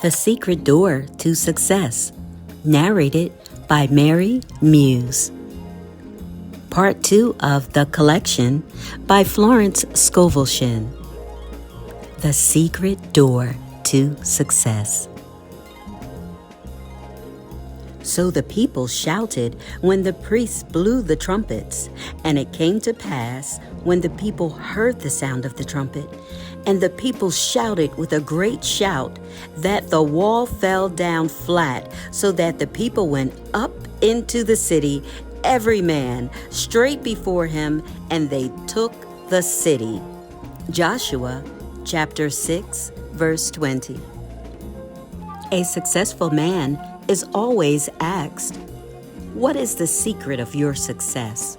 The Secret Door to Success, narrated by Mary Muse. Part 2 of The Collection by Florence Scovel Shinn. The Secret Door to Success. So the people shouted when the priests blew the trumpets, and it came to pass when the people heard the sound of the trumpet, and the people shouted with a great shout, that the wall fell down flat, so that the people went up into the city, every man straight before him, and they took the city. Joshua chapter 6, verse 20. A successful man is always asked, what is the secret of your success?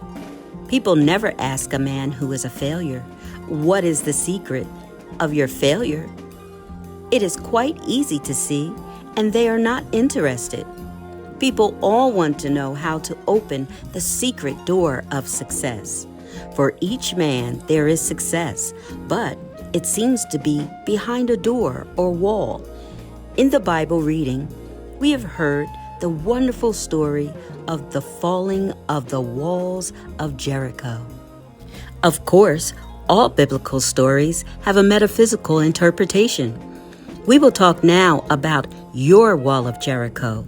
People never ask a man who is a failure, what is the secret of your failure? It is quite easy to see, and they are not interested. People all want to know how to open the secret door of success. For each man there is success, but it seems to be behind a door or wall. In the Bible reading, we have heard the wonderful story of the falling of the walls of Jericho. Of course, all biblical stories have a metaphysical interpretation. We will talk now about your wall of Jericho,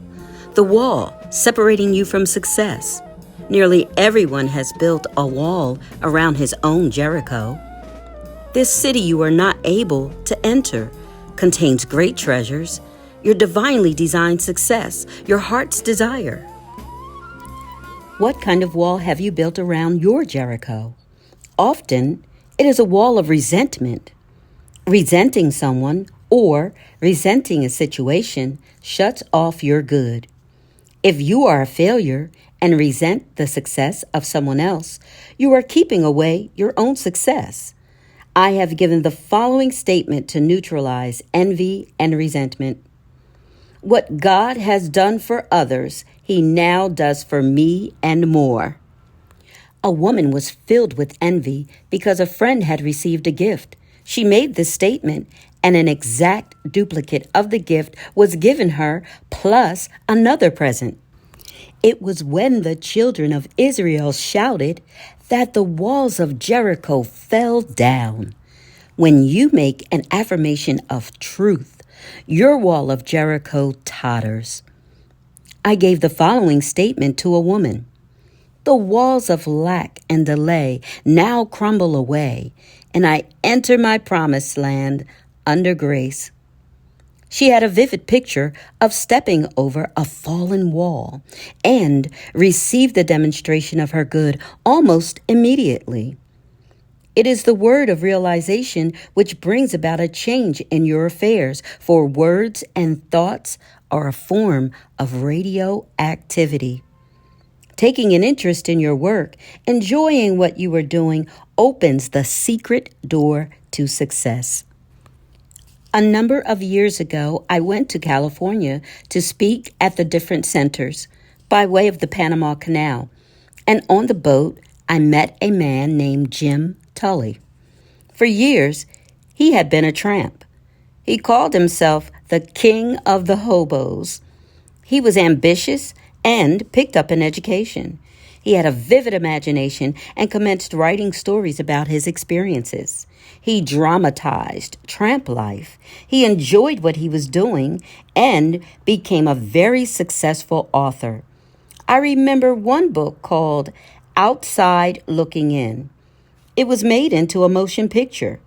the wall separating you from success. Nearly everyone has built a wall around his own Jericho. This city you are not able to enter contains great treasures, your divinely designed success, your heart's desire. What kind of wall have you built around your Jericho? Often, it is a wall of resentment. Resenting someone or resenting a situation shuts off your good. If you are a failure and resent the success of someone else, you are keeping away your own success. I have given the following statement to neutralize envy and resentment. What God has done for others, He now does for me and more. A woman was filled with envy because a friend had received a gift. She made this statement, and an exact duplicate of the gift was given her, plus another present. It was when the children of Israel shouted that the walls of Jericho fell down. When you make an affirmation of truth, your wall of Jericho totters. I gave the following statement to a woman. The walls of lack and delay now crumble away, and I enter my promised land under grace. She had a vivid picture of stepping over a fallen wall and received the demonstration of her good almost immediately. It is the word of realization which brings about a change in your affairs, for words and thoughts are a form of radioactivity. Taking an interest in your work, enjoying what you are doing, opens the secret door to success. A number of years ago, I went to California to speak at the different centers by way of the Panama Canal. And on the boat, I met a man named Jim Tully. For years, he had been a tramp. He called himself the King of the Hobos. He was ambitious and picked up an education. He had a vivid imagination and commenced writing stories about his experiences. He dramatized tramp life. He enjoyed what he was doing and became a very successful author. I remember one book called Outside Looking In. It was made into a motion picture.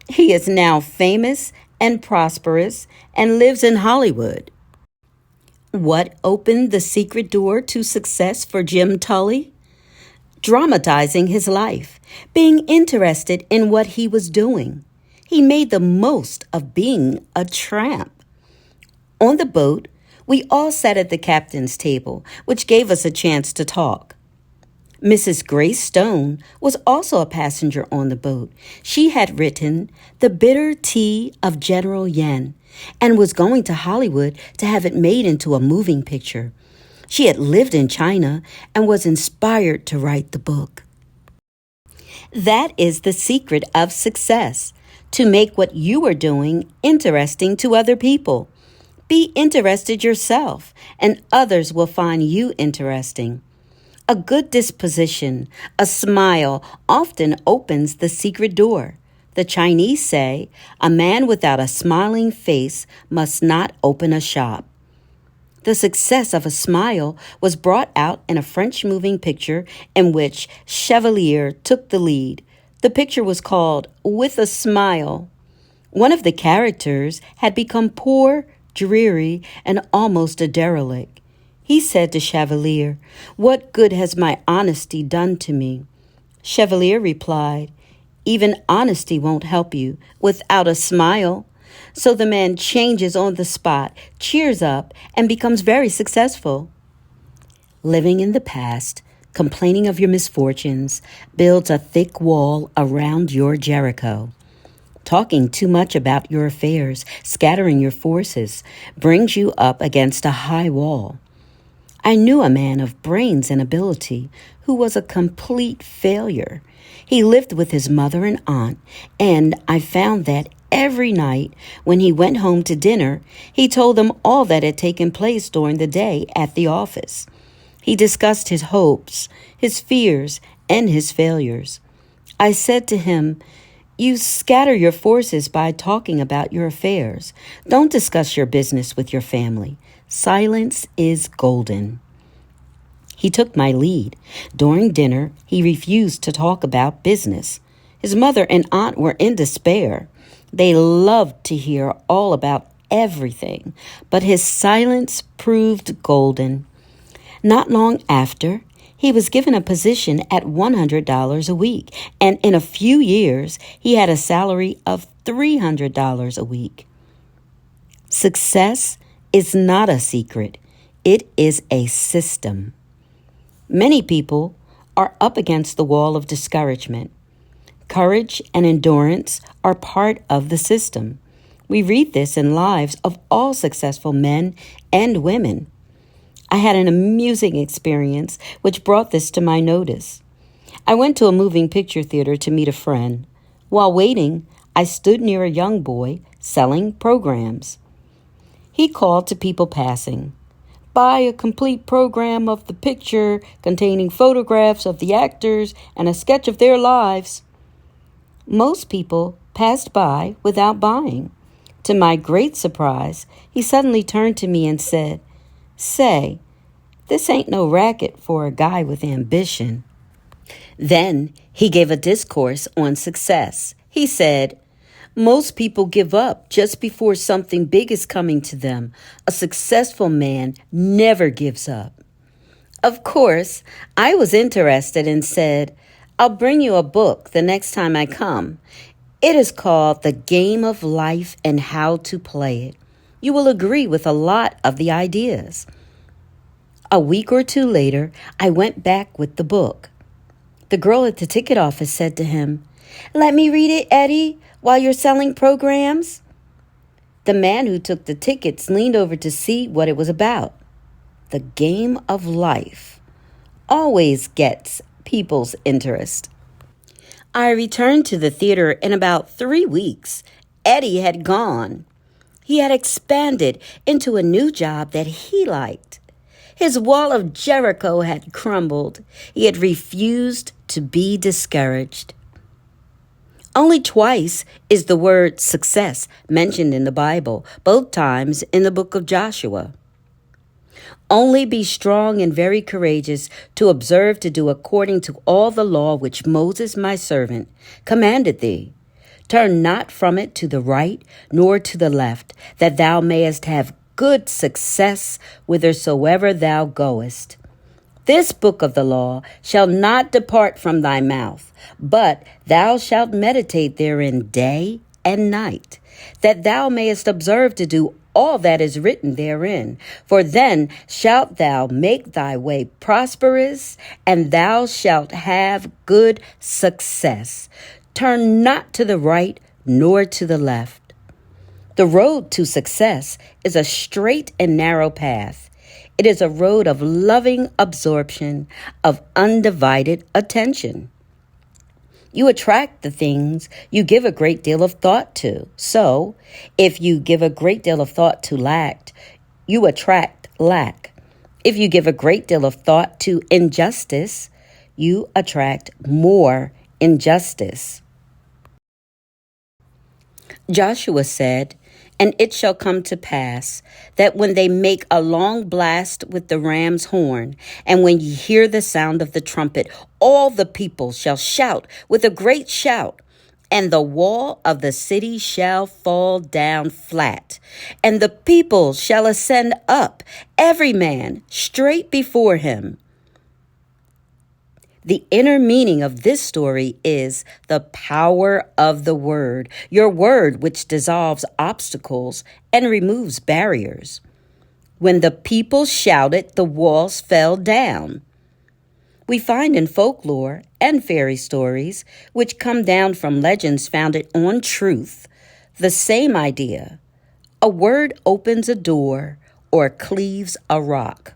He is now famous and prosperous and lives in Hollywood. What opened the secret door to success for Jim Tully? Dramatizing his life, being interested in what he was doing. He made the most of being a tramp. On the boat, we all sat at the captain's table, which gave us a chance to talk. Mrs. Grace Stone was also a passenger on the boat. She had written The Bitter Tea of General Yen and was going to Hollywood to have it made into a moving picture. She had lived in China and was inspired to write the book. That is the secret of success, to make what you are doing interesting to other people. Be interested yourself, and others will find you interesting. A good disposition, a smile, often opens the secret door. The Chinese say, a man without a smiling face must not open a shop. The success of a smile was brought out in a French moving picture in which Chevalier took the lead. The picture was called With a Smile. One of the characters had become poor, dreary, and almost a derelict. He said to Chevalier, "What good has my honesty done to me?" Chevalier replied, "Even honesty won't help you without a smile." So the man changes on the spot, cheers up, and becomes very successful. Living in the past, complaining of your misfortunes, builds a thick wall around your Jericho. Talking too much about your affairs, scattering your forces, brings you up against a high wall. I knew a man of brains and ability who was a complete failure. He lived with his mother and aunt, and I found that every night when he went home to dinner, he told them all that had taken place during the day at the office. He discussed his hopes, his fears, and his failures. I said to him, "You scatter your forces by talking about your affairs. Don't discuss your business with your family. Silence is golden." He took my lead. During dinner, he refused to talk about business. His mother and aunt were in despair. They loved to hear all about everything, but his silence proved golden. Not long after, he was given a position at $100 a week, and in a few years, he had a salary of $300 a week. Success is not a secret. It is a system. Many people are up against the wall of discouragement. Courage and endurance are part of the system. We read this in lives of all successful men and women. I had an amusing experience which brought this to my notice. I went to a moving picture theater to meet a friend. While waiting, I stood near a young boy selling programs. He called to people passing, "Buy a complete program of the picture containing photographs of the actors and a sketch of their lives." Most people passed by without buying. To my great surprise, he suddenly turned to me and said, "Say, this ain't no racket for a guy with ambition." Then he gave a discourse on success. He said, "Most people give up just before something big is coming to them. A successful man never gives up." Of course, I was interested and said, "I'll bring you a book the next time I come. It is called The Game of Life and How to Play It. You will agree with a lot of the ideas." A week or two later, I went back with the book. The girl at the ticket office said to him, "Let me read it, Eddie, while you're selling programs." The man who took the tickets leaned over to see what it was about. The game of life always gets people's interest. I returned to the theater in about 3 weeks. Eddie had gone. He had expanded into a new job that he liked. His wall of Jericho had crumbled. He had refused to be discouraged. Only twice is the word success mentioned in the Bible, both times in the book of Joshua. Only be strong and very courageous to observe to do according to all the law which Moses my servant commanded thee. Turn not from it to the right nor to the left, that thou mayest have good success whithersoever thou goest. This book of the law shall not depart from thy mouth, but thou shalt meditate therein day and night, that thou mayest observe to do all that is written therein. For then shalt thou make thy way prosperous, and thou shalt have good success. Turn not to the right nor to the left. The road to success is a straight and narrow path. It is a road of loving absorption, of undivided attention. You attract the things you give a great deal of thought to. So, if you give a great deal of thought to lack, you attract lack. If you give a great deal of thought to injustice, you attract more injustice. Joshua said, "And it shall come to pass that when they make a long blast with the ram's horn, and when ye hear the sound of the trumpet, all the people shall shout with a great shout, and the wall of the city shall fall down flat, and the people shall ascend up, every man straight before him." The inner meaning of this story is the power of the word, your word which dissolves obstacles and removes barriers. When the people shouted, the walls fell down. We find in folklore and fairy stories, which come down from legends founded on truth, the same idea. A word opens a door or cleaves a rock.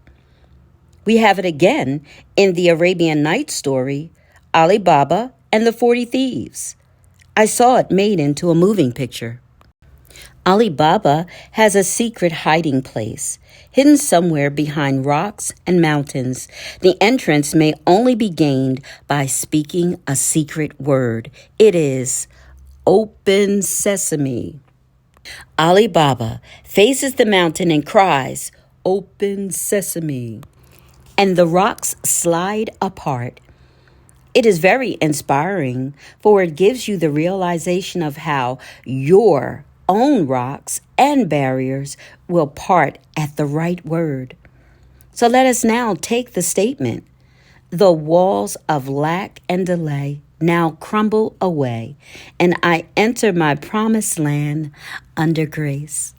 We have it again in the Arabian Nights story, Ali Baba and the 40 Thieves. I saw it made into a moving picture. Ali Baba has a secret hiding place, hidden somewhere behind rocks and mountains. The entrance may only be gained by speaking a secret word. It is "Open Sesame." Ali Baba faces the mountain and cries, "Open Sesame," and the rocks slide apart. It is very inspiring, for it gives you the realization of how your own rocks and barriers will part at the right word. So let us now take the statement. The walls of lack and delay now crumble away, and I enter my promised land under grace.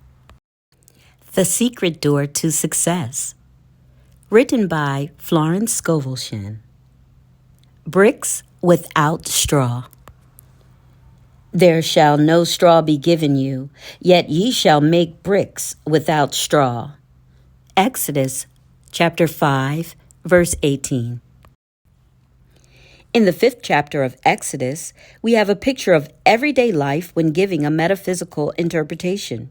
The Secret Door to Success. Written by Florence Scovel Shinn. Bricks without straw. There shall no straw be given you, yet ye shall make bricks without straw. Exodus chapter 5, verse 18. In the 5th chapter of Exodus, we have a picture of everyday life when giving a metaphysical interpretation.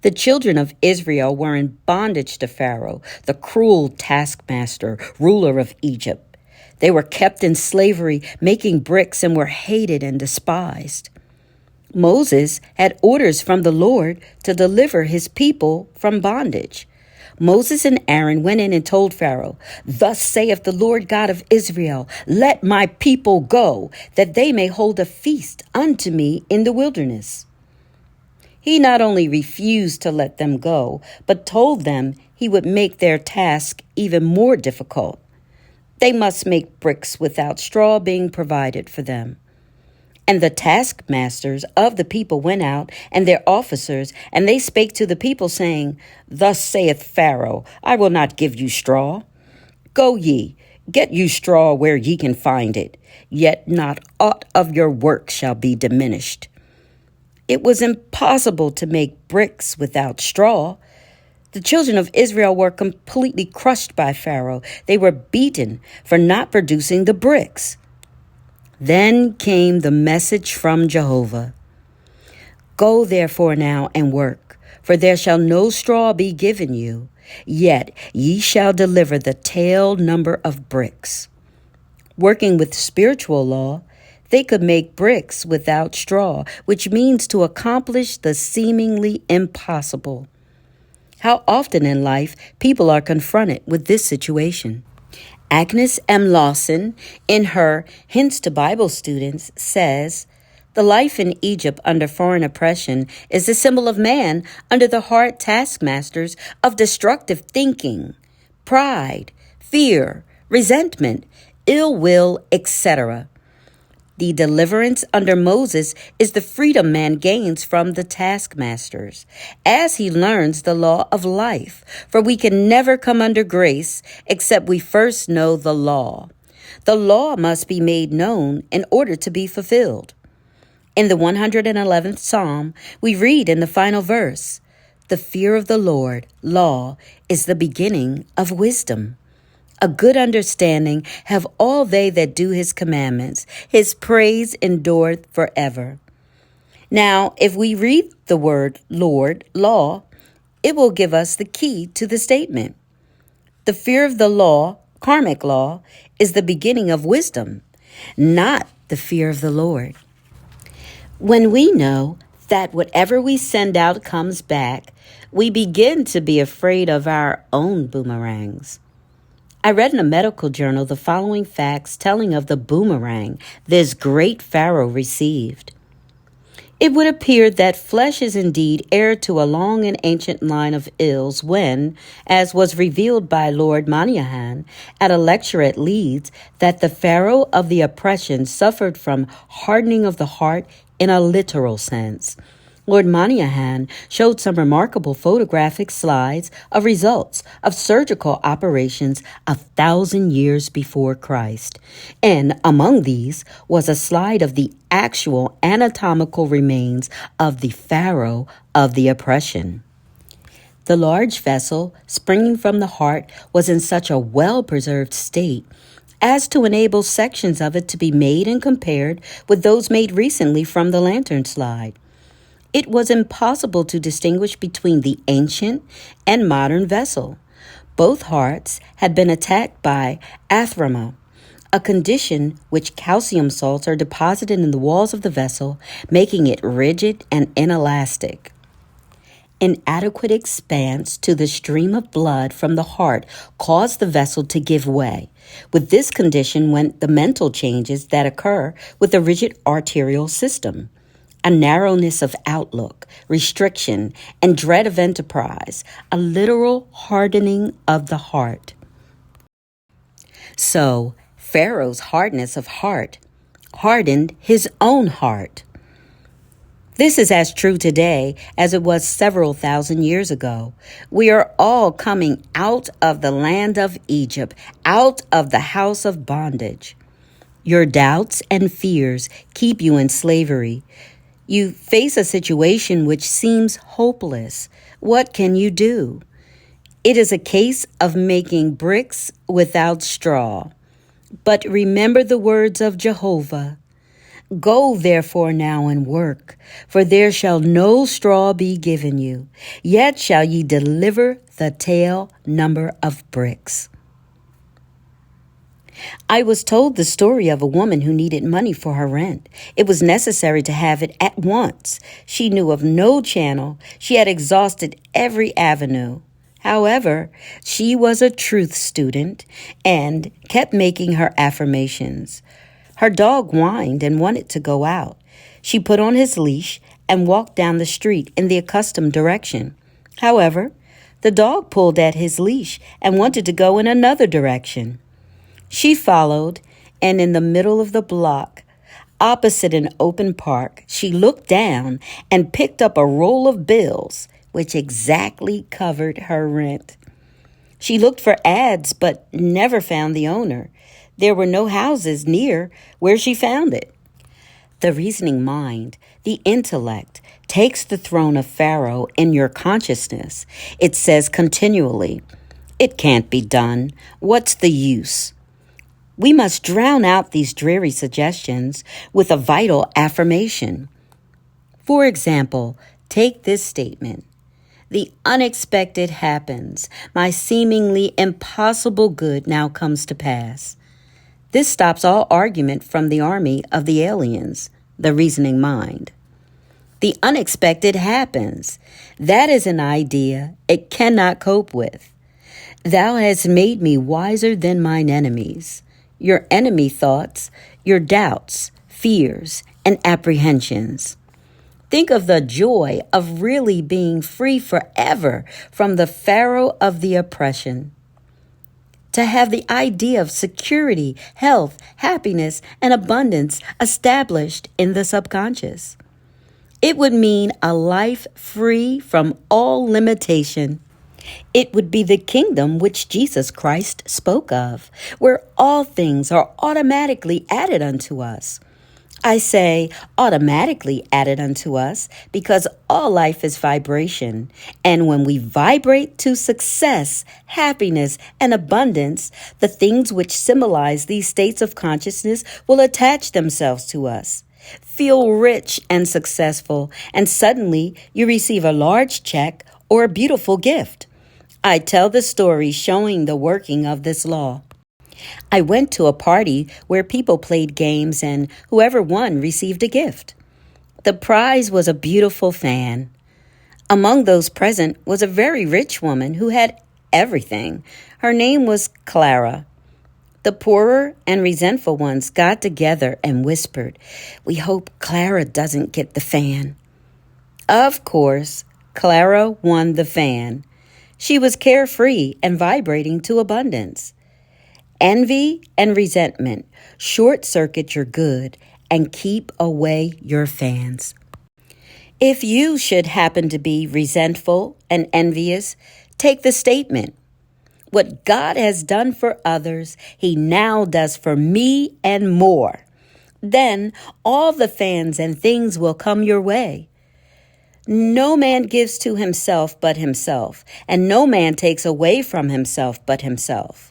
The children of Israel were in bondage to Pharaoh, the cruel taskmaster, ruler of Egypt. They were kept in slavery, making bricks, and were hated and despised. Moses had orders from the Lord to deliver his people from bondage. Moses and Aaron went in and told Pharaoh, "Thus saith the Lord God of Israel, let my people go, that they may hold a feast unto me in the wilderness." He not only refused to let them go, but told them he would make their task even more difficult. They must make bricks without straw being provided for them. And the taskmasters of the people went out, and their officers, and they spake to the people, saying, "Thus saith Pharaoh, I will not give you straw. Go ye, get you straw where ye can find it, yet not aught of your work shall be diminished." It was impossible to make bricks without straw. The children of Israel were completely crushed by Pharaoh. They were beaten for not producing the bricks. Then came the message from Jehovah. "Go therefore now and work, for there shall no straw be given you, yet ye shall deliver the tale number of bricks." Working with spiritual law, they could make bricks without straw, which means to accomplish the seemingly impossible. How often in life people are confronted with this situation. Agnes M. Lawson, in her Hints to Bible Students, says, "The life in Egypt under foreign oppression is the symbol of man under the hard taskmasters of destructive thinking, pride, fear, resentment, ill will, etc. The deliverance under Moses is the freedom man gains from the taskmasters as he learns the law of life, for we can never come under grace except we first know the law. The law must be made known in order to be fulfilled. In the 111th Psalm, we read in the final verse, "The fear of the Lord, law, is the beginning of wisdom." A good understanding have all they that do his commandments. His praise endureth forever. Now, if we read the word Lord, law, it will give us the key to the statement. The fear of the law, karmic law, is the beginning of wisdom, not the fear of the Lord. When we know that whatever we send out comes back, we begin to be afraid of our own boomerangs. I read in a medical journal the following facts telling of the boomerang this great pharaoh received. It would appear that flesh is indeed heir to a long and ancient line of ills when, as was revealed by Lord Manahan at a lecture at Leeds, that the pharaoh of the oppression suffered from hardening of the heart in a literal sense. Lord Manahan showed some remarkable photographic slides of results of surgical operations 1,000 years before Christ. And among these was a slide of the actual anatomical remains of the Pharaoh of the oppression. The large vessel springing from the heart was in such a well-preserved state as to enable sections of it to be made and compared with those made recently from the lantern slide. It was impossible to distinguish between the ancient and modern vessel. Both hearts had been attacked by atheroma, a condition which calcium salts are deposited in the walls of the vessel, making it rigid and inelastic. Inadequate expanse to the stream of blood from the heart caused the vessel to give way. With this condition went the mental changes that occur with a rigid arterial system. A narrowness of outlook, restriction, and dread of enterprise, a literal hardening of the heart. So, Pharaoh's hardness of heart hardened his own heart. This is as true today as it was several thousand years ago. We are all coming out of the land of Egypt, out of the house of bondage. Your doubts and fears keep you in slavery. You face a situation which seems hopeless. What can you do? It is a case of making bricks without straw. But remember the words of Jehovah. Go therefore now and work, for there shall no straw be given you, yet shall ye deliver the tale number of bricks. I was told the story of a woman who needed money for her rent. It was necessary to have it at once. She knew of no channel. She had exhausted every avenue. However, she was a truth student and kept making her affirmations. Her dog whined and wanted to go out. She put on his leash and walked down the street in the accustomed direction. However, the dog pulled at his leash and wanted to go in another direction. She followed, and in the middle of the block, opposite an open park, she looked down and picked up a roll of bills, which exactly covered her rent. She looked for ads, but never found the owner. There were no houses near where she found it. The reasoning mind, the intellect, takes the throne of Pharaoh in your consciousness. It says continually, "It can't be done. What's the use?" We must drown out these dreary suggestions with a vital affirmation. For example, take this statement. The unexpected happens. My seemingly impossible good now comes to pass. This stops all argument from the army of the aliens, the reasoning mind. The unexpected happens. That is an idea it cannot cope with. Thou hast made me wiser than mine enemies. Your enemy thoughts, your doubts, fears, and apprehensions. Think of the joy of really being free forever from the Pharaoh of the oppression. To have the idea of security, health, happiness, and abundance established in the subconscious. It would mean a life free from all limitation. It would be the kingdom which Jesus Christ spoke of, where all things are automatically added unto us. I say automatically added unto us because all life is vibration. And when we vibrate to success, happiness, and abundance, the things which symbolize these states of consciousness will attach themselves to us. Feel rich and successful, and suddenly you receive a large check or a beautiful gift. I tell the story showing the working of this law. I went to a party where people played games and whoever won received a gift. The prize was a beautiful fan. Among those present was a very rich woman who had everything. Her name was Clara. The poorer and resentful ones got together and whispered, "We hope Clara doesn't get the fan." Of course, Clara won the fan. She was carefree and vibrating to abundance. Envy and resentment short-circuit your good and keep away your fans. If you should happen to be resentful and envious, take the statement. What God has done for others, He now does for me and more. Then all the fans and things will come your way. No man gives to himself but himself, and no man takes away from himself but himself.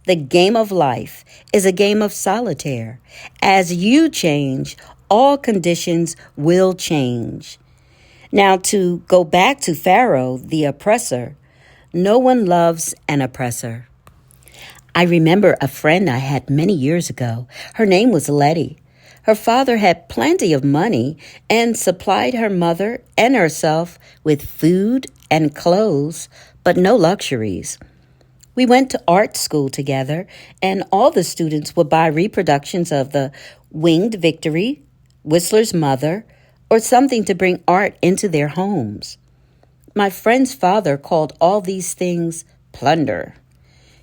The game of life is a game of solitaire. As you change, all conditions will change. Now, to go back to Pharaoh, the oppressor, no one loves an oppressor. I remember a friend I had many years ago. Her name was Letty. Her father had plenty of money and supplied her mother and herself with food and clothes, but no luxuries. We went to art school together, and all the students would buy reproductions of the Winged Victory, Whistler's Mother, or something to bring art into their homes. My friend's father called all these things plunder.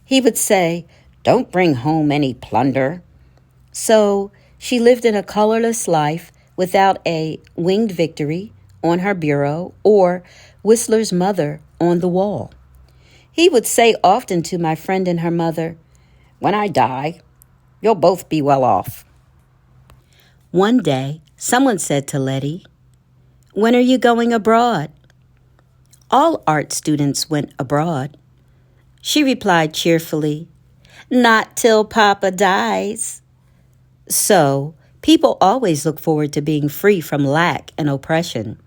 He would say, "Don't bring home any plunder." So she lived in a colorless life without a Winged Victory on her bureau or Whistler's Mother on the wall. He would say often to my friend and her mother, "When I die, you'll both be well off." One day, someone said to Letty, "When are you going abroad?" All art students went abroad. She replied cheerfully, "Not till Papa dies." So, people always look forward to being free from lack and oppression.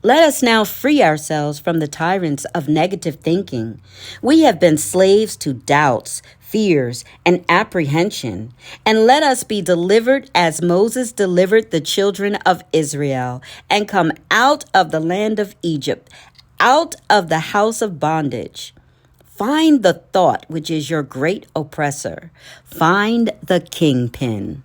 Let us now free ourselves from the tyrants of negative thinking. We have been slaves to doubts, fears, and apprehension. And let us be delivered as Moses delivered the children of Israel and come out of the land of Egypt, out of the house of bondage. Find the thought which is your great oppressor. Find the kingpin.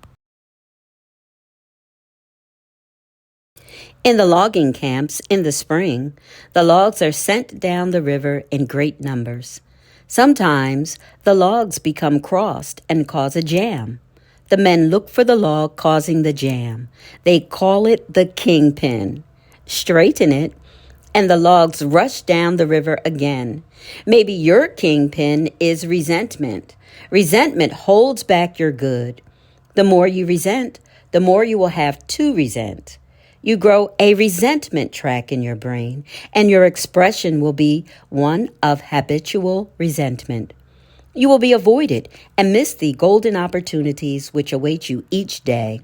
In the logging camps in the spring, the logs are sent down the river in great numbers. Sometimes the logs become crossed and cause a jam. The men look for the log causing the jam. They call it the kingpin. Straighten it, and the logs rush down the river again. Maybe your kingpin is resentment. Resentment holds back your good. The more you resent, the more you will have to resent. You grow a resentment track in your brain, and your expression will be one of habitual resentment. You will be avoided and miss the golden opportunities which await you each day.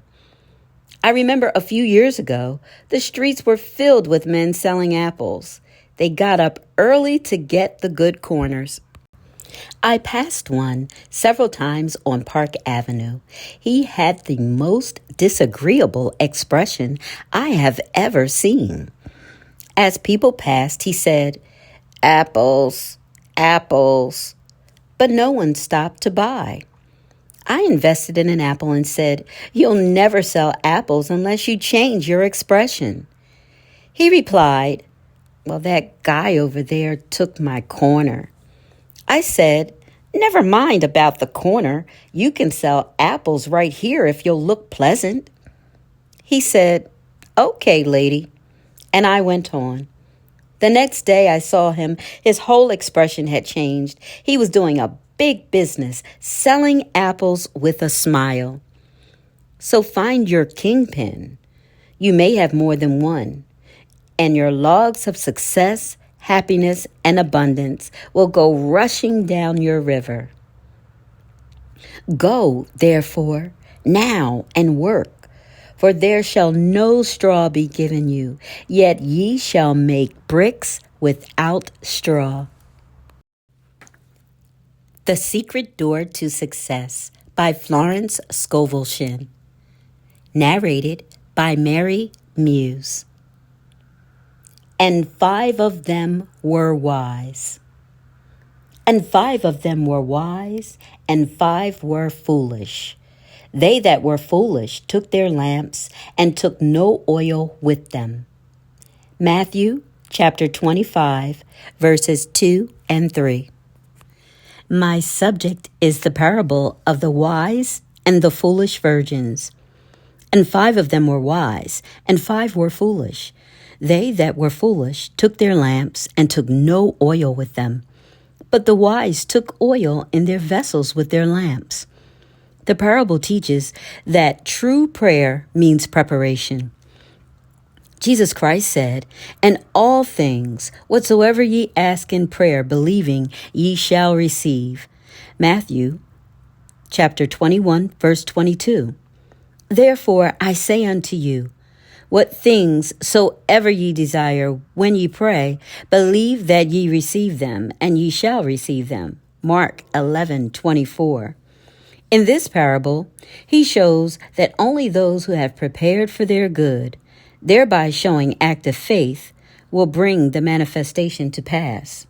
I remember a few years ago, the streets were filled with men selling apples. They got up early to get the good corners. I passed one several times on Park Avenue. He had the most disagreeable expression I have ever seen. As people passed, he said, "Apples, apples," but no one stopped to buy. I invested in an apple and said, "You'll never sell apples unless you change your expression." He replied, "Well, that guy over there took my corner." I said, "Never mind about the corner. You can sell apples right here if you'll look pleasant." He said, "Okay, lady," and I went on. The next day I saw him. His whole expression had changed. He was doing a big business, selling apples with a smile. So find your kingpin. You may have more than one, and your logs of success, happiness, and abundance will go rushing down your river. Go, therefore, now and work, for there shall no straw be given you, yet ye shall make bricks without straw. The Secret Door to Success by Florence Scovel Shinn. Narrated by Mary Muse. And 5 of them were wise. And 5 of them were wise, and 5 were foolish. They that were foolish took their lamps, and took no oil with them. Matthew chapter 25, verses 2 and 3. My subject is the parable of the wise and the foolish virgins. And 5 of them were wise, and 5 were foolish. They that were foolish took their lamps, and took no oil with them. But the wise took oil in their vessels with their lamps. The parable teaches that true prayer means preparation. Jesus Christ said, "And all things, whatsoever ye ask in prayer, believing, ye shall receive." Matthew chapter 21, verse 22. Therefore I say unto you, what things soever ye desire when ye pray, believe that ye receive them, and ye shall receive them. Mark 11:24. In this parable, he shows that only those who have prepared for their good, thereby showing active faith, will bring the manifestation to pass.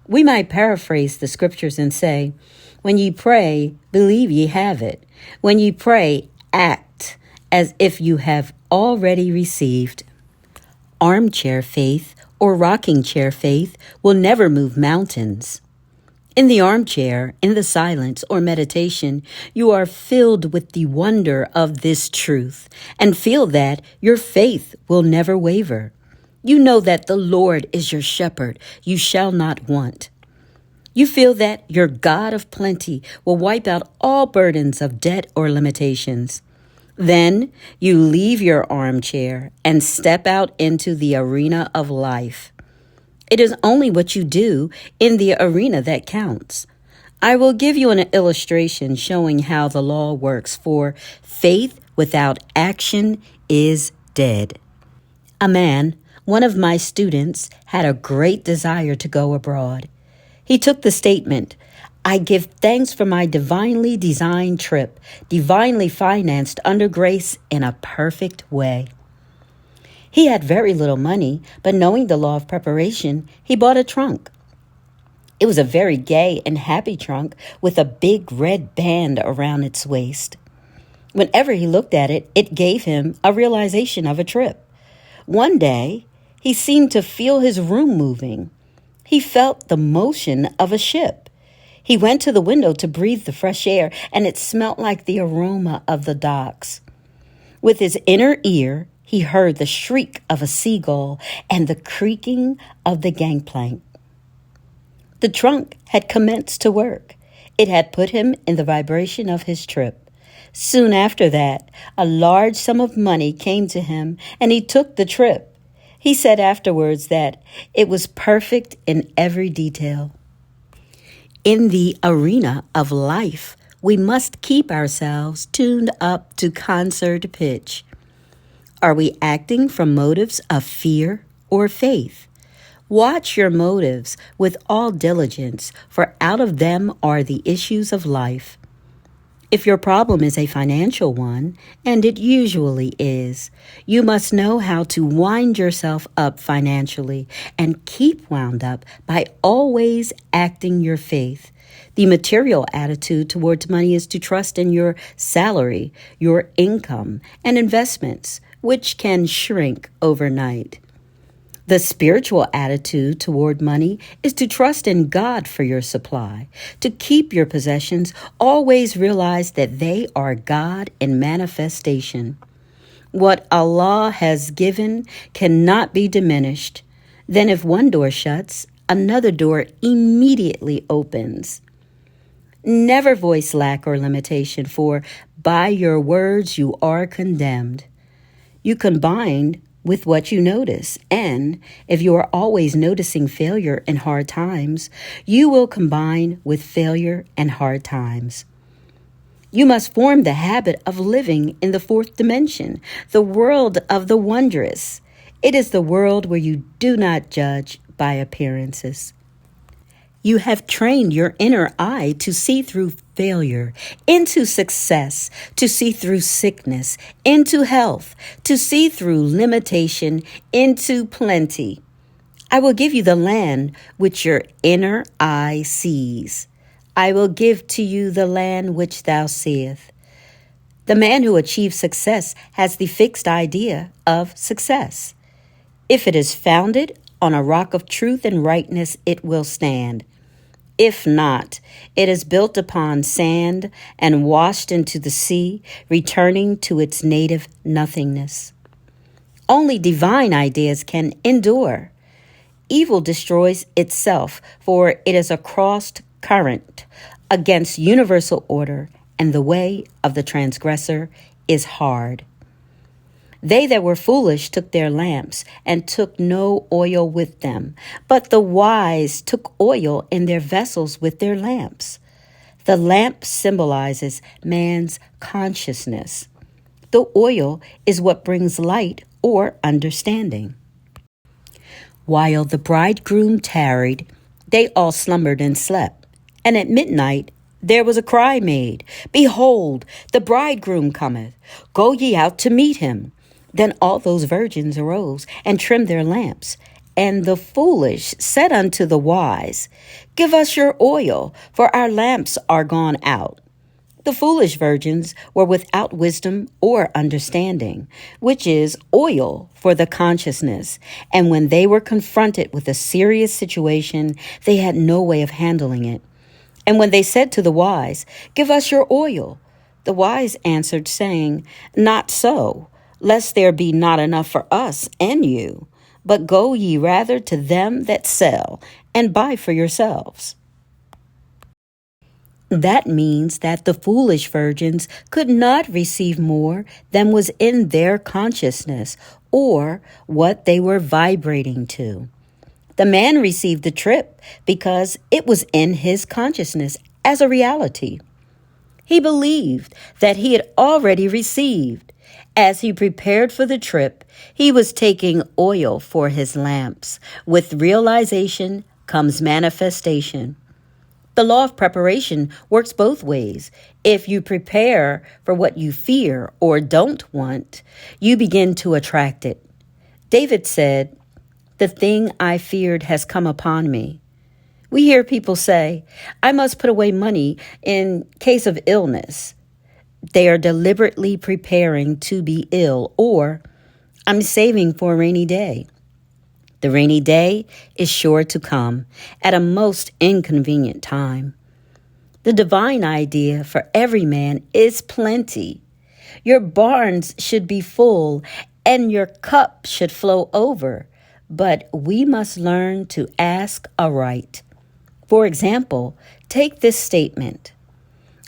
We might paraphrase the scriptures and say, when ye pray, believe ye have it. When ye pray, act as if you have already received. Armchair faith or rocking chair faith will never move mountains. In the armchair, in the silence or meditation, you are filled with the wonder of this truth and feel that your faith will never waver. You know that the Lord is your shepherd. You shall not want. You feel that your God of plenty will wipe out all burdens of debt or limitations. Then you leave your armchair and step out into the arena of life. It is only what you do in the arena that counts. I will give you an illustration showing how the law works, for faith without action is dead. A man, one of my students, had a great desire to go abroad. He took the statement, "I give thanks for my divinely designed trip, divinely financed under grace in a perfect way." He had very little money, but knowing the law of preparation, he bought a trunk. It was a very gay and happy trunk with a big red band around its waist. Whenever he looked at it, it gave him a realization of a trip. One day, he seemed to feel his room moving. He felt the motion of a ship. He went to the window to breathe the fresh air, and it smelt like the aroma of the docks. With his inner ear, he heard the shriek of a seagull and the creaking of the gangplank. The trunk had commenced to work. It had put him in the vibration of his trip. Soon after that, a large sum of money came to him, and he took the trip. He said afterwards that it was perfect in every detail. In the arena of life, we must keep ourselves tuned up to concert pitch. Are we acting from motives of fear or faith? Watch your motives with all diligence, for out of them are the issues of life. If your problem is a financial one, and it usually is, you must know how to wind yourself up financially and keep wound up by always acting your faith. The material attitude towards money is to trust in your salary, your income, and investments, which can shrink overnight. The spiritual attitude toward money is to trust in God for your supply. To keep your possessions, always realize that they are God in manifestation. What Allah has given cannot be diminished. Then if one door shuts, another door immediately opens. Never voice lack or limitation, for By your words you are condemned. You combine with what you notice, and if you are always noticing failure and hard times, you will combine with failure and hard times. You must form the habit of living in the fourth dimension, the world of the wondrous. It is the world where you do not judge by appearances. You have trained your inner eye to see through failure, into success, to see through sickness, into health, to see through limitation, into plenty. I will give you the land which your inner eye sees. I will give to you the land which thou seest. The man who achieves success has the fixed idea of success. If it is founded on a rock of truth and rightness, it will stand. If not, it is built upon sand and washed into the sea, returning to its native nothingness. Only divine ideas can endure. Evil destroys itself, for it is a crossed current against universal order, and the way of the transgressor is hard. They that were foolish took their lamps and took no oil with them, but the wise took oil in their vessels with their lamps. The lamp symbolizes man's consciousness. The oil is what brings light or understanding. While the bridegroom tarried, they all slumbered and slept. And at midnight there was a cry made, Behold, the bridegroom cometh. Go ye out to meet him. Then all those virgins arose and trimmed their lamps. And the foolish said unto the wise, Give us your oil, for our lamps are gone out. The foolish virgins were without wisdom or understanding, which is oil for the consciousness. And when they were confronted with a serious situation, they had no way of handling it. And when they said to the wise, Give us your oil, the wise answered, saying, Not so, lest there be not enough for us and you. But go ye rather to them that sell, and buy for yourselves. That means that the foolish virgins could not receive more than was in their consciousness or what they were vibrating to. The man received the trip because it was in his consciousness as a reality. He believed that he had already received. As he prepared for the trip, he was taking oil for his lamps. With realization comes manifestation. The law of preparation works both ways. If you prepare for what you fear or don't want, you begin to attract it. David said, The thing I feared has come upon me. We hear people say, I must put away money in case of illness. They are deliberately preparing to be ill, or I'm saving for a rainy day. The rainy day is sure to come at a most inconvenient time. The divine idea for every man is plenty. Your barns should be full and your cup should flow over, but we must learn to ask aright. For example, take this statement.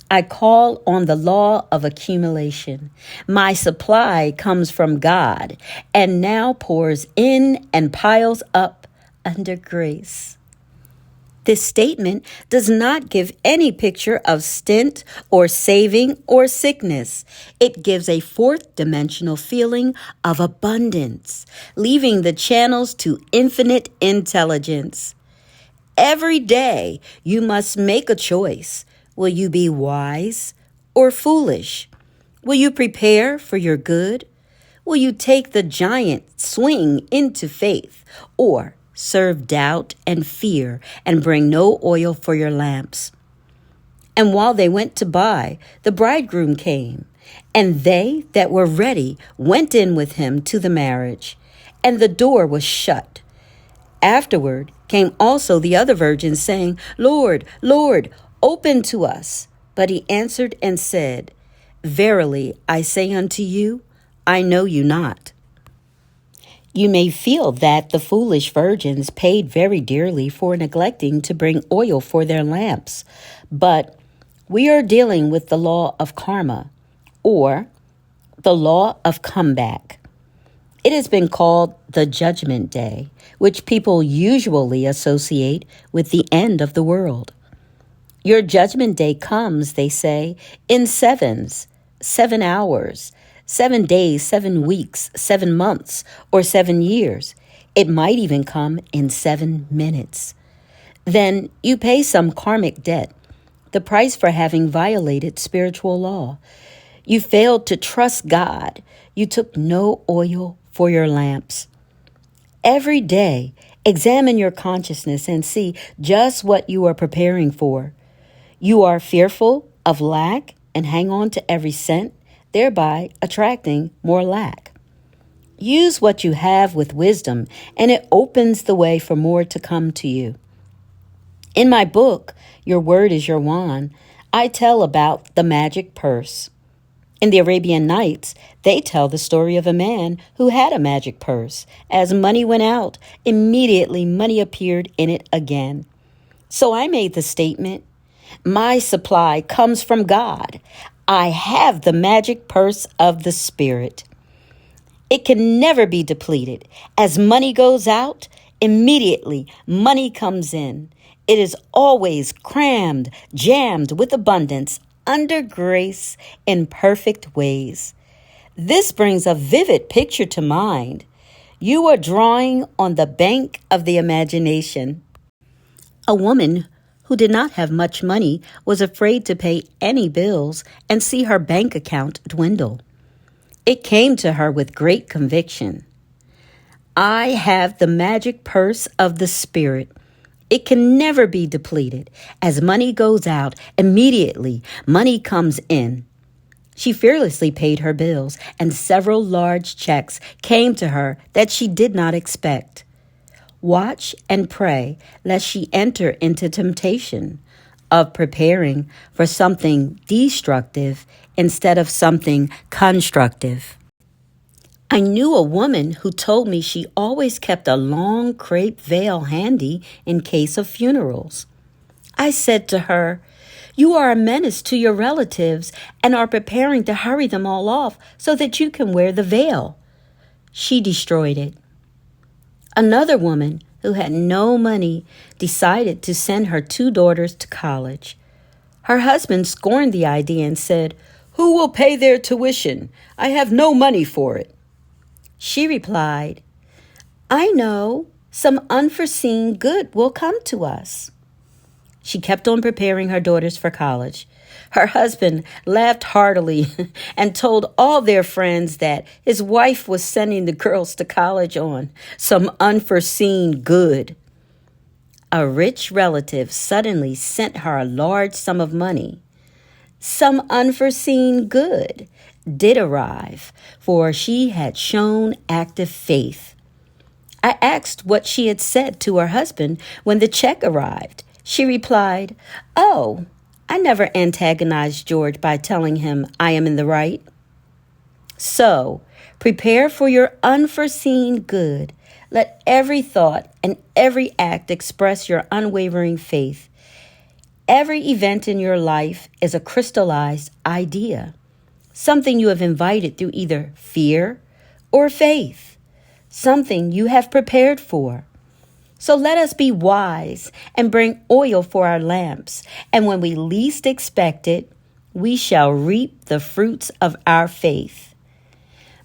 I call on the law of accumulation. My supply comes from God and now pours in and piles up under grace. This statement does not give any picture of stint or saving or sickness. It gives a fourth dimensional feeling of abundance, leaving the channels to infinite intelligence. Every day you must make a choice. Will you be wise or foolish? Will you prepare for your good? Will you take the giant swing into faith, or serve doubt and fear and bring no oil for your lamps? And while they went to buy, the bridegroom came, and they that were ready went in with him to the marriage, and the door was shut. Afterward came also the other virgins, saying, Lord, Lord, open to us. But he answered and said, Verily I say unto you, I know you not. You may feel that the foolish virgins paid very dearly for neglecting to bring oil for their lamps, but we are dealing with the law of karma, or the law of comeback. It has been called the Judgment Day, which people usually associate with the end of the world. Your judgment day comes, they say, in sevens, 7 hours, 7 days, 7 weeks, 7 months, or 7 years. It might even come in 7 minutes. Then you pay some karmic debt, the price for having violated spiritual law. You failed to trust God. You took no oil for your lamps. Every day, examine your consciousness and see just what you are preparing for. You are fearful of lack and hang on to every cent, thereby attracting more lack. Use what you have with wisdom, and it opens the way for more to come to you. In my book, Your Word is Your Wand, I tell about the magic purse. In the Arabian Nights, they tell the story of a man who had a magic purse. As money went out, immediately money appeared in it again. So I made the statement, my supply comes from God. I have the magic purse of the Spirit. It can never be depleted. As money goes out, immediately money comes in. It is always crammed, jammed with abundance, under grace in perfect ways. This brings a vivid picture to mind. You are drawing on the bank of the imagination. A woman who did not have much money was afraid to pay any bills and see her bank account dwindle. It came to her with great conviction. I have the magic purse of the Spirit. It can never be depleted. As money goes out, immediately money comes in. She fearlessly paid her bills, and several large checks came to her that she did not expect. Watch and pray lest she enter into temptation of preparing for something destructive instead of something constructive. I knew a woman who told me she always kept a long crepe veil handy in case of funerals. I said to her, you are a menace to your relatives and are preparing to hurry them all off so that you can wear the veil. She destroyed it. Another woman who had no money decided to send her 2 daughters to college. Her husband scorned the idea and said, who will pay their tuition? I have no money for it. She replied, I know some unforeseen good will come to us. She kept on preparing her daughters for college. Her husband laughed heartily and told all their friends that his wife was sending the girls to college on some unforeseen good. A rich relative suddenly sent her a large sum of money. Some unforeseen good did arrive, for she had shown active faith. I asked what she had said to her husband when the check arrived. She replied, oh, I never antagonized George by telling him I am in the right. So, prepare for your unforeseen good. Let every thought and every act express your unwavering faith. Every event in your life is a crystallized idea, something you have invited through either fear or faith, something you have prepared for. So let us be wise and bring oil for our lamps, and when we least expect it, we shall reap the fruits of our faith.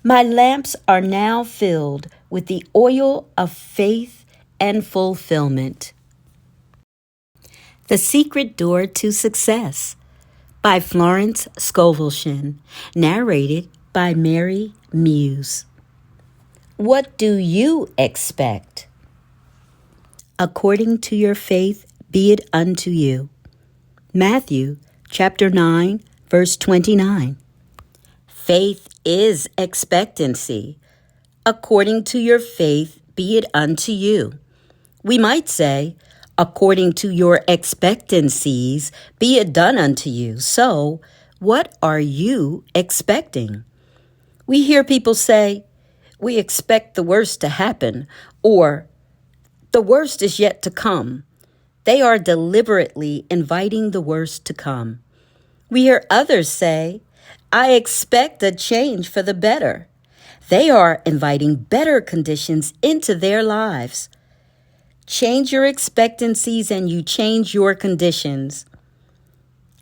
My lamps are now filled with the oil of faith and fulfillment. The Secret Door to Success by Florence Scovel Shinn, narrated by Mary Muse. What do you expect? According to your faith, be it unto you. Matthew chapter 9, verse 29. Faith is expectancy. According to your faith, be it unto you. We might say, according to your expectancies, be it done unto you. So, what are you expecting? We hear people say, we expect the worst to happen, or the worst is yet to come. They are deliberately inviting the worst to come. We hear others say, I expect a change for the better. They are inviting better conditions into their lives. Change your expectancies and you change your conditions.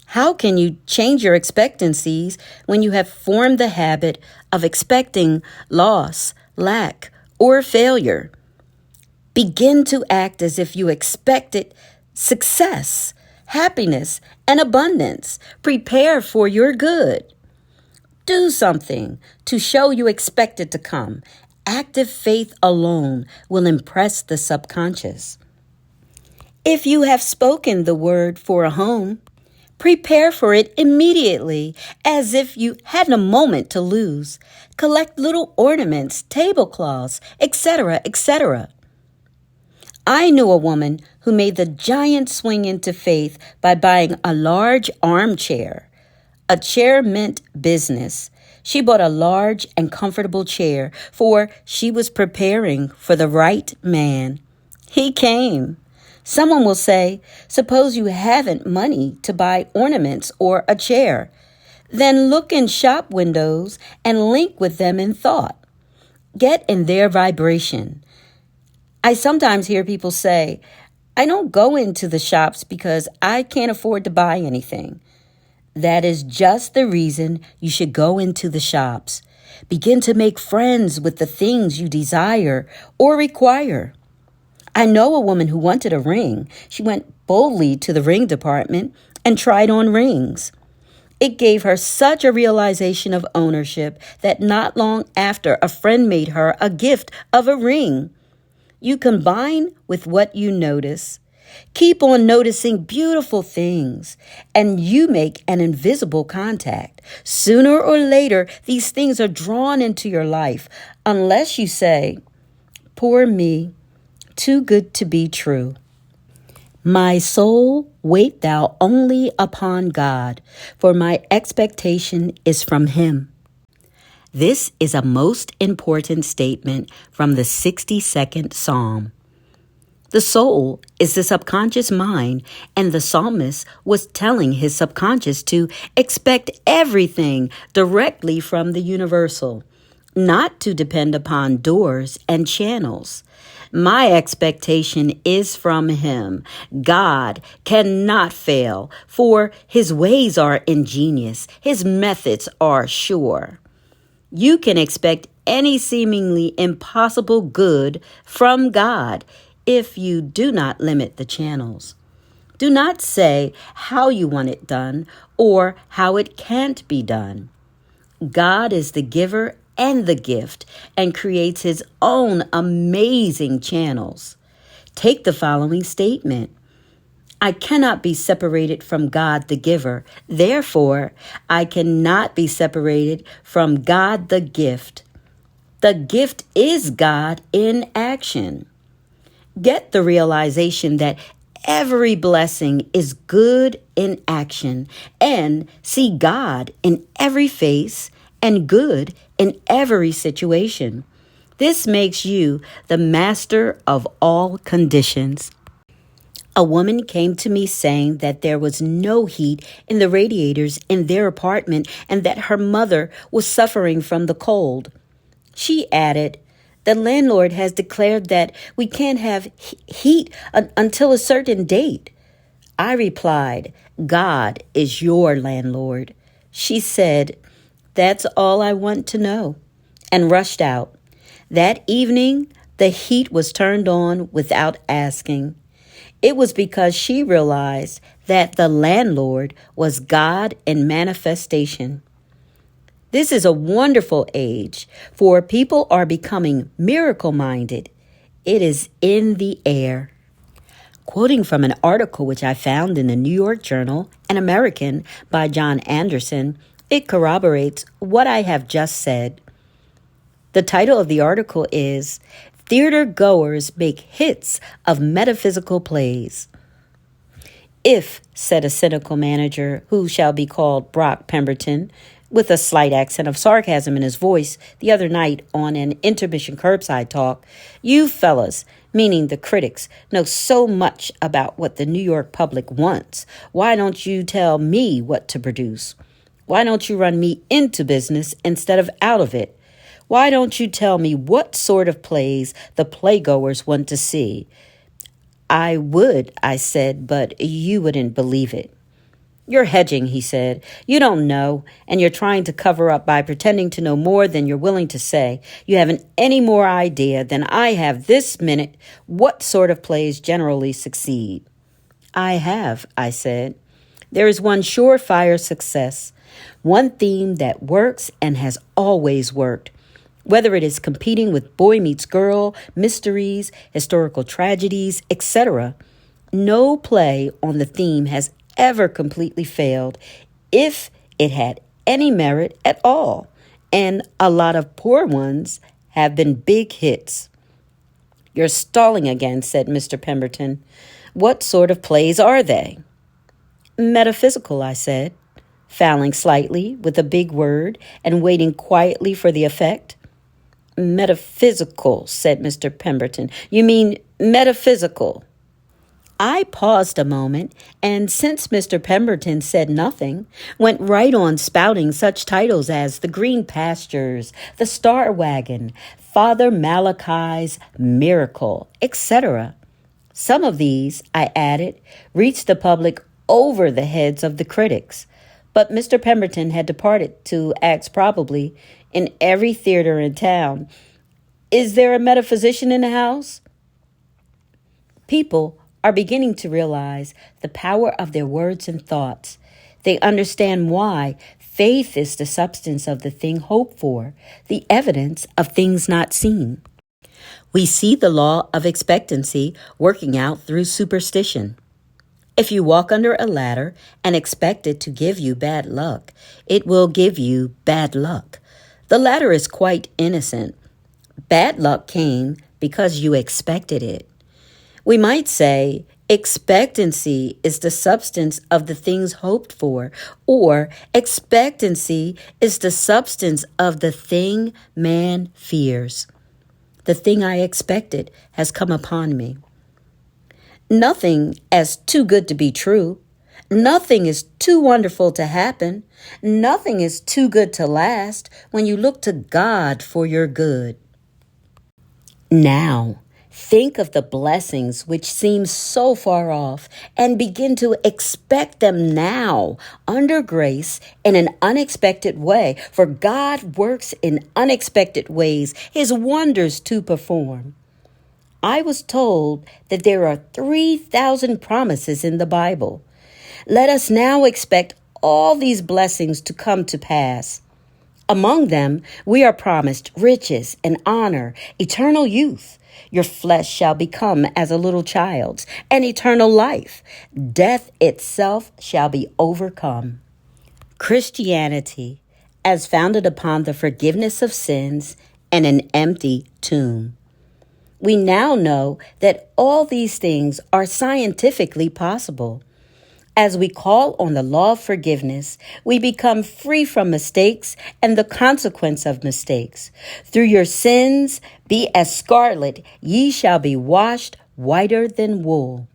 How can you change your expectancies when you have formed the habit of expecting loss, lack, or failure? Begin to act as if you expected success, happiness, and abundance. Prepare for your good. Do something to show you expect it to come. Active faith alone will impress the subconscious. If you have spoken the word for a home, prepare for it immediately, as if you hadn't a moment to lose. Collect little ornaments, tablecloths, etc., etc. I knew a woman who made the giant swing into faith by buying a large armchair. A chair meant business. She bought a large and comfortable chair, for she was preparing for the right man. He came. Someone will say, suppose you haven't money to buy ornaments or a chair. Then look in shop windows and link with them in thought. Get in their vibration. I sometimes hear people say, I don't go into the shops because I can't afford to buy anything. That is just the reason you should go into the shops. Begin to make friends with the things you desire or require. I know a woman who wanted a ring. She went boldly to the ring department and tried on rings. It gave her such a realization of ownership that not long after, a friend made her a gift of a ring. You combine with what you notice. Keep on noticing beautiful things, and you make an invisible contact. Sooner or later, these things are drawn into your life, unless you say, poor me, too good to be true. My soul, wait thou only upon God, for my expectation is from him. This is a most important statement from the 62nd Psalm. The soul is the subconscious mind, and the psalmist was telling his subconscious to expect everything directly from the universal, not to depend upon doors and channels. My expectation is from him. God cannot fail, for his ways are ingenious, his methods are sure. You can expect any seemingly impossible good from God if you do not limit the channels. Do not say how you want it done or how it can't be done. God is the giver and the gift and creates his own amazing channels. Take the following statement. I cannot be separated from God the giver. Therefore, I cannot be separated from God the gift. The gift is God in action. Get the realization that every blessing is good in action, and see God in every face and good in every situation. This makes you the master of all conditions. A woman came to me saying that there was no heat in the radiators in their apartment and that her mother was suffering from the cold. She added, the landlord has declared that we can't have heat until a certain date. I replied, God is your landlord. She said, that's all I want to know, and rushed out. That evening, the heat was turned on without asking. It was because she realized that the landlord was God in manifestation. This is a wonderful age, for people are becoming miracle-minded. It is in the air. Quoting from an article which I found in the New York Journal, An American by John Anderson, it corroborates what I have just said. The title of the article is, Theater Goers Make Hits of Metaphysical Plays. If, said a cynical manager who shall be called Brock Pemberton, with a slight accent of sarcasm in his voice the other night on an intermission curbside talk, you fellas, meaning the critics, know so much about what the New York public wants. Why don't you tell me what to produce? Why don't you run me into business instead of out of it? Why don't you tell me what sort of plays the playgoers want to see? I would, I said, but you wouldn't believe it. You're hedging, he said. You don't know, and you're trying to cover up by pretending to know more than you're willing to say. You haven't any more idea than I have this minute what sort of plays generally succeed. I have, I said. There is one surefire success, one theme that works and has always worked. Whether it is competing with boy meets girl, mysteries, historical tragedies, etc., no play on the theme has ever completely failed if it had any merit at all, and a lot of poor ones have been big hits. You're stalling again, said Mr. Pemberton. What sort of plays are they? Metaphysical, I said, fouling slightly with a big word and waiting quietly for the effect. Metaphysical, said Mr. Pemberton. You mean metaphysical? I paused a moment, and since Mr. Pemberton said nothing, went right on spouting such titles as The Green Pastures, The Star Wagon, Father Malachi's Miracle, etc. Some of these, I added, reached the public over the heads of the critics, but Mr. Pemberton had departed to ask probably in every theater in town, "Is there a metaphysician in the house?" People are beginning to realize the power of their words and thoughts. They understand why faith is the substance of the thing hoped for, the evidence of things not seen. We see the law of expectancy working out through superstition. If you walk under a ladder and expect it to give you bad luck, it will give you bad luck. The ladder is quite innocent. Bad luck came because you expected it. We might say expectancy is the substance of the things hoped for, or expectancy is the substance of the thing man fears. The thing I expected has come upon me. Nothing is too good to be true. Nothing is too wonderful to happen. Nothing is too good to last when you look to God for your good. Now, think of the blessings which seem so far off and begin to expect them now under grace in an unexpected way, for God works in unexpected ways, his wonders to perform. I was told that there are 3,000 promises in the Bible. Let us now expect all these blessings to come to pass. Among them, we are promised riches and honor, eternal youth. Your flesh shall become as a little child's, and eternal life. Death itself shall be overcome. Christianity, as founded upon the forgiveness of sins and an empty tomb. We now know that all these things are scientifically possible. As we call on the law of forgiveness, we become free from mistakes and the consequence of mistakes. Through your sins, be as scarlet, ye shall be washed whiter than wool.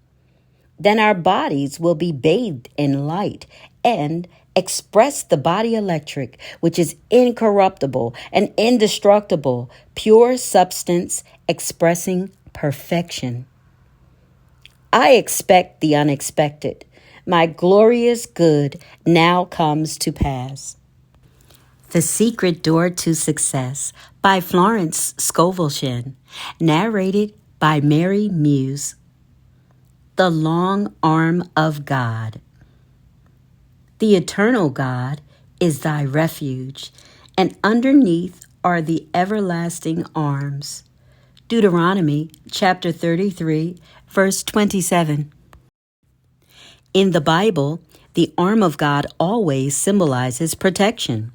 Then our bodies will be bathed in light and express the body electric, which is incorruptible and indestructible, pure substance expressing perfection. I expect the unexpected. My glorious good now comes to pass. The Secret Door to Success by Florence Scovel Shinn, narrated by Mary Muse. The long arm of God. The eternal God is thy refuge, and underneath are the everlasting arms. Deuteronomy chapter 33, verse 27. In the Bible, the arm of God always symbolizes protection.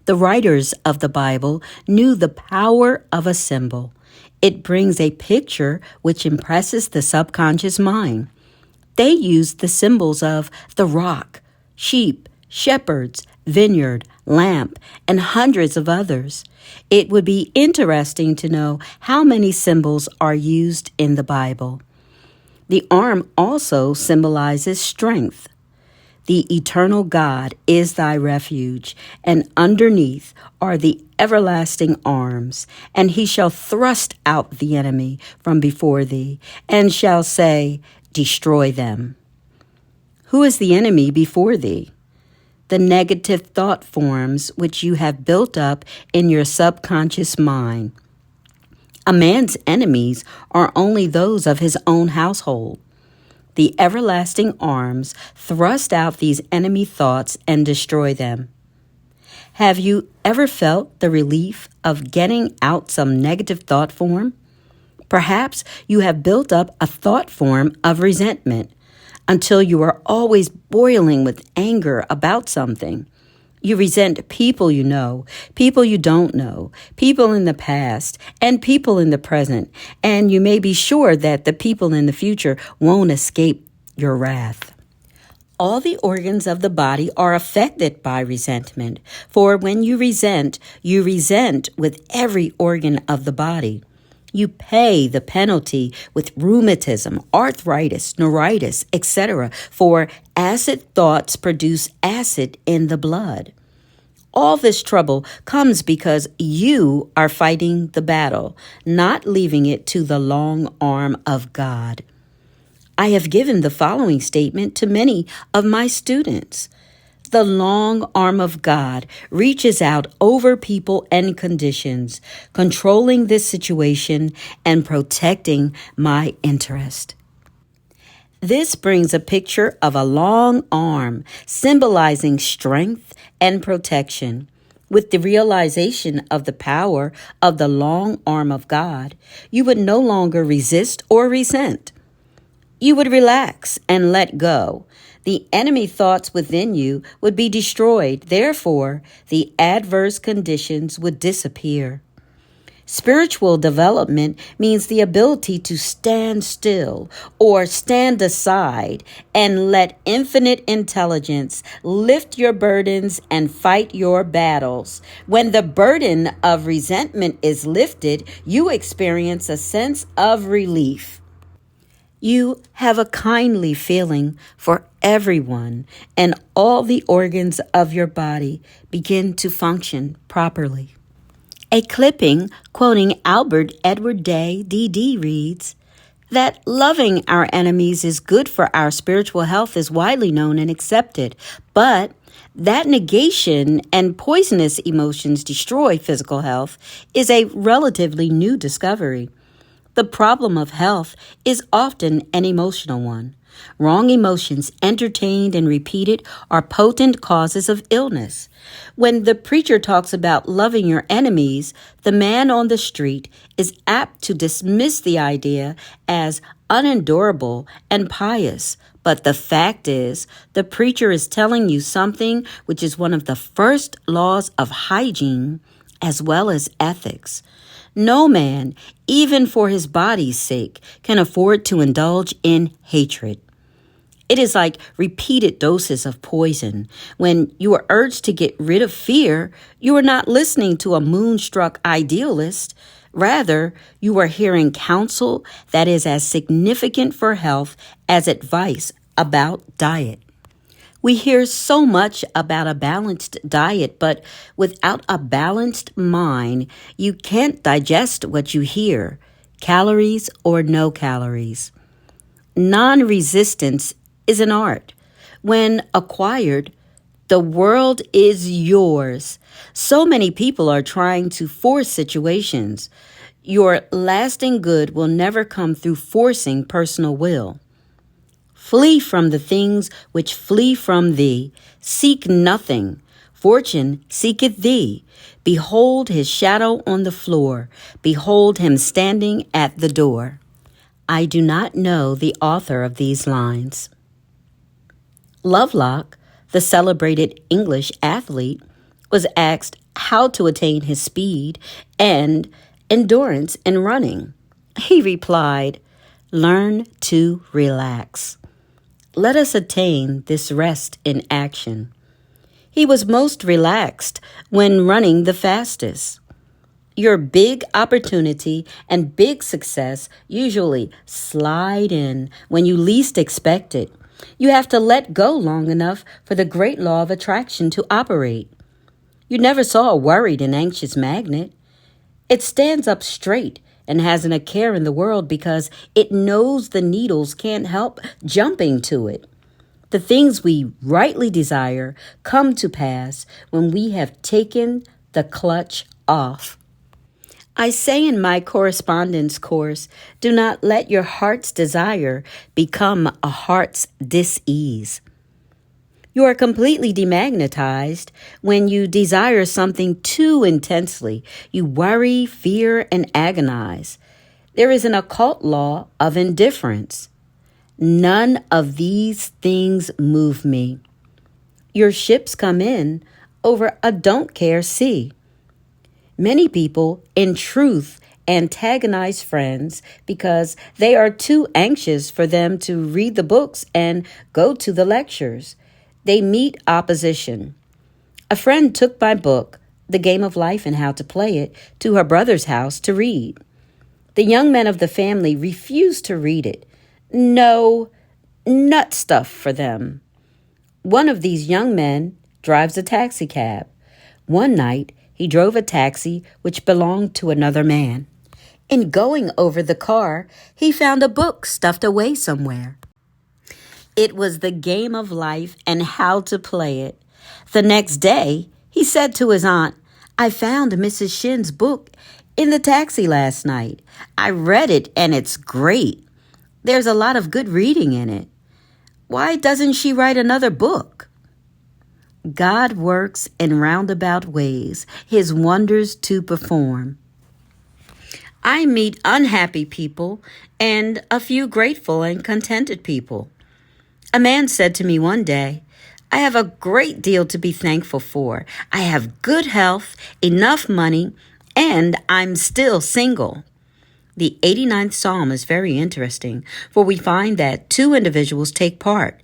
The writers of the Bible knew the power of a symbol. It brings a picture which impresses the subconscious mind. They used the symbols of the rock, sheep, shepherds, vineyard, lamp, and hundreds of others. It would be interesting to know how many symbols are used in the Bible. The arm also symbolizes strength. The eternal God is thy refuge, and underneath are the everlasting arms. And he shall thrust out the enemy from before thee, and shall say, Destroy them. Who is the enemy before thee? The negative thought forms which you have built up in your subconscious mind. A man's enemies are only those of his own household. The everlasting arms thrust out these enemy thoughts and destroy them. Have you ever felt the relief of getting out some negative thought form? Perhaps you have built up a thought form of resentment until you are always boiling with anger about something. You resent people you know, people you don't know, people in the past, and people in the present, and you may be sure that the people in the future won't escape your wrath. All the organs of the body are affected by resentment, for when you resent with every organ of the body. You pay the penalty with rheumatism, arthritis, neuritis, etc., for acid thoughts produce acid in the blood. All this trouble comes because you are fighting the battle, not leaving it to the long arm of God. I have given the following statement to many of my students. The long arm of God reaches out over people and conditions, controlling this situation and protecting my interest. This brings a picture of a long arm symbolizing strength and protection. With the realization of the power of the long arm of God, you would no longer resist or resent. You would relax and let go. The enemy thoughts within you would be destroyed. Therefore, the adverse conditions would disappear. Spiritual development means the ability to stand still or stand aside and let infinite intelligence lift your burdens and fight your battles. When the burden of resentment is lifted, you experience a sense of relief. You have a kindly feeling for everyone, and all the organs of your body begin to function properly. A clipping quoting Albert Edward Day, D.D. reads, that loving our enemies is good for our spiritual health is widely known and accepted, but that negation and poisonous emotions destroy physical health is a relatively new discovery. The problem of health is often an emotional one. Wrong emotions entertained and repeated are potent causes of illness. When the preacher talks about loving your enemies, the man on the street is apt to dismiss the idea as unendurable and pious. But the fact is, the preacher is telling you something which is one of the first laws of hygiene as well as ethics. No man, even for his body's sake, can afford to indulge in hatred. It is like repeated doses of poison. When you are urged to get rid of fear, you are not listening to a moonstruck idealist. Rather, you are hearing counsel that is as significant for health as advice about diet. We hear so much about a balanced diet, but without a balanced mind, you can't digest what you hear, calories or no calories. Non-resistance is an art. When acquired, the world is yours. So many people are trying to force situations. Your lasting good will never come through forcing personal will. Flee from the things which flee from thee. Seek nothing. Fortune seeketh thee. Behold his shadow on the floor. Behold him standing at the door. I do not know the author of these lines. Lovelock, the celebrated English athlete, was asked how to attain his speed and endurance in running. He replied, "Learn to relax. Let us attain this rest in action." He was most relaxed when running the fastest. Your big opportunity and big success usually slide in when you least expect it. You have to let go long enough for the great law of attraction to operate. You never saw a worried and anxious magnet. It stands up straight and hasn't a care in the world because it knows the needles can't help jumping to it. The things we rightly desire come to pass when we have taken the clutch off. I say in my correspondence course, do not let your heart's desire become a heart's dis-ease. You are completely demagnetized when you desire something too intensely. You worry, fear, and agonize. There is an occult law of indifference. None of these things move me. Your ships come in over a don't care sea. Many people, in truth, antagonize friends because they are too anxious for them to read the books and go to the lectures. They meet opposition. A friend took my book, The Game of Life and How to Play It, to her brother's house to read. The young men of the family refused to read it. No nut stuff for them. One of these young men drives a taxi cab. One night, he drove a taxi which belonged to another man. In going over the car, he found a book stuffed away somewhere. It was The Game of Life and How to Play It. The next day, he said to his aunt, I found Mrs. Shinn's book in the taxi last night. I read it and it's great. There's a lot of good reading in it. Why doesn't she write another book? God works in roundabout ways, his wonders to perform. I meet unhappy people and a few grateful and contented people. A man said to me one day, I have a great deal to be thankful for. I have good health, enough money, and I'm still single. The 89th Psalm is very interesting, for we find that two individuals take part.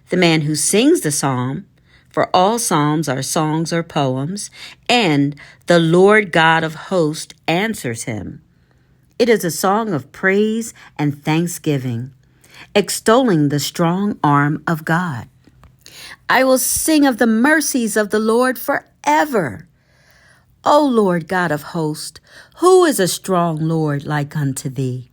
The man who sings the psalm, for all psalms are songs or poems, and the Lord God of hosts answers him. It is a song of praise and thanksgiving, extolling the strong arm of God. I will sing of the mercies of the Lord forever. O Lord God of hosts, who is a strong Lord like unto thee?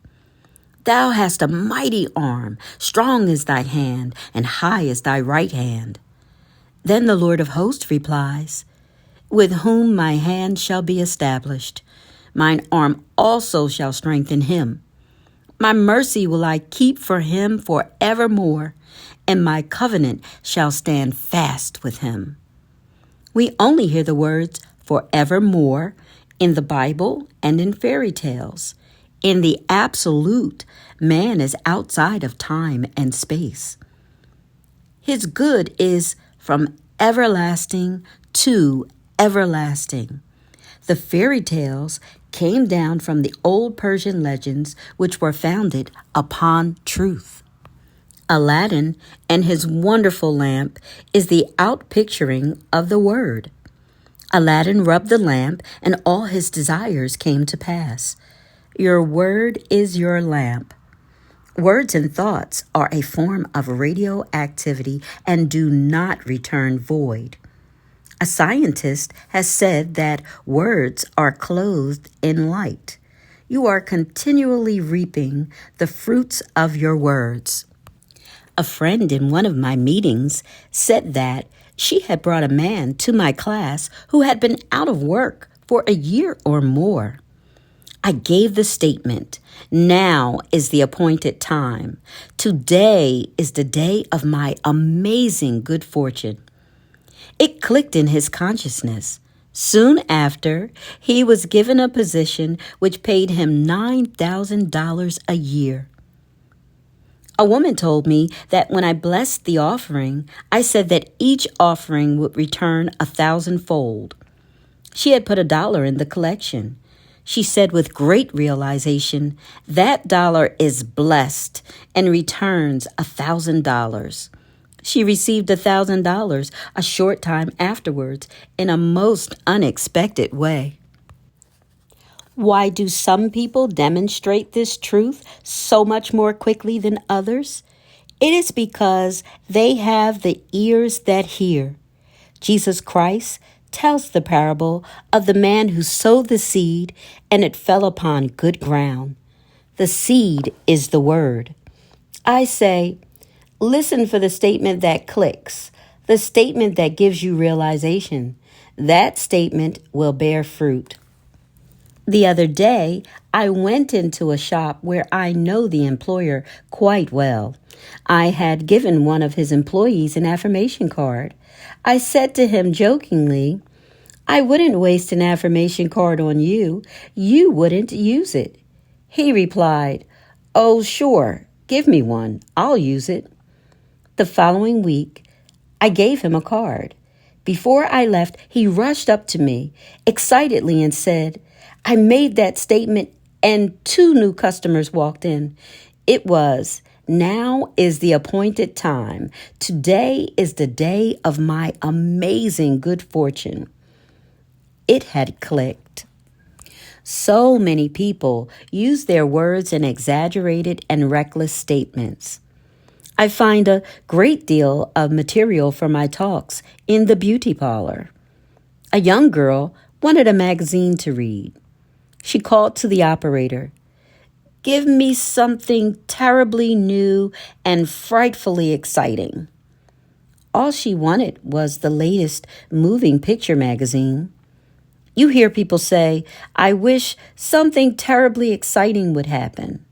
Thou hast a mighty arm, strong is thy hand, and high is thy right hand. Then the Lord of hosts replies, with whom my hand shall be established. Mine arm also shall strengthen him. My mercy will I keep for him forevermore, and my covenant shall stand fast with him. We only hear the words forevermore in the Bible and in fairy tales. In the absolute, man is outside of time and space. His good is from everlasting to everlasting. The fairy tales came down from the old Persian legends which were founded upon truth. Aladdin and his wonderful lamp is the outpicturing of the word. Aladdin rubbed the lamp, and all his desires came to pass. Your word is your lamp. Words and thoughts are a form of radioactivity and do not return void. A scientist has said that words are clothed in light. You are continually reaping the fruits of your words. A friend in one of my meetings said that she had brought a man to my class who had been out of work for a year or more. I gave the statement, now is the appointed time. Today is the day of my amazing good fortune. It clicked in his consciousness. Soon after, he was given a position which paid him $9,000 a year. A woman told me that when I blessed the offering, I said that each offering would return 1,000-fold. She had put $1 in the collection. She said with great realization, that dollar is blessed and returns $1,000. She received $1,000 a short time afterwards in a most unexpected way. Why do some people demonstrate this truth so much more quickly than others? It is because they have the ears that hear. Jesus Christ tells the parable of the man who sowed the seed and it fell upon good ground. The seed is the word. I say, listen for the statement that clicks, the statement that gives you realization. That statement will bear fruit. The other day, I went into a shop where I know the employer quite well. I had given one of his employees an affirmation card. I said to him jokingly, I wouldn't waste an affirmation card on you. You wouldn't use it. He replied, oh, sure, give me one. I'll use it. The following week, I gave him a card. Before I left, he rushed up to me excitedly and said, I made that statement and 2 new customers walked in. It was, now is the appointed time. Today is the day of my amazing good fortune. It had clicked. So many people use their words in exaggerated and reckless statements. I find a great deal of material for my talks in the beauty parlor. A young girl wanted a magazine to read. She called to the operator, give me something terribly new and frightfully exciting. All she wanted was the latest moving picture magazine. You hear people say, I wish something terribly exciting would happen.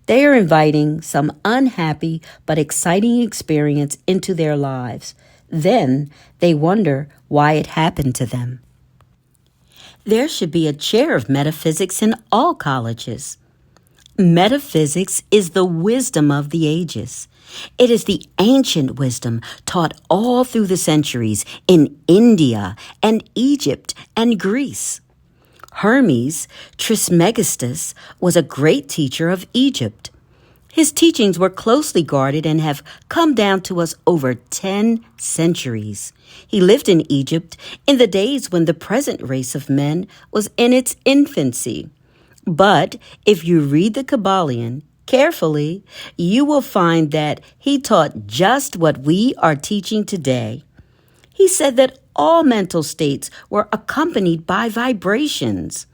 They are inviting some unhappy but exciting experience into their lives. Then they wonder why it happened to them. There should be a chair of metaphysics in all colleges. Metaphysics is the wisdom of the ages. It is the ancient wisdom taught all through the centuries in India and Egypt and Greece. Hermes Trismegistus was a great teacher of Egypt. His teachings were closely guarded and have come down to us over 10 centuries. He lived in Egypt in the days when the present race of men was in its infancy. But if you read the Kabbalion carefully, you will find that he taught just what we are teaching today. He said that all mental states were accompanied by vibrations.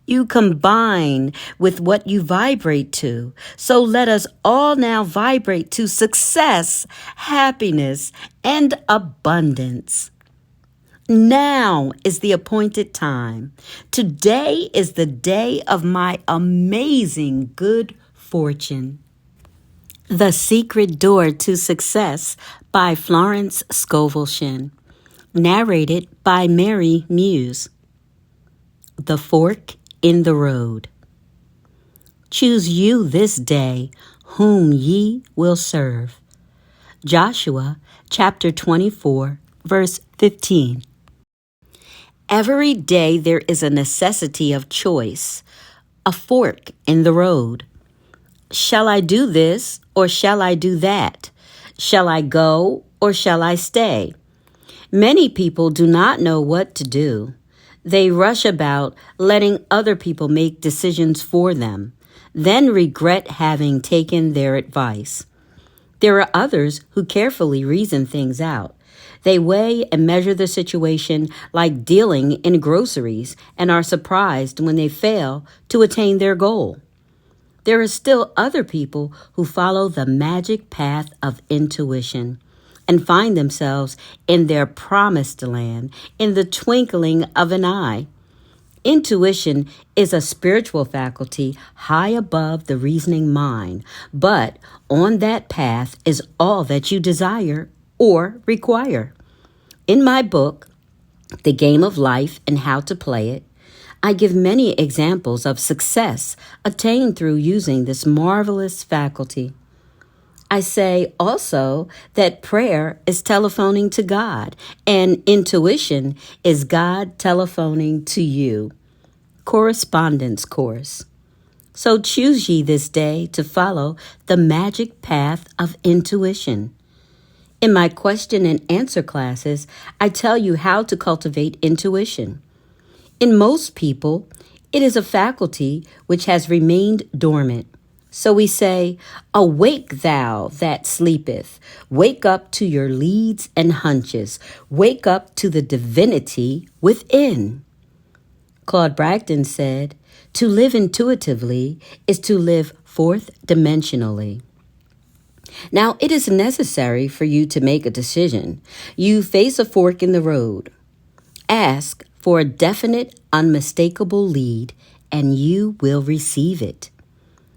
You combine with what you vibrate to. So let us all now vibrate to success, happiness, and abundance. Now is the appointed time. Today is the day of my amazing good fortune. The Secret Door to Success by Florence Scovel Shinn. Narrated by Mary Muse. The Fork in the Road. Choose you this day whom ye will serve. Joshua chapter 24, verse 15. Every day there is a necessity of choice, a fork in the road. Shall I do this or shall I do that? Shall I go or shall I stay? Many people do not know what to do. They rush about letting other people make decisions for them, then regret having taken their advice. There are others who carefully reason things out. They weigh and measure the situation like dealing in groceries and are surprised when they fail to attain their goal. There are still other people who follow the magic path of intuition and find themselves in their promised land in the twinkling of an eye. Intuition is a spiritual faculty high above the reasoning mind, but on that path is all that you desire or require. In my book, The Game of Life and How to Play It, I give many examples of success attained through using this marvelous faculty. I say also that prayer is telephoning to God and intuition is God telephoning to you. Correspondence course. So choose ye this day to follow the magic path of intuition. In my question and answer classes, I tell you how to cultivate intuition. In most people, it is a faculty which has remained dormant. So we say, awake thou that sleepeth. Wake up to your leads and hunches. Wake up to the divinity within. Claude Bragdon said, to live intuitively is to live fourth dimensionally. Now, it is necessary for you to make a decision. You face a fork in the road. Ask for a definite, unmistakable lead, and you will receive it.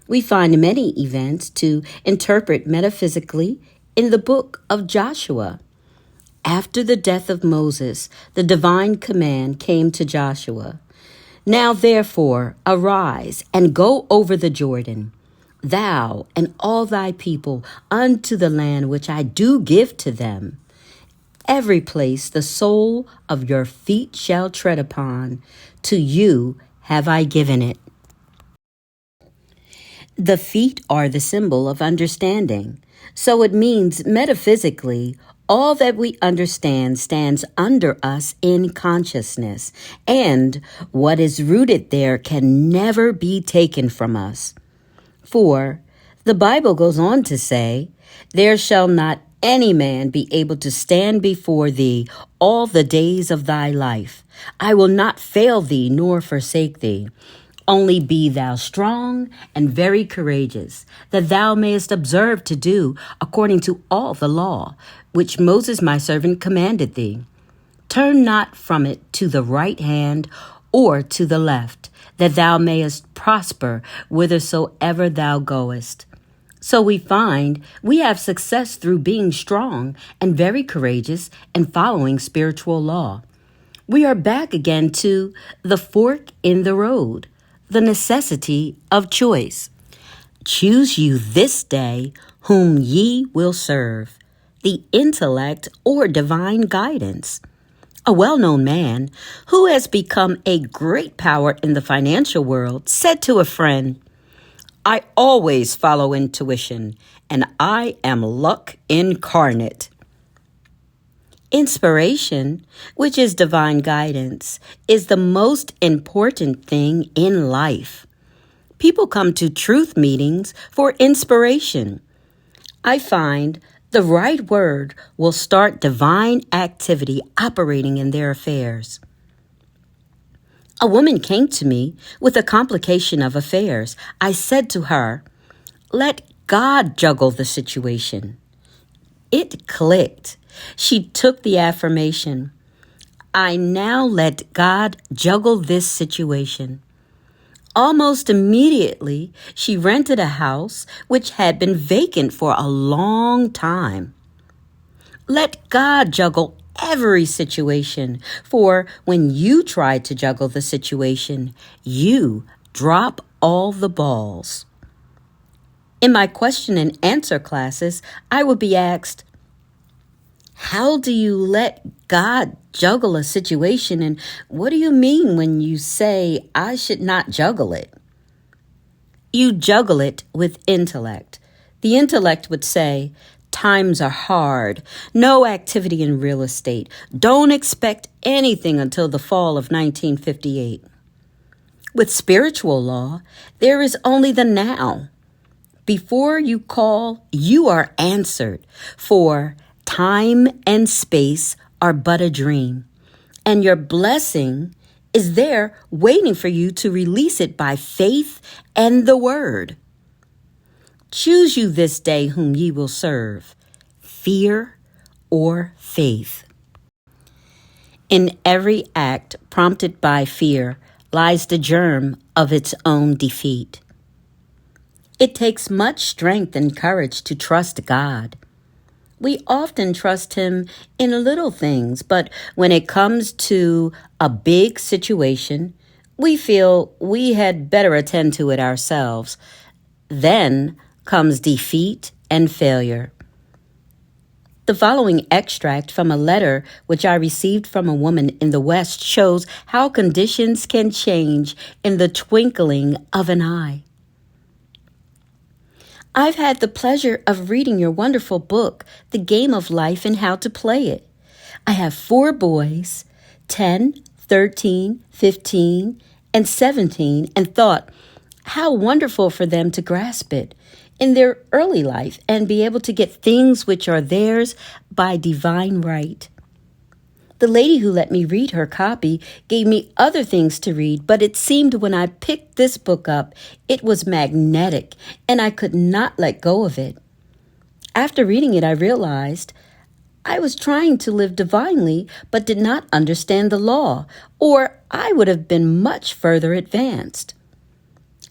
We find many events to interpret metaphysically in the book of Joshua. After the death of Moses, the divine command came to Joshua. Now therefore, arise and go over the Jordan, thou and all thy people, unto the land which I do give to them. Every place the sole of your feet shall tread upon, to you have I given it. The feet are the symbol of understanding, so it means metaphysically, all that we understand stands under us in consciousness, and what is rooted there can never be taken from us. For the Bible goes on to say, there shall not any man be able to stand before thee all the days of thy life. I will not fail thee nor forsake thee. Only be thou strong and very courageous, that thou mayest observe to do according to all the law, which Moses my servant commanded thee. Turn not from it to the right hand or to the left, that thou mayest prosper whithersoever thou goest. So we find we have success through being strong and very courageous and following spiritual law. We are back again to the fork in the road, the necessity of choice. Choose you this day whom ye will serve, the intellect or divine guidance. A well-known man who has become a great power in the financial world said to a friend, I always follow intuition, and I am luck incarnate. Inspiration, which is divine guidance, is the most important thing in life. People come to truth meetings for inspiration. I find the right word will start divine activity operating in their affairs. A woman came to me with a complication of affairs. I said to her, let God juggle the situation. It clicked. She took the affirmation. I now let God juggle this situation. Almost immediately, she rented a house which had been vacant for a long time. Let God juggle every situation, for when you try to juggle the situation, you drop all the balls. In my question and answer classes, I would be asked, how do you let God juggle a situation, and what do you mean when you say I should not juggle it? You juggle it with intellect. The intellect would say, times are hard, no activity in real estate, don't expect anything until the fall of 1958. With spiritual law, there is only the now. Before you call, you are answered, for time and space are but a dream, and your blessing is there waiting for you to release it by faith and the word. Choose you this day whom ye will serve, fear or faith. In every act prompted by fear lies the germ of its own defeat. It takes much strength and courage to trust God. We often trust Him in little things, but when it comes to a big situation, we feel we had better attend to it ourselves. Then comes defeat and failure. The following extract from a letter which I received from a woman in the West shows how conditions can change in the twinkling of an eye. I've had the pleasure of reading your wonderful book, The Game of Life and How to Play It. I have 4 boys, 10, 13, 15, and 17, and thought, How wonderful for them to grasp it in their early life and be able to get things which are theirs by divine right. The lady who let me read her copy gave me other things to read, but it seemed when I picked this book up, it was magnetic, and I could not let go of it. After reading it, I realized I was trying to live divinely, but did not understand the law, or I would have been much further advanced.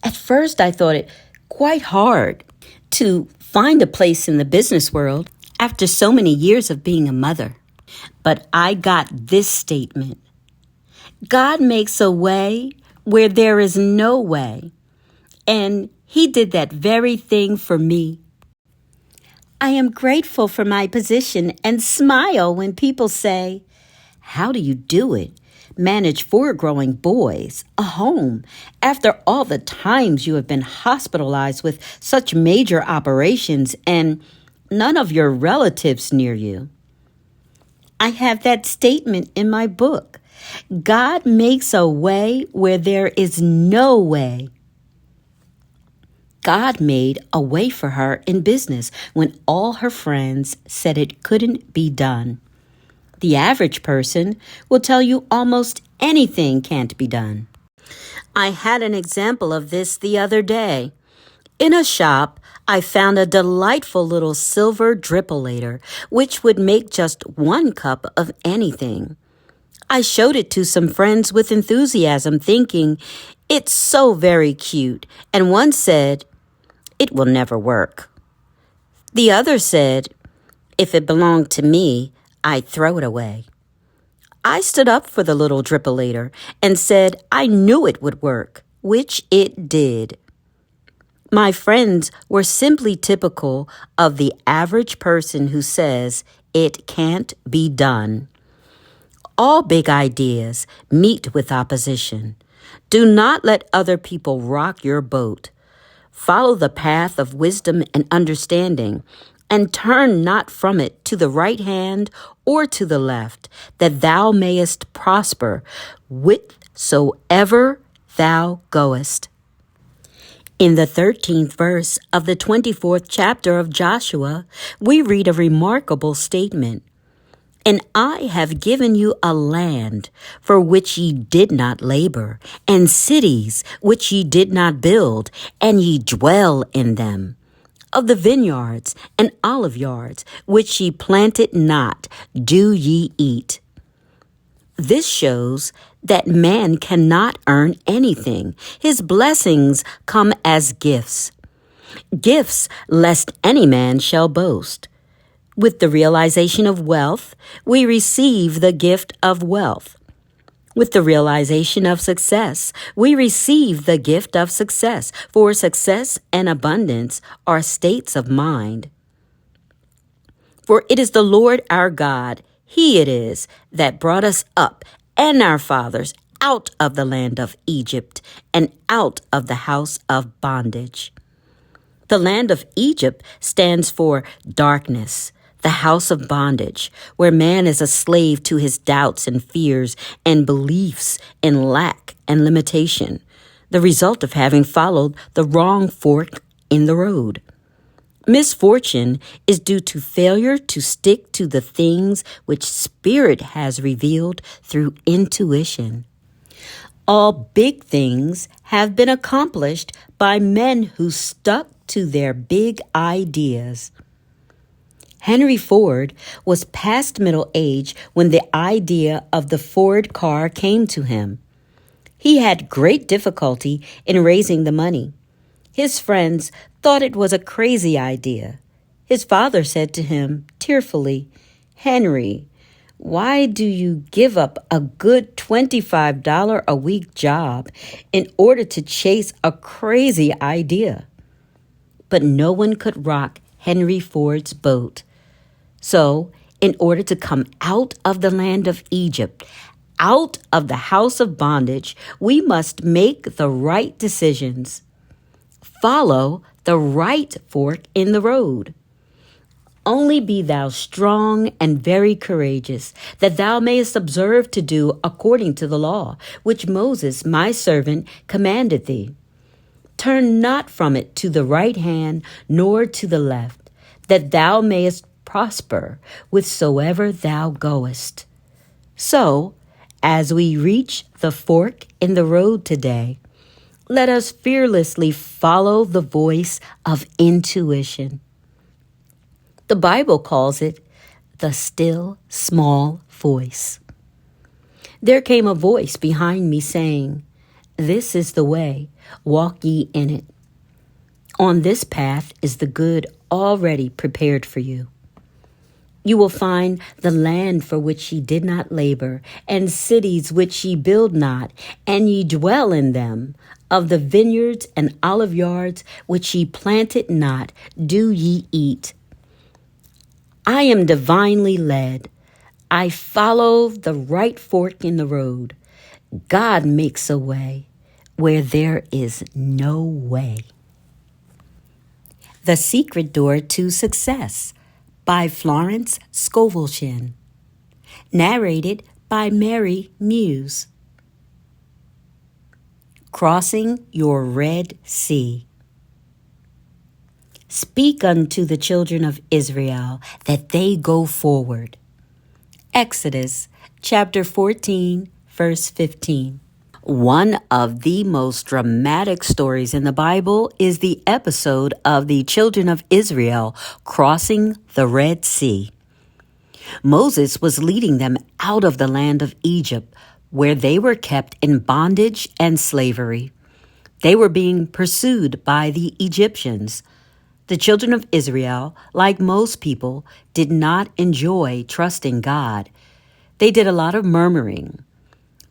At first, I thought it quite hard to find a place in the business world after so many years of being a mother. But I got this statement. God makes a way where there is no way. And He did that very thing for me. I am grateful for my position and smile when people say, "How do you do it? Manage 4 growing boys, a home, after all the times you have been hospitalized with such major operations and none of your relatives near you." I have that statement in my book. God makes a way where there is no way. God made a way for her in business when all her friends said it couldn't be done. The average person will tell you almost anything can't be done. I had an example of this the other day. In a shop, I found a delightful little silver drippolator, which would make just 1 cup of anything. I showed it to some friends with enthusiasm, thinking, "It's so very cute," and one said, "It will never work." The other said, "If it belonged to me, I'd throw it away." I stood up for the little drippolator and said I knew it would work, which it did. My friends were simply typical of the average person who says it can't be done. All big ideas meet with opposition. Do not let other people rock your boat. Follow the path of wisdom and understanding, and turn not from it to the right hand or to the left, that thou mayest prosper whithersoever thou goest. In the 13th verse of the 24th chapter of Joshua, we read a remarkable statement. "And I have given you a land for which ye did not labor, and cities which ye did not build, and ye dwell in them. Of the vineyards and olive yards which ye planted not, do ye eat." This shows that man cannot earn anything. His blessings come as gifts. Gifts lest any man shall boast. With the realization of wealth, we receive the gift of wealth. With the realization of success, we receive the gift of success, for success and abundance are states of mind. For it is the Lord our God, He it is that brought us up and our fathers out of the land of Egypt and out of the house of bondage. The land of Egypt stands for darkness, the house of bondage, where man is a slave to his doubts and fears and beliefs and lack and limitation, the result of having followed the wrong fork in the road. Misfortune is due to failure to stick to the things which Spirit has revealed through intuition. All big things have been accomplished by men who stuck to their big ideas. Henry Ford was past middle age when the idea of the Ford car came to him. He had great difficulty in raising the money. His friends thought it was a crazy idea. His father said to him tearfully, "Henry, why do you give up a good $25 a week job in order to chase a crazy idea?" But no one could rock Henry Ford's boat. So, in order to come out of the land of Egypt, out of the house of bondage, we must make the right decisions. Follow the right fork in the road. Only be thou strong and very courageous, that thou mayest observe to do according to the law, which Moses, my servant, commanded thee. Turn not from it to the right hand, nor to the left, that thou mayest prosper whithersoever thou goest. So, as we reach the fork in the road today, let us fearlessly follow the voice of intuition. The Bible calls it the still small voice. There came a voice behind me saying, "This is the way, walk ye in it. On this path is the good already prepared for you. You will find the land for which ye did not labor, and cities which ye build not, and ye dwell in them. Of the vineyards and olive yards which ye planted not, do ye eat. I am divinely led. I follow the right fork in the road. God makes a way where there is no way." The Secret Door to Success by Florence Scovel Shinn. Narrated by Mary Muse. Crossing your Red Sea. Speak unto the children of Israel that they go forward. Exodus chapter 14, verse 15. One of the most dramatic stories in the Bible is the episode of the children of Israel crossing the Red Sea. Moses was leading them out of the land of Egypt, where they were kept in bondage and slavery. They were being pursued by the Egyptians. The children of Israel, like most people, did not enjoy trusting God. They did a lot of murmuring.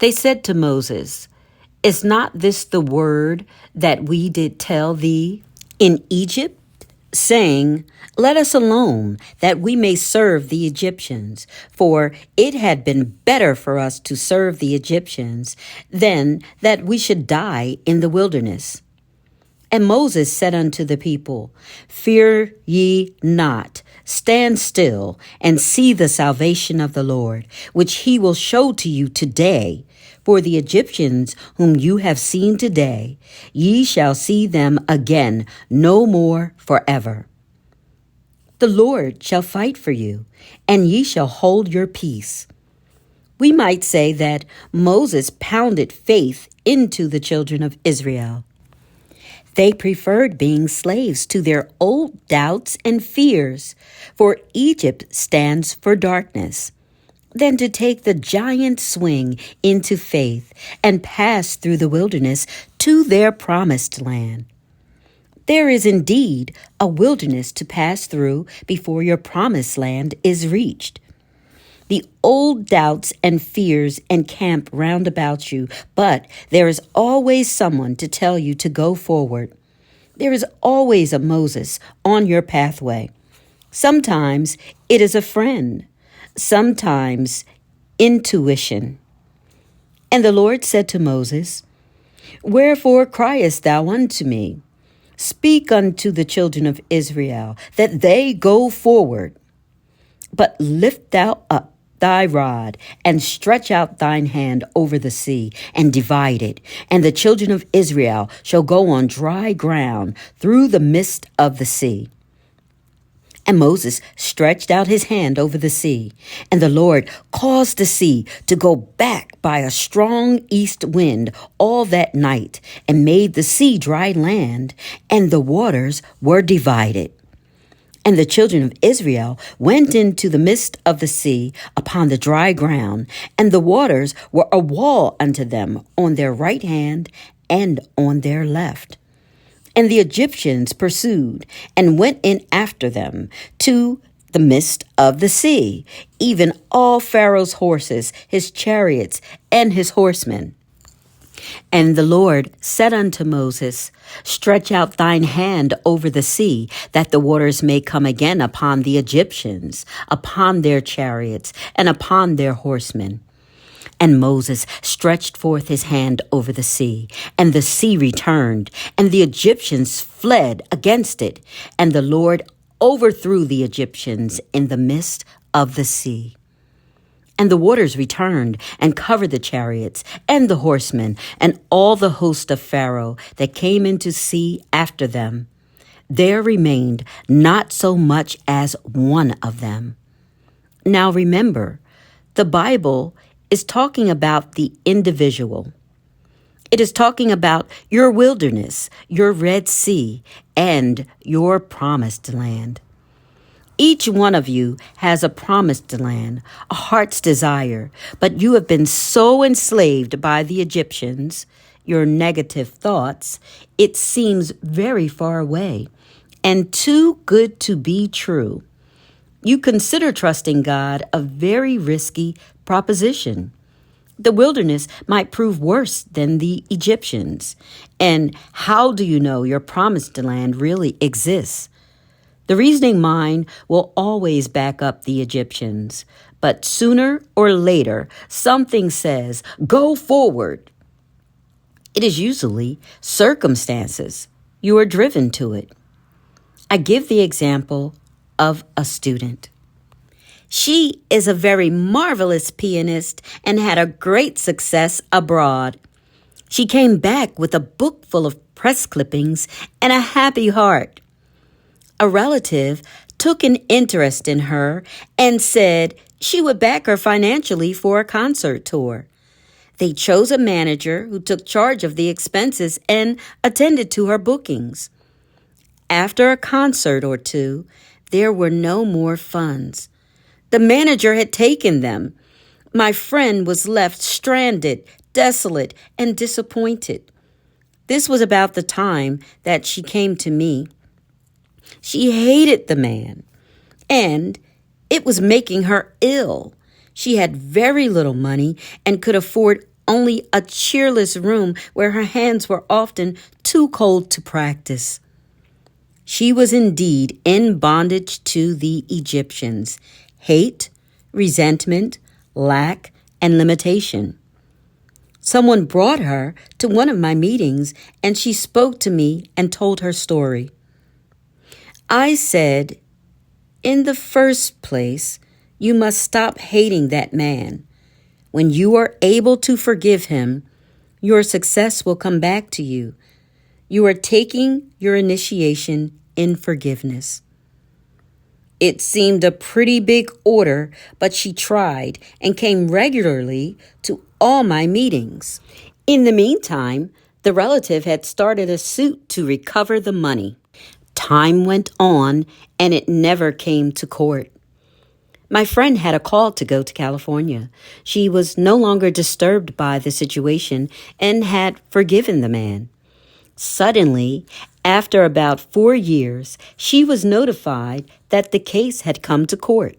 They said to Moses, "Is not this the word that we did tell thee in Egypt, saying, Let us alone, that we may serve the Egyptians? For it had been better for us to serve the Egyptians than that we should die in the wilderness." And Moses said unto the people, "Fear ye not, stand still, and see the salvation of the Lord, which he will show to you today. For the Egyptians whom you have seen today, ye shall see them again no more forever. The Lord shall fight for you, and ye shall hold your peace." We might say that Moses pounded faith into the children of Israel. They preferred being slaves to their old doubts and fears, for Egypt stands for darkness, than to take the giant swing into faith and pass through the wilderness to their promised land. There is indeed a wilderness to pass through before your promised land is reached. The old doubts and fears encamp round about you, but there is always someone to tell you to go forward. There is always a Moses on your pathway. Sometimes it is a friend, sometimes intuition. And the Lord said to Moses, "Wherefore criest thou unto me? Speak unto the children of Israel, that they go forward. But lift thou up thy rod, and stretch out thine hand over the sea, and divide it. And the children of Israel shall go on dry ground through the midst of the sea." And Moses stretched out his hand over the sea, and the Lord caused the sea to go back by a strong east wind all that night, and made the sea dry land, and the waters were divided. And the children of Israel went into the midst of the sea upon the dry ground, and the waters were a wall unto them on their right hand and on their left. And the Egyptians pursued and went in after them to the midst of the sea, even all Pharaoh's horses, his chariots, and his horsemen. And the Lord said unto Moses, "Stretch out thine hand over the sea, that the waters may come again upon the Egyptians, upon their chariots, and upon their horsemen." And Moses stretched forth his hand over the sea, and the sea returned, and the Egyptians fled against it, and the Lord overthrew the Egyptians in the midst of the sea. And the waters returned and covered the chariots and the horsemen and all the host of Pharaoh that came into sea after them. There remained not so much as one of them. Now remember, the Bible is talking about the individual. It is talking about your wilderness, your Red Sea, and your promised land. Each one of you has a promised land, a heart's desire, but you have been so enslaved by the Egyptians, your negative thoughts, it seems very far away and too good to be true. You consider trusting God a very risky proposition. The wilderness might prove worse than the Egyptians. And how do you know your promised land really exists? The reasoning mind will always back up the Egyptians, but sooner or later, something says, go forward. It is usually circumstances. You are driven to it. I give the example of a student. She is a very marvelous pianist and had a great success abroad. She came back with a book full of press clippings and a happy heart. A relative took an interest in her and said she would back her financially for a concert tour. They chose a manager who took charge of the expenses and attended to her bookings. After a concert or two, there were no more funds. The manager had taken them. My friend was left stranded, desolate, and disappointed. This was about the time that she came to me. She hated the man, and it was making her ill. She had very little money and could afford only a cheerless room where her hands were often too cold to practice. She was indeed in bondage to the Egyptians, hate, resentment, lack, and limitation. Someone brought her to one of my meetings, and she spoke to me and told her story. I said, in the first place, you must stop hating that man. When you are able to forgive him, your success will come back to you. You are taking your initiation in forgiveness. It seemed a pretty big order, but she tried and came regularly to all my meetings. In the meantime, the relative had started a suit to recover the money. Time went on, and it never came to court. My friend had a call to go to California. She was no longer disturbed by the situation and had forgiven the man. Suddenly, after about 4 years, she was notified that the case had come to court.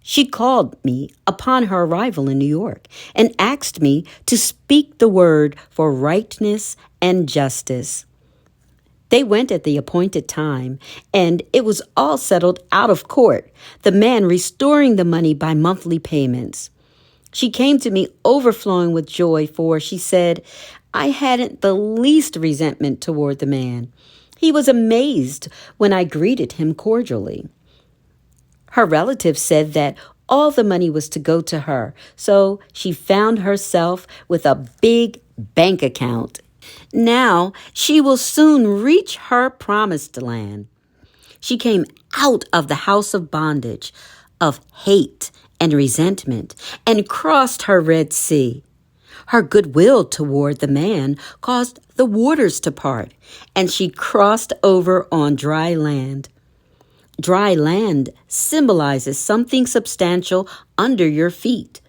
She called me upon her arrival in New York and asked me to speak the word for rightness and justice. They went at the appointed time, and it was all settled out of court, the man restoring the money by monthly payments. She came to me overflowing with joy, for she said, I hadn't the least resentment toward the man. He was amazed when I greeted him cordially. Her relative said that all the money was to go to her, so she found herself with a big bank account. Now she will soon reach her promised land. She came out of the house of bondage, of hate and resentment, and crossed her Red Sea. Her goodwill toward the man caused the waters to part, and she crossed over on dry land. Dry land symbolizes something substantial under your feet.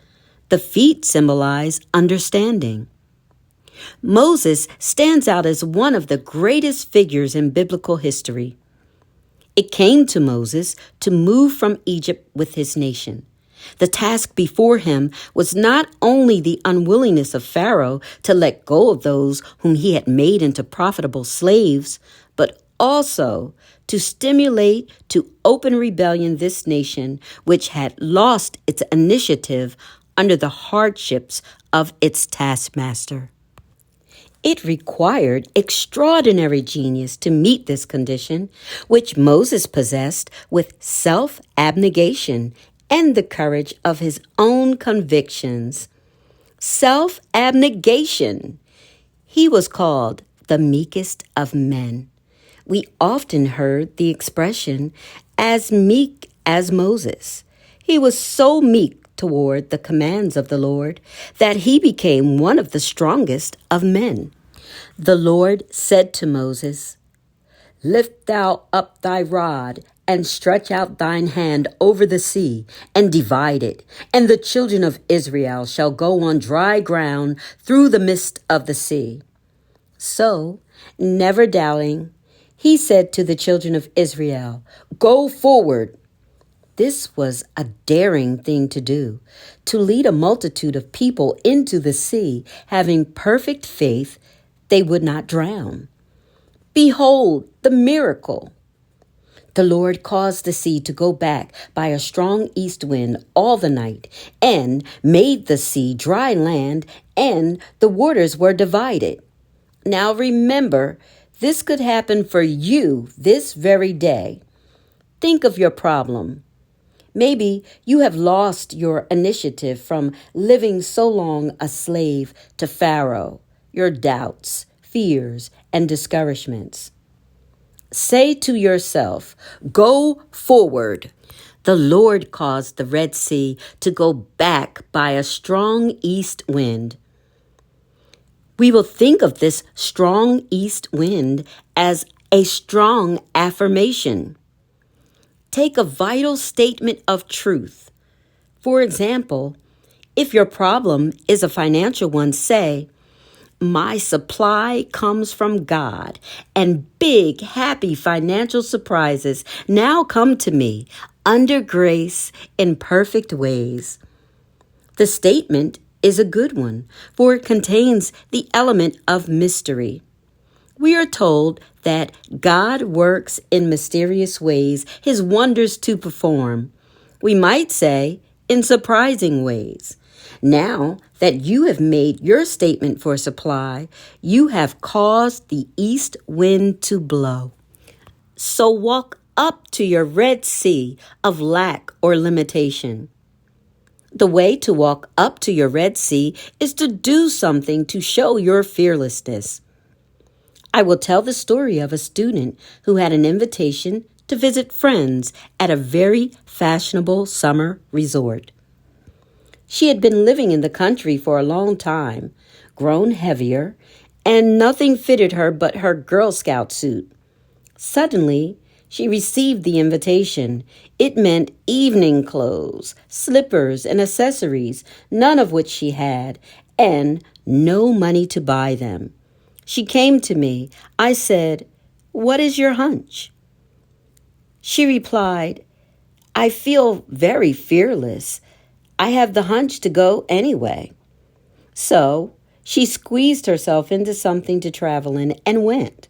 The feet symbolize understanding. Moses stands out as one of the greatest figures in biblical history. It came to Moses to move from Egypt with his nation. The task before him was not only the unwillingness of Pharaoh to let go of those whom he had made into profitable slaves, but also to stimulate to open rebellion this nation, which had lost its initiative under the hardships of its taskmaster. It required extraordinary genius to meet this condition, which Moses possessed with self-abnegation and the courage of his own convictions. Self-abnegation. He was called the meekest of men. We often heard the expression, as meek as Moses. He was so meek toward the commands of the Lord that he became one of the strongest of men. The Lord said to Moses, "Lift thou up thy rod, and stretch out thine hand over the sea, and divide it, and the children of Israel shall go on dry ground through the midst of the sea." So, never doubting, he said to the children of Israel, "Go forward." This was a daring thing to do, to lead a multitude of people into the sea, having perfect faith they would not drown. Behold the miracle. The Lord caused the sea to go back by a strong east wind all the night, and made the sea dry land, and the waters were divided. Now remember, this could happen for you this very day. Think of your problem. Maybe you have lost your initiative from living so long a slave to Pharaoh, your doubts, fears, and discouragements. Say to yourself, "Go forward." The Lord caused the Red Sea to go back by a strong east wind. We will think of this strong east wind as a strong affirmation. Take a vital statement of truth. For example, if your problem is a financial one, say, "My supply comes from God, and big, happy financial surprises now come to me under grace in perfect ways." The statement is a good one, for it contains the element of mystery. We are told that God works in mysterious ways, his wonders to perform. We might say, in surprising ways. Now that you have made your statement for supply, you have caused the east wind to blow. So walk up to your Red Sea of lack or limitation. The way to walk up to your Red Sea is to do something to show your fearlessness. I will tell the story of a student who had an invitation to visit friends at a very fashionable summer resort. She had been living in the country for a long time, grown heavier, and nothing fitted her but her Girl Scout suit. Suddenly, she received the invitation. It meant evening clothes, slippers, and accessories, none of which she had, and no money to buy them. She came to me. I said, "What is your hunch?" She replied, "I feel very fearless. I have the hunch to go anyway." So she squeezed herself into something to travel in and went.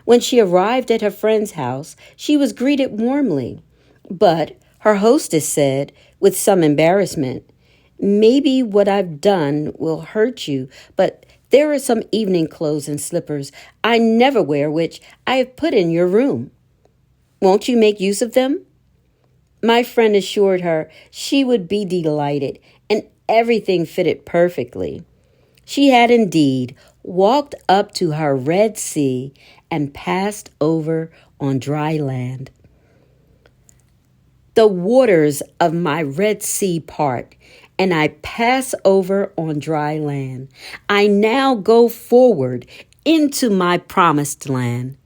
When she arrived at her friend's house, she was greeted warmly. But her hostess said, with some embarrassment, "Maybe what I've done will hurt you, but there are some evening clothes and slippers I never wear which I have put in your room. Won't you make use of them?" My friend assured her she would be delighted, and everything fitted perfectly. She had indeed walked up to her Red Sea and passed over on dry land. The waters of my Red Sea part, and I pass over on dry land. I now go forward into my promised land.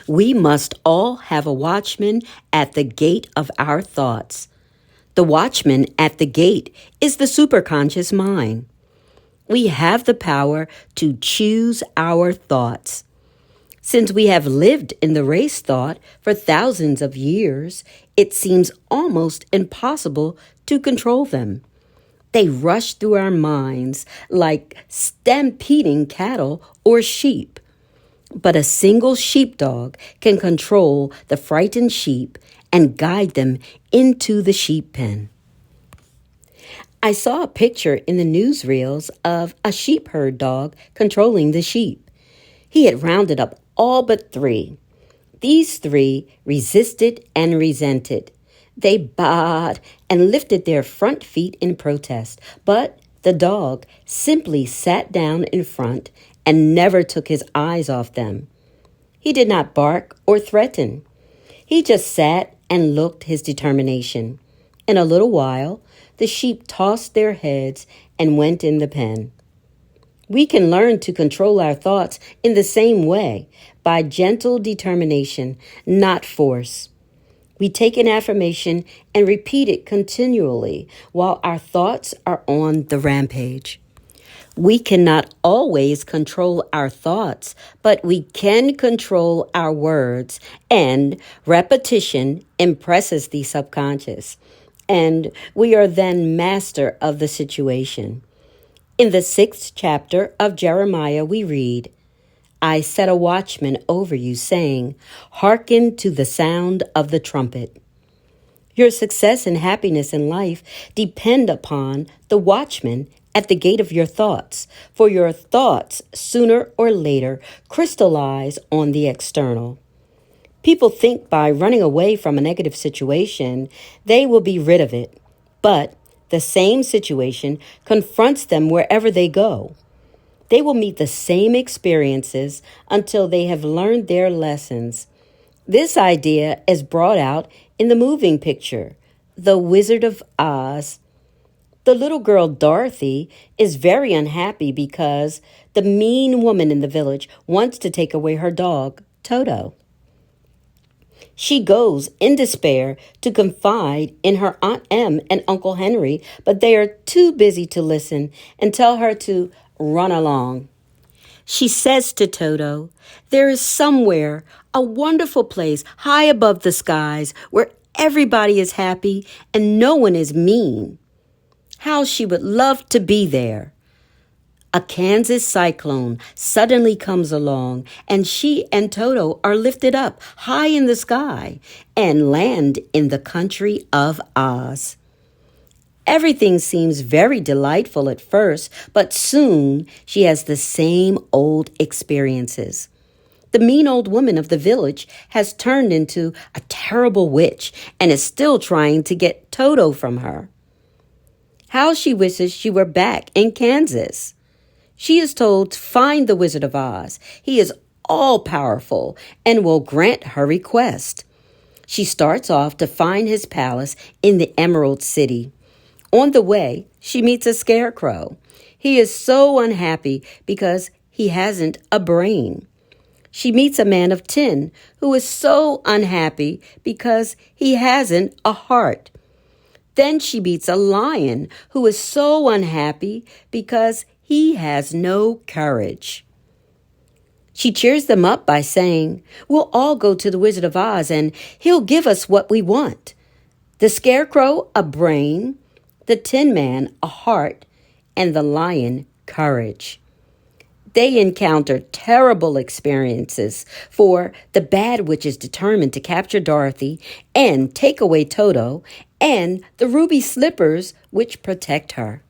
We must all have a watchman at the gate of our thoughts. The watchman at the gate is the superconscious mind. We have the power to choose our thoughts. Since we have lived in the race thought for thousands of years, it seems almost impossible to control them. They rush through our minds like stampeding cattle or sheep. But a single sheepdog can control the frightened sheep and guide them into the sheep pen. I saw a picture in the newsreels of a sheep herd dog controlling the sheep. He had rounded up all but 3. These 3 resisted and resented. They baaed and lifted their front feet in protest, but the dog simply sat down in front and never took his eyes off them. He did not bark or threaten. He just sat and looked his determination. In a little while, the sheep tossed their heads and went in the pen. We can learn to control our thoughts in the same way, by gentle determination, not force. We take an affirmation and repeat it continually while our thoughts are on the rampage. We cannot always control our thoughts, but we can control our words, and repetition impresses the subconscious, and we are then master of the situation. In the 6th chapter of Jeremiah, we read, I set a watchman over you, saying, hearken to the sound of the trumpet. Your success and happiness in life depend upon the watchman at the gate of your thoughts, for your thoughts, sooner or later, crystallize on the external. People think by running away from a negative situation, they will be rid of it, but the same situation confronts them wherever they go. They will meet the same experiences until they have learned their lessons. This idea is brought out in the moving picture, The Wizard of Oz. The little girl Dorothy is very unhappy because the mean woman in the village wants to take away her dog, Toto. She goes in despair to confide in her Aunt Em and Uncle Henry, but they are too busy to listen and tell her to run along. She says to Toto, there is somewhere a wonderful place high above the skies where everybody is happy and no one is mean. How she would love to be there. A Kansas cyclone suddenly comes along, and she and Toto are lifted up high in the sky and land in the country of Oz. Everything seems very delightful at first, but soon she has the same old experiences. The mean old woman of the village has turned into a terrible witch and is still trying to get Toto from her. How she wishes she were back in Kansas. She is told to find the Wizard of Oz. He is all-powerful and will grant her request. She starts off to find his palace in the Emerald City. On the way, she meets a scarecrow. He is so unhappy because he hasn't a brain. She meets a man of tin who is so unhappy because he hasn't a heart. Then she meets a lion who is so unhappy because he has no courage. She cheers them up by saying, we'll all go to the Wizard of Oz and he'll give us what we want. The scarecrow, a brain, the tin man, a heart, and the lion, courage. They encounter terrible experiences, for the bad witch is determined to capture Dorothy and take away Toto and the ruby slippers which protect her.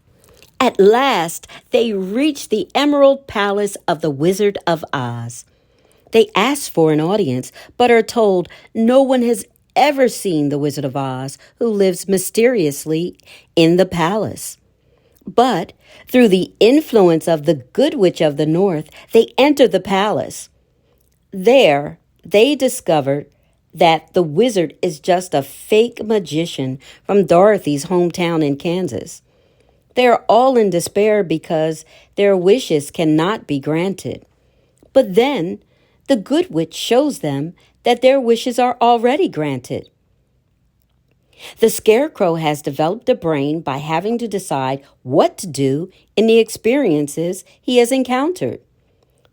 At last, they reach the Emerald Palace of the Wizard of Oz. They ask for an audience, but are told no one has ever seen the Wizard of Oz, who lives mysteriously in the palace. But through the influence of the Good Witch of the North, they enter the palace. There, they discovered that the wizard is just a fake magician from Dorothy's hometown in Kansas. They are all in despair because their wishes cannot be granted. But then the Good Witch shows them that their wishes are already granted. The scarecrow has developed a brain by having to decide what to do in the experiences he has encountered.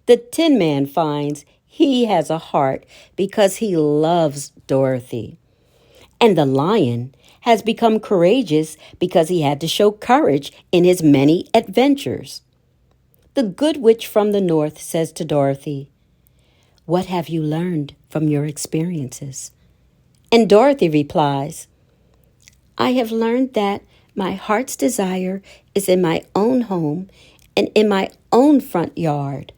The Tin Man finds he has a heart because he loves Dorothy. And the lion has become courageous because he had to show courage in his many adventures. The Good Witch from the North says to Dorothy, "What have you learned from your experiences?" And Dorothy replies, "I have learned that my heart's desire is in my own home and in my own front yard."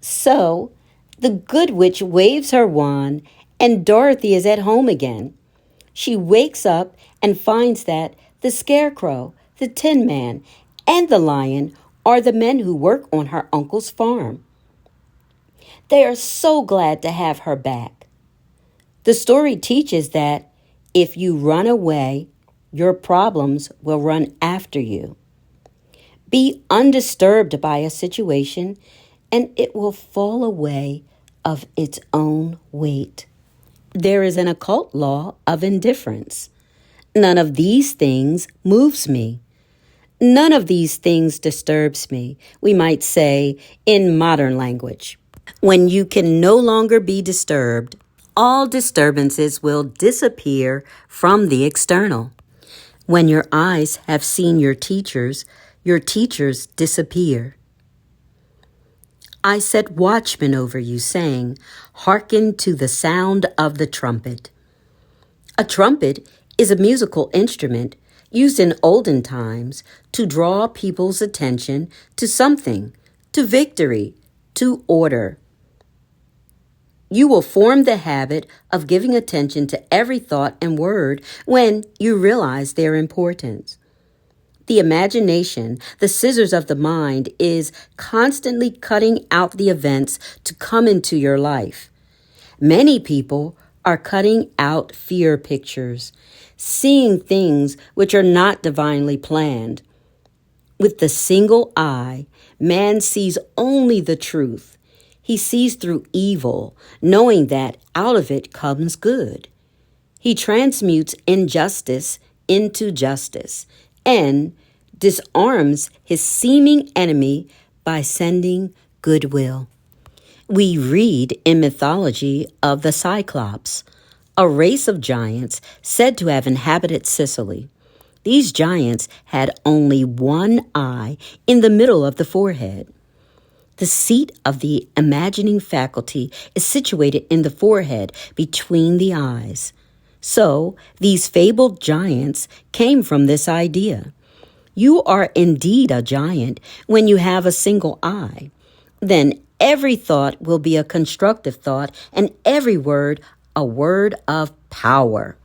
So, the Good Witch waves her wand and Dorothy is at home again. She wakes up and finds that the Scarecrow, the Tin Man, and the Lion are the men who work on her uncle's farm. They are so glad to have her back. The story teaches that if you run away, your problems will run after you. Be undisturbed by a situation, and it will fall away of its own weight. There is an occult law of indifference. None of these things moves me. None of these things disturbs me, we might say in modern language. When you can no longer be disturbed, all disturbances will disappear from the external. When your eyes have seen your teachers disappear. I set watchmen over you, saying, "Hearken to the sound of the trumpet." A trumpet is a musical instrument used in olden times to draw people's attention to something, to victory, to order. You will form the habit of giving attention to every thought and word when you realize their importance. The imagination, the scissors of the mind, is constantly cutting out the events to come into your life. Many people are cutting out fear pictures, seeing things which are not divinely planned. With the single eye, man sees only the truth. He sees through evil, knowing that out of it comes good. He transmutes injustice into justice and disarms his seeming enemy by sending goodwill. We read in mythology of the Cyclops, a race of giants said to have inhabited Sicily. These giants had only one eye in the middle of the forehead. The seat of the imagining faculty is situated in the forehead between the eyes. So, these fabled giants came from this idea. You are indeed a giant when you have a single eye. Then every thought will be a constructive thought, and every word a word of power.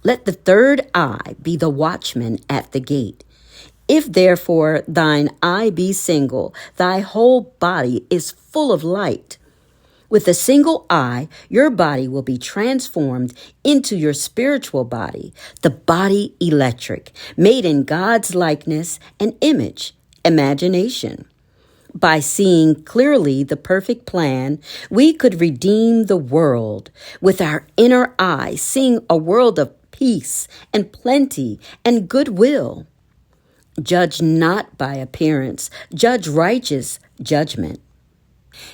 Let the third eye be the watchman at the gate. If therefore thine eye be single, thy whole body is full of light. With a single eye, your body will be transformed into your spiritual body, the body electric, made in God's likeness and image, imagination. By seeing clearly the perfect plan, we could redeem the world. With our inner eye, seeing a world of peace and plenty and goodwill. Judge not by appearance, judge righteous judgment.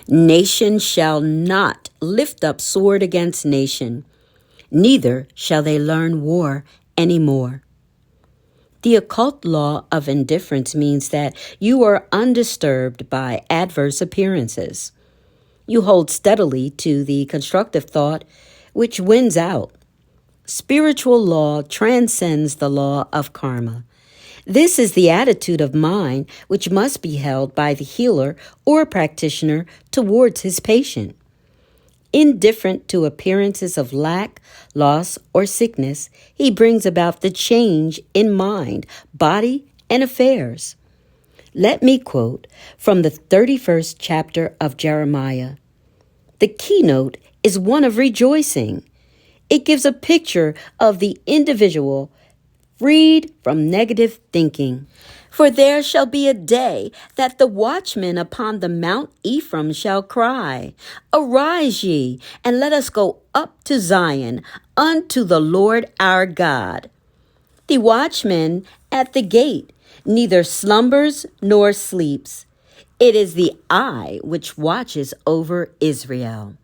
Nation shall not lift up sword against nation, neither shall they learn war any more. The occult law of indifference means that you are undisturbed by adverse appearances. You hold steadily to the constructive thought which wins out. Spiritual law transcends the law of karma. This is the attitude of mind which must be held by the healer or practitioner towards his patient. Indifferent to appearances of lack, loss, or sickness, he brings about the change in mind, body, and affairs. Let me quote from the 31st chapter of Jeremiah. The keynote is one of rejoicing. It gives a picture of the individual freed from negative thinking. For there shall be a day that the watchmen upon the Mount Ephraim shall cry, Arise ye, and let us go up to Zion, unto the Lord our God. The watchman at the gate neither slumbers nor sleeps. It is the eye which watches over Israel.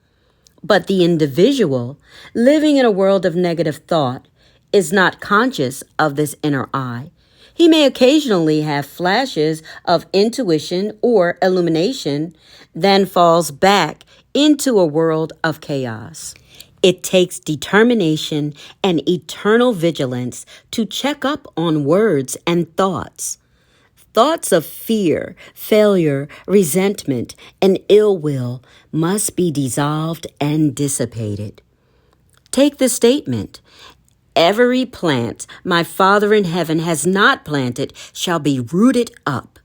But the individual, living in a world of negative thought, is not conscious of this inner eye. He may occasionally have flashes of intuition or illumination, then falls back into a world of chaos. It takes determination and eternal vigilance to check up on words and thoughts. Thoughts of fear, failure, resentment, and ill will must be dissolved and dissipated. Take the statement, "Every plant my Father in heaven has not planted shall be rooted up."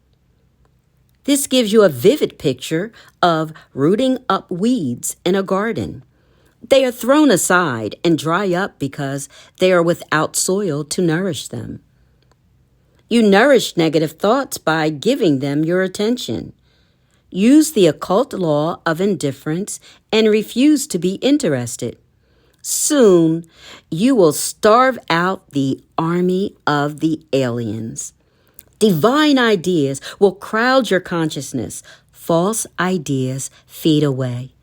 This gives you a vivid picture of rooting up weeds in a garden. They are thrown aside and dry up because they are without soil to nourish them. You nourish negative thoughts by giving them your attention. Use the occult law of indifference and refuse to be interested. Soon, you will starve out the army of the aliens. Divine ideas will crowd your consciousness. False ideas fade away.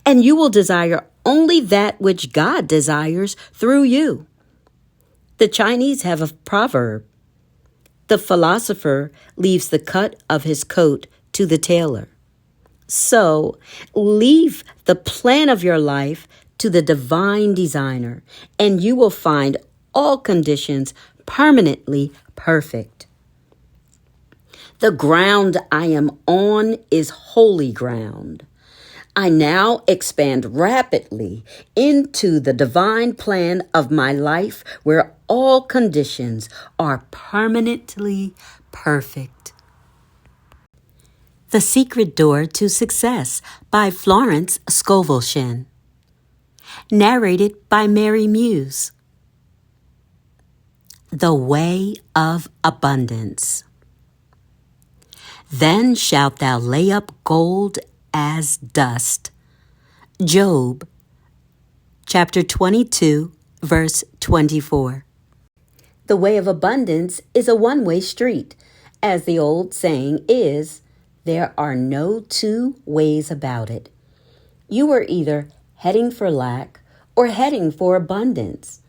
And you will desire only that which God desires through you. The Chinese have a proverb. The philosopher leaves the cut of his coat to the tailor. So, leave the plan of your life to the divine designer, and you will find all conditions permanently perfect. The ground I am on is holy ground. I now expand rapidly into the divine plan of my life where all conditions are permanently perfect. The Secret Door to Success by Florence Scovel Shinn. Narrated by Mary Muse. The Way of Abundance. Then shalt thou lay up gold as dust. Job, chapter 22, verse 24. The way of abundance is a one-way street. As the old saying is, there are no two ways about it. You are either heading for lack or heading for abundance.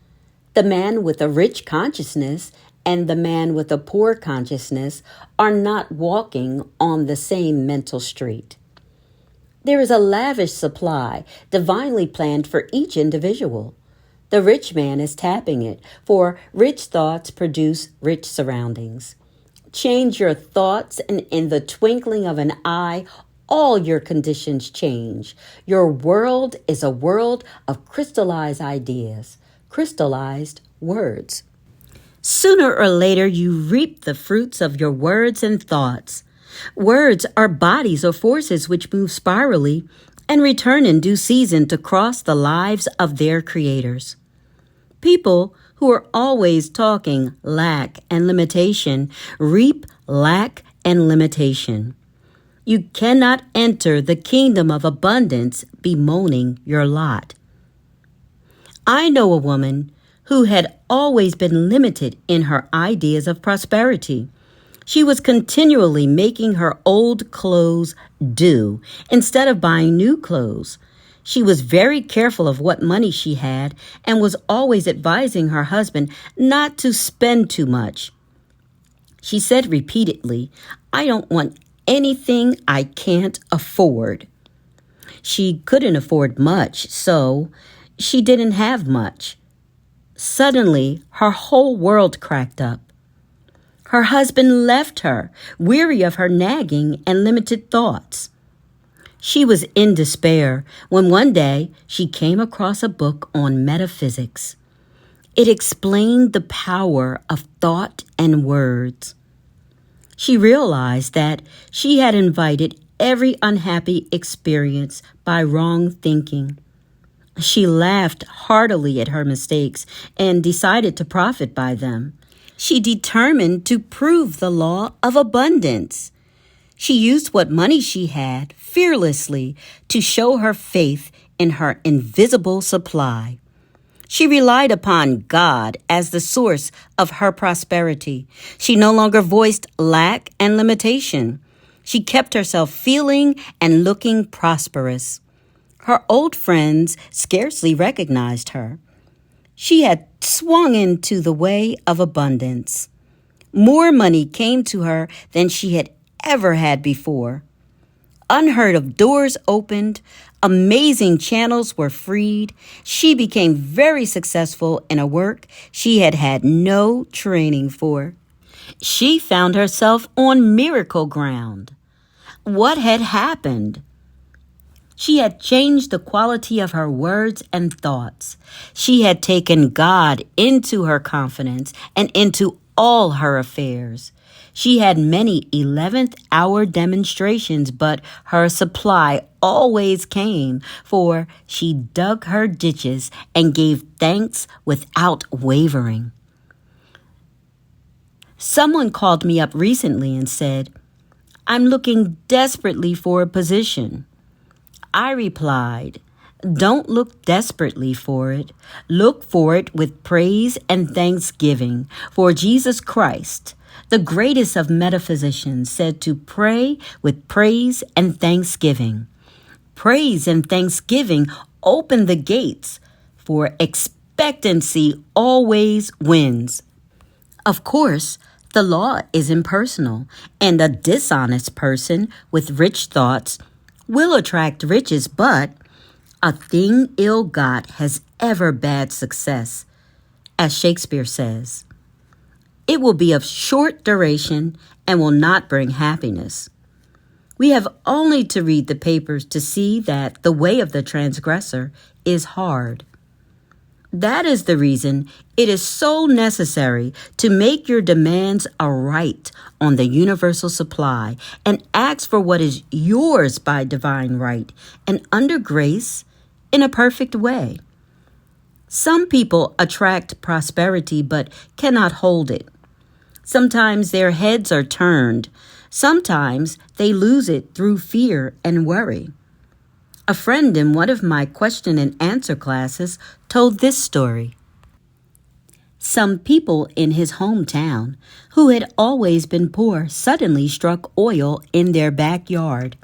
The man with a rich consciousness and the man with a poor consciousness are not walking on the same mental street. There is a lavish supply divinely planned for each individual. The rich man is tapping it, for rich thoughts produce rich surroundings. Change your thoughts, and in the twinkling of an eye, all your conditions change. Your world is a world of crystallized ideas, crystallized words. Sooner or later, you reap the fruits of your words and thoughts. Words are bodies or forces which move spirally and return in due season to cross the lives of their creators. People who are always talking lack and limitation reap lack and limitation. You cannot enter the kingdom of abundance bemoaning your lot. I know a woman who had always been limited in her ideas of prosperity. She was continually making her old clothes do instead of buying new clothes. She was very careful of what money she had and was always advising her husband not to spend too much. She said repeatedly, "I don't want anything I can't afford." She couldn't afford much, so she didn't have much. Suddenly, her whole world cracked up. Her husband left her, weary of her nagging and limited thoughts. She was in despair when one day she came across a book on metaphysics. It explained the power of thought and words. She realized that she had invited every unhappy experience by wrong thinking. She laughed heartily at her mistakes and decided to profit by them. She determined to prove the law of abundance. She used what money she had fearlessly to show her faith in her invisible supply. She relied upon God as the source of her prosperity. She no longer voiced lack and limitation. She kept herself feeling and looking prosperous. Her old friends scarcely recognized her. She had swung into the way of abundance. More money came to her than she had ever had before. Unheard of doors opened, amazing channels were freed. She became very successful in a work she had had no training for. She found herself on miracle ground. What had happened? She had changed the quality of her words and thoughts. She had taken God into her confidence and into all her affairs. She had many 11th hour demonstrations, but her supply always came, for she dug her ditches and gave thanks without wavering. Someone called me up recently and said, "I'm looking desperately for a position." I replied, "Don't look desperately for it. Look for it with praise and thanksgiving. For Jesus Christ, the greatest of metaphysicians, said to pray with praise and thanksgiving. Praise and thanksgiving open the gates, for expectancy always wins." Of course, the law is impersonal, and a dishonest person with rich thoughts will attract riches, but a thing ill got has ever bad success. As Shakespeare says, it will be of short duration and will not bring happiness. We have only to read the papers to see that the way of the transgressor is hard. That is the reason it is so necessary to make your demands a right on the universal supply and ask for what is yours by divine right and under grace in a perfect way. Some people attract prosperity but cannot hold it. Sometimes their heads are turned. Sometimes they lose it through fear and worry. A friend in one of my question and answer classes told this story. Some people in his hometown, who had always been poor, suddenly struck oil in their backyard.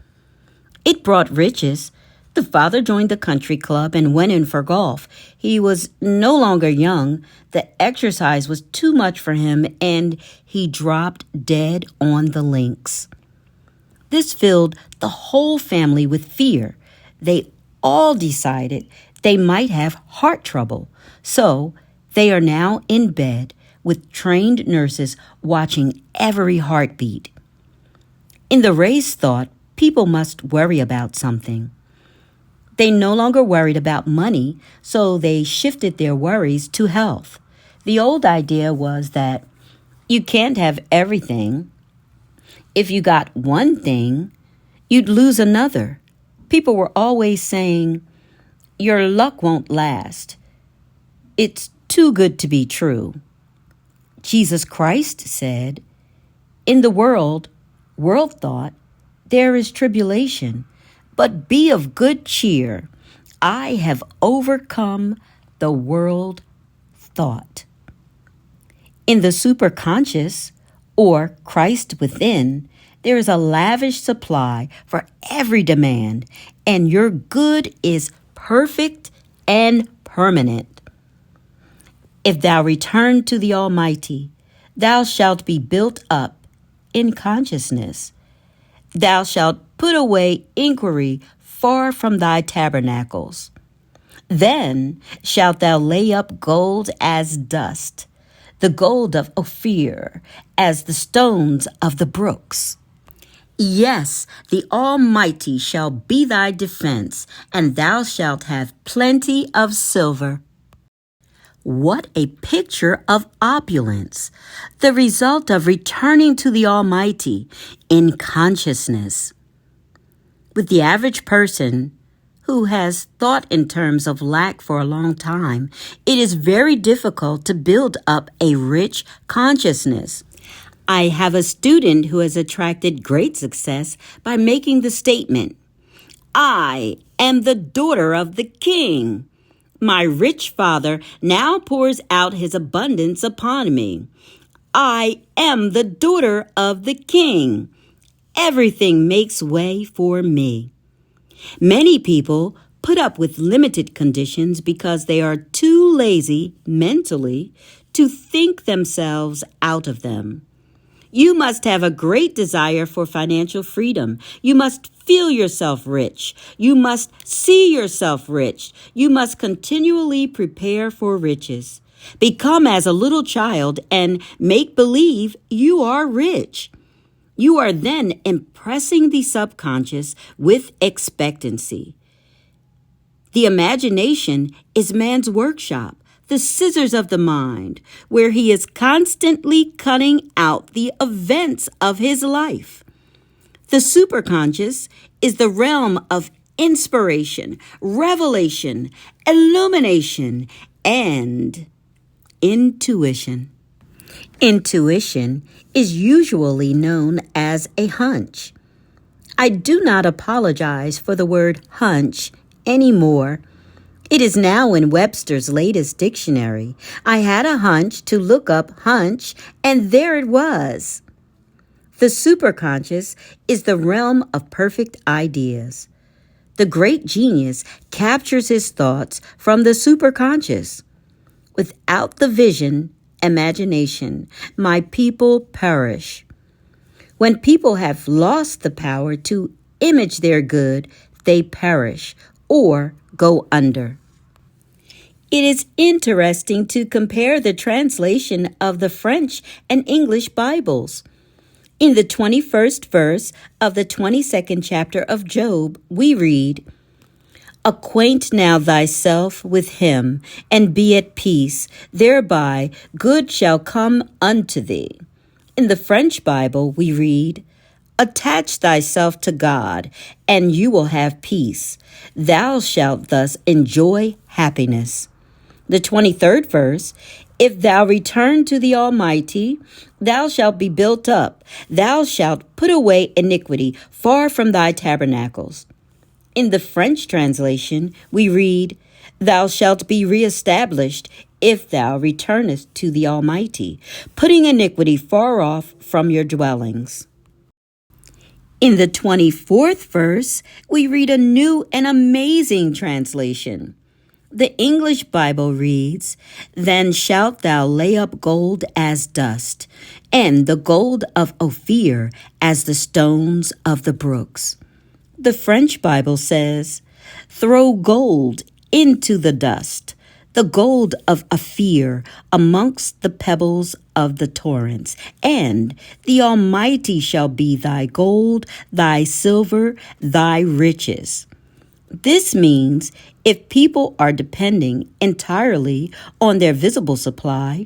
It brought riches. The father joined the country club and went in for golf. He was no longer young. The exercise was too much for him, and he dropped dead on the links. This filled the whole family with fear. They all decided they might have heart trouble, so they are now in bed with trained nurses watching every heartbeat. In the race thought, people must worry about something. They no longer worried about money, so they shifted their worries to health. The old idea was that you can't have everything. If you got one thing, you'd lose another. People were always saying, "Your luck won't last. It's too good to be true." Jesus Christ said, "In the world thought, there is tribulation, but be of good cheer. I have overcome the world thought." In the superconscious, or Christ within, there is a lavish supply for every demand, and your good is perfect and permanent. If thou return to the Almighty, thou shalt be built up in consciousness. Thou shalt put away inquiry far from thy tabernacles. Then shalt thou lay up gold as dust, the gold of Ophir, as the stones of the brooks. Yes, the Almighty shall be thy defense, and thou shalt have plenty of silver. What a picture of opulence, the result of returning to the Almighty in consciousness. With the average person who has thought in terms of lack for a long time, it is very difficult to build up a rich consciousness. I have a student who has attracted great success by making the statement, "I am the daughter of the king. My rich father now pours out his abundance upon me. I am the daughter of the king. Everything makes way for me." Many people put up with limited conditions because they are too lazy mentally to think themselves out of them. You must have a great desire for financial freedom. You must feel yourself rich. You must see yourself rich. You must continually prepare for riches. Become as a little child and make believe you are rich. You are then impressing the subconscious with expectancy. The imagination is man's workshop, the scissors of the mind, where he is constantly cutting out the events of his life. The superconscious is the realm of inspiration, revelation, illumination, and intuition. Intuition is usually known as a hunch. I do not apologize for the word hunch anymore. It is now in Webster's latest dictionary. I had a hunch to look up hunch, and there it was. The superconscious is the realm of perfect ideas. The great genius captures his thoughts from the superconscious. Without the vision, imagination, my people perish. When people have lost the power to image their good, they perish or go under. It is interesting to compare the translation of the French and English Bibles. In the 21st verse of the 22nd chapter of Job, we read, "Acquaint now thyself with him, and be at peace, thereby good shall come unto thee." In the French Bible, we read, "Attach thyself to God, and you will have peace. Thou shalt thus enjoy happiness." The 23rd verse, "If thou return to the Almighty, thou shalt be built up. Thou shalt put away iniquity far from thy tabernacles." In the French translation, we read, "Thou shalt be reestablished if thou returnest to the Almighty, putting iniquity far off from your dwellings." In the 24th verse, we read a new and amazing translation. The English Bible reads, "Then shalt thou lay up gold as dust, and the gold of Ophir as the stones of the brooks." The French Bible says, "Throw gold into the dust, the gold of Ophir amongst the pebbles of the torrents, and the Almighty shall be thy gold, thy silver, thy riches." This means if people are depending entirely on their visible supply,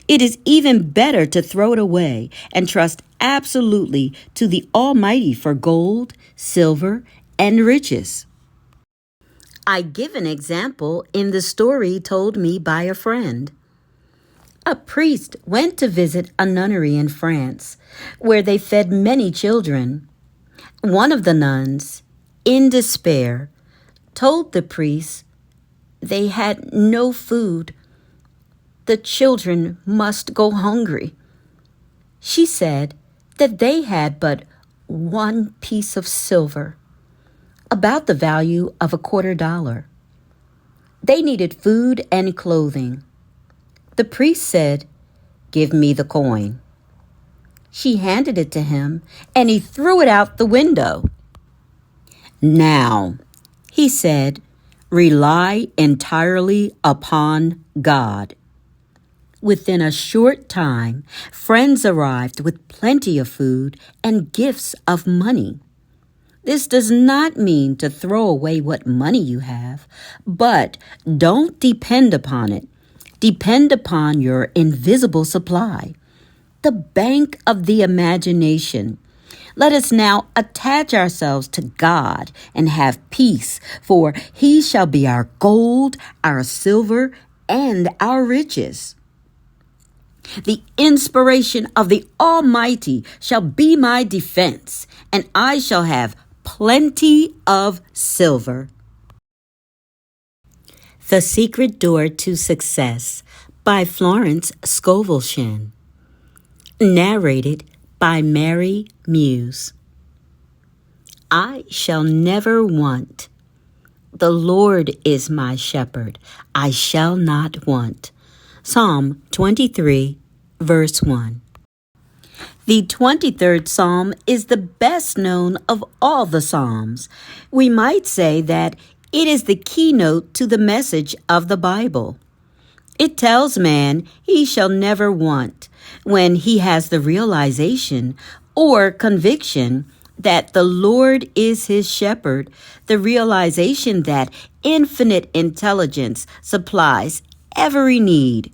it is even better to throw it away and trust absolutely to the Almighty for gold, silver, and riches. I give an example in the story told me by a friend. A priest went to visit a nunnery in France, where they fed many children. One of the nuns, in despair, told the priest they had no food. The children must go hungry. She said that they had but one piece of silver, about the value of $0.25. They needed food and clothing. The priest said, "Give me the coin." She handed it to him, and he threw it out the window. "Now," he said, "rely entirely upon God." Within a short time, friends arrived with plenty of food and gifts of money. This does not mean to throw away what money you have, but don't depend upon it. Depend upon your invisible supply, the bank of the imagination. Let us now attach ourselves to God and have peace, for he shall be our gold, our silver, and our riches. The inspiration of the Almighty shall be my defense, and I shall have plenty of silver. The Secret Door to Success by Florence Scovel Shinn. Narrated by Mary Muse. I shall never want. The Lord is my shepherd. I shall not want. Psalm 23, verse 1. The 23rd Psalm is the best known of all the Psalms. We might say that it is the keynote to the message of the Bible. It tells man he shall never want when he has the realization or conviction that the Lord is his shepherd, the realization that infinite intelligence supplies every need.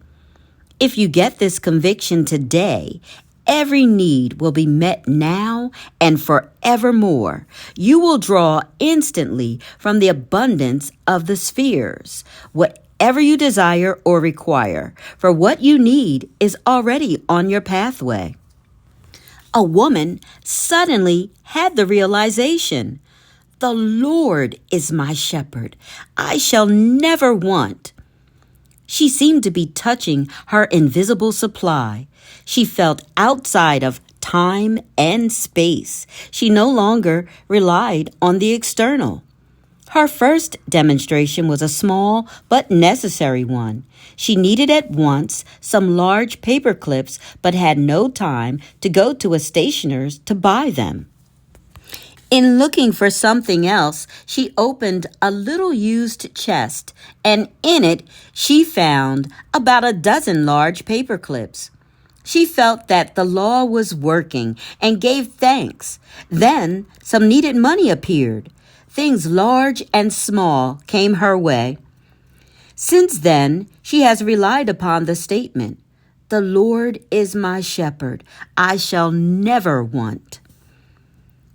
If you get this conviction today, every need will be met now and forevermore. You will draw instantly from the abundance of the spheres, whatever you desire or require, for what you need is already on your pathway. A woman suddenly had the realization, the Lord is my shepherd. I shall never want. She seemed to be touching her invisible supply. She felt outside of time and space. She no longer relied on the external. Her first demonstration was a small but necessary one. She needed at once some large paper clips but had no time to go to a stationer's to buy them. In looking for something else, she opened a little used chest, and in it she found about a dozen large paper clips. She felt that the law was working and gave thanks. Then some needed money appeared. Things large and small came her way. Since then, she has relied upon the statement, "The Lord is my shepherd. I shall never want."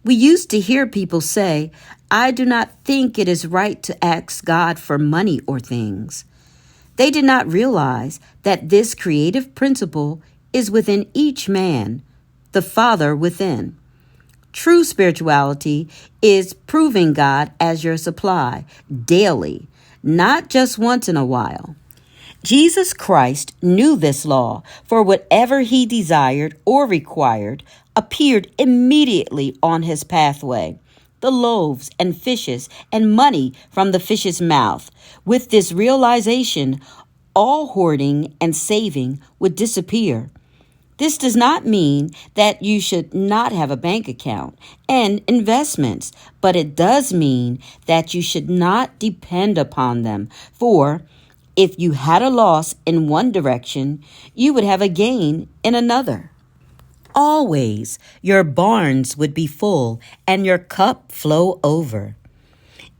We used to hear people say, "I do not think it is right to ask God for money or things." They did not realize that this creative principle is within each man, the Father within. True spirituality is proving God as your supply daily, not just once in a while. Jesus Christ knew this law, for whatever he desired or required appeared immediately on his pathway. The loaves and fishes and money from the fish's mouth. With this realization, all hoarding and saving would disappear. This does not mean that you should not have a bank account and investments, but it does mean that you should not depend upon them. For if you had a loss in one direction, you would have a gain in another. Always your barns would be full and your cup flow over.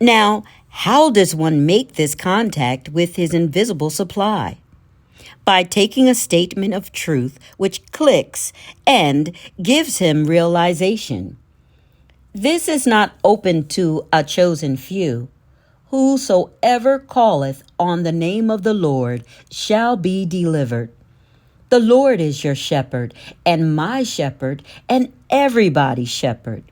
Now, how does one make this contact with his invisible supply? By taking a statement of truth which clicks and gives him realization. This is not open to a chosen few. Whosoever calleth on the name of the Lord shall be delivered. The Lord is your shepherd, and my shepherd, and everybody's shepherd.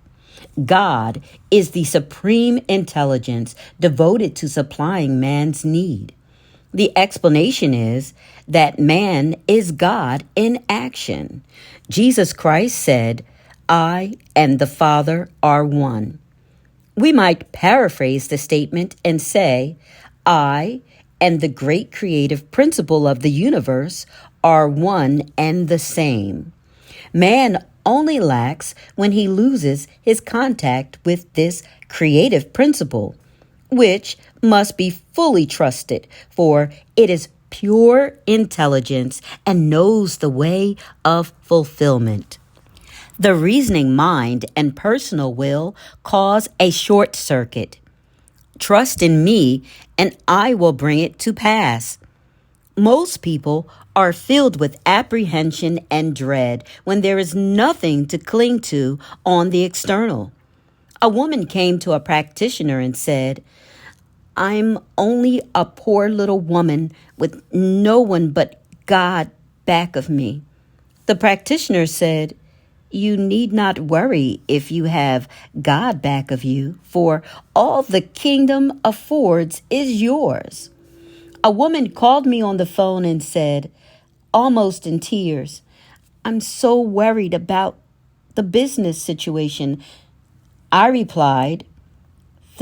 God is the supreme intelligence devoted to supplying man's need. The explanation is that man is God in action. Jesus Christ said, "I and the Father are one." We might paraphrase the statement and say, "I and the great creative principle of the universe are one and the same." Man only lacks when he loses his contact with this creative principle, which must be fully trusted, for it is pure intelligence and knows the way of fulfillment. The reasoning mind and personal will cause a short circuit. Trust in me, and I will bring it to pass. Most people are filled with apprehension and dread when there is nothing to cling to on the external. A woman came to a practitioner and said, "I'm only a poor little woman with no one but God back of me." The practitioner said, "You need not worry if you have God back of you, for all the kingdom affords is yours." A woman called me on the phone and said, almost in tears, "I'm so worried about the business situation." I replied,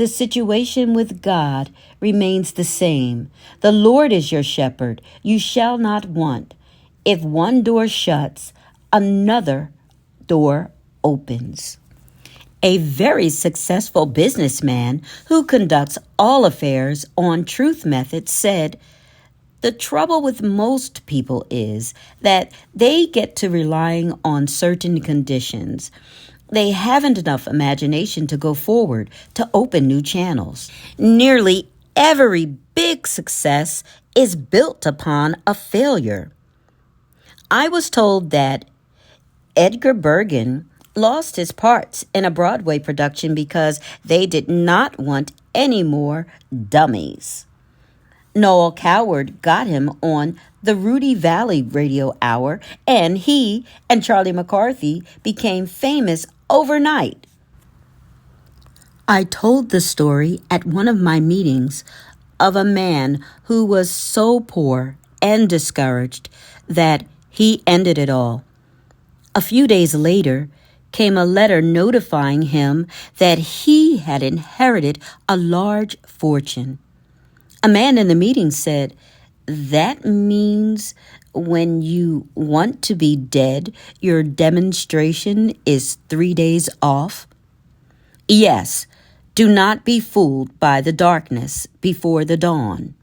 The situation with God remains the same. The Lord is your shepherd. You shall not want. If one door shuts, another door opens. A very successful businessman who conducts all affairs on truth methods said, "The trouble with most people is that they get to relying on certain conditions. They haven't enough imagination to go forward, to open new channels. Nearly every big success is built upon a failure." I was told that Edgar Bergen lost his parts in a Broadway production because they did not want any more dummies. Noel Coward got him on the Rudy Valley radio hour, and he and Charlie McCarthy became famous overnight. I told the story at one of my meetings of a man who was so poor and discouraged that he ended it all. A few days later came a letter notifying him that he had inherited a large fortune. A man in the meeting said, "That means when you want to be dead, your demonstration is 3 days off?" Yes, do not be fooled by the darkness before the dawn.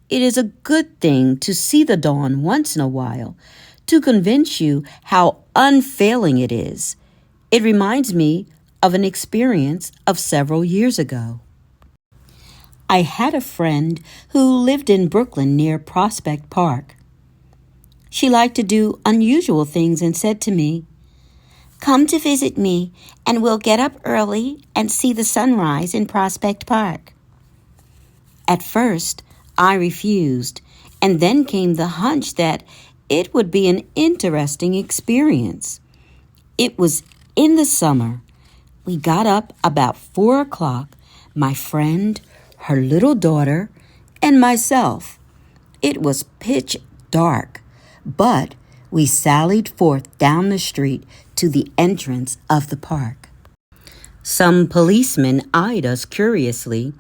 It is a good thing to see the dawn once in a while, to convince you how unfailing it is. It reminds me of an experience of several years ago. I had a friend who lived in Brooklyn near Prospect Park. She liked to do unusual things and said to me, "Come to visit me, and we'll get up early and see the sunrise in Prospect Park." At first, I refused, and then came the hunch that it would be an interesting experience. It was in the summer. We got up about 4 o'clock, my friend, her little daughter, and myself. It was pitch dark, but we sallied forth down the street to the entrance of the park. Some policemen eyed us curiously,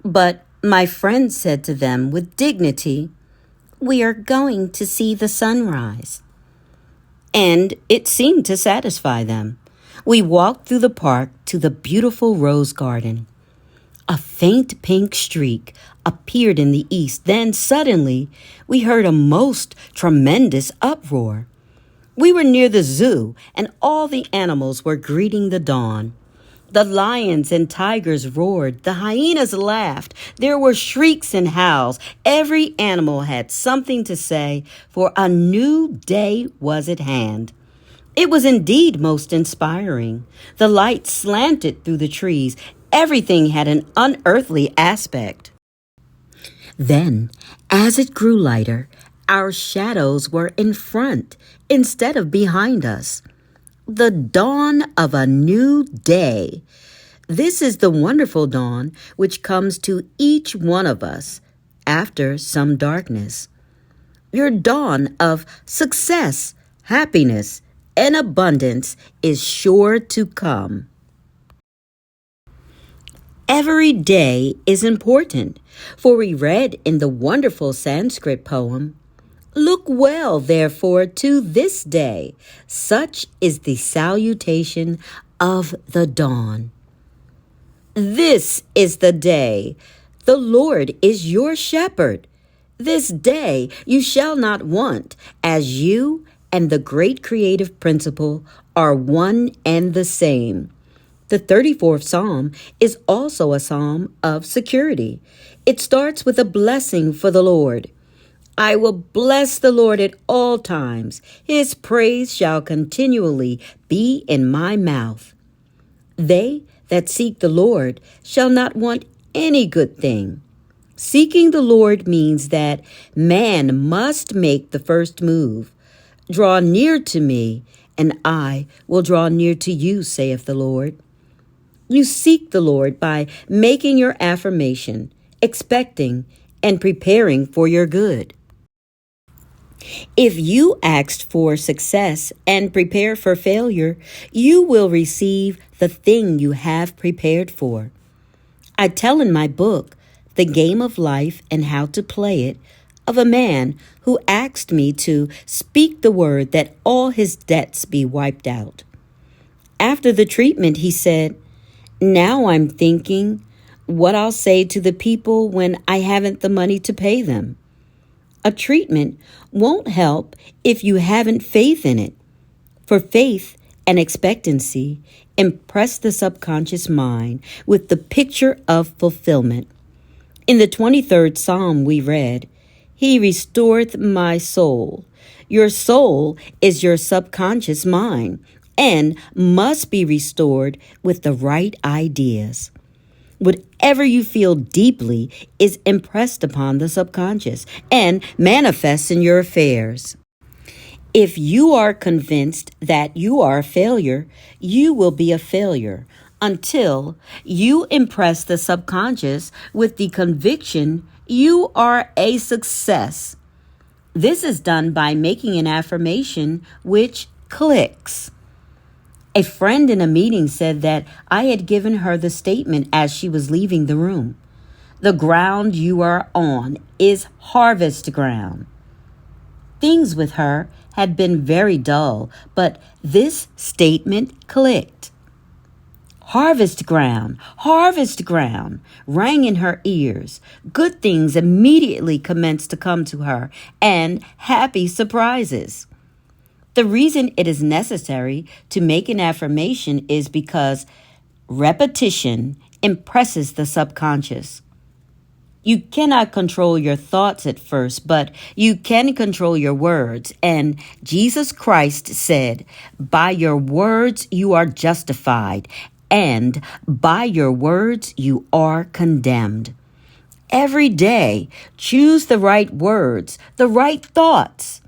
but my friend said to them with dignity, "We are going to see the sunrise." And it seemed to satisfy them. We walked through the park to the beautiful rose garden. A faint pink streak appeared in the east. Then suddenly we heard a most tremendous uproar. We were near the zoo, and all the animals were greeting the dawn. The lions and tigers roared. The hyenas laughed. There were shrieks and howls. Every animal had something to say, for a new day was at hand. It was indeed most inspiring. The light slanted through the trees. Everything had an unearthly aspect. Then, as it grew lighter, our shadows were in front instead of behind us. The dawn of a new day. This is the wonderful dawn which comes to each one of us after some darkness. Your dawn of success, happiness, and abundance is sure to come. Every day is important, for we read in the wonderful Sanskrit poem, "Look well, therefore, to this day. Such is the salutation of the dawn." This is the day. The Lord is your shepherd. This day you shall not want, as you and the great creative principle are one and the same. The 34th Psalm is also a psalm of security. It starts with a blessing for the Lord. "I will bless the Lord at all times. His praise shall continually be in my mouth." They that seek the Lord shall not want any good thing. Seeking the Lord means that man must make the first move. "Draw near to me, and I will draw near to you, saith the Lord." You seek the Lord by making your affirmation, expecting, and preparing for your good. If you asked for success and prepare for failure, you will receive the thing you have prepared for. I tell in my book, The Game of Life and How to Play It, of a man who asked me to speak the word that all his debts be wiped out. After the treatment, he said, "Now I'm thinking what I'll say to the people when I haven't the money to pay them. A treatment won't help if you haven't faith in it. For faith and expectancy impress the subconscious mind with the picture of fulfillment. In the 23rd Psalm we read, He restoreth my soul. Your soul is your subconscious mind and must be restored with the right ideas. Whatever you feel deeply is impressed upon the subconscious and manifests in your affairs. If you are convinced that you are a failure, you will be a failure until you impress the subconscious with the conviction you are a success. This is done by making an affirmation which clicks. A friend in a meeting said that I had given her the statement as she was leaving the room. The ground you are on is harvest ground. Things with her had been very dull, but this statement clicked. Harvest ground rang in her ears. Good things immediately commenced to come to her, and happy surprises. The reason it is necessary to make an affirmation is because repetition impresses the subconscious. You cannot control your thoughts at first, but you can control your words. And Jesus Christ said, "By your words you are justified, and by your words you are condemned." Every day, choose the right words, the right thoughts.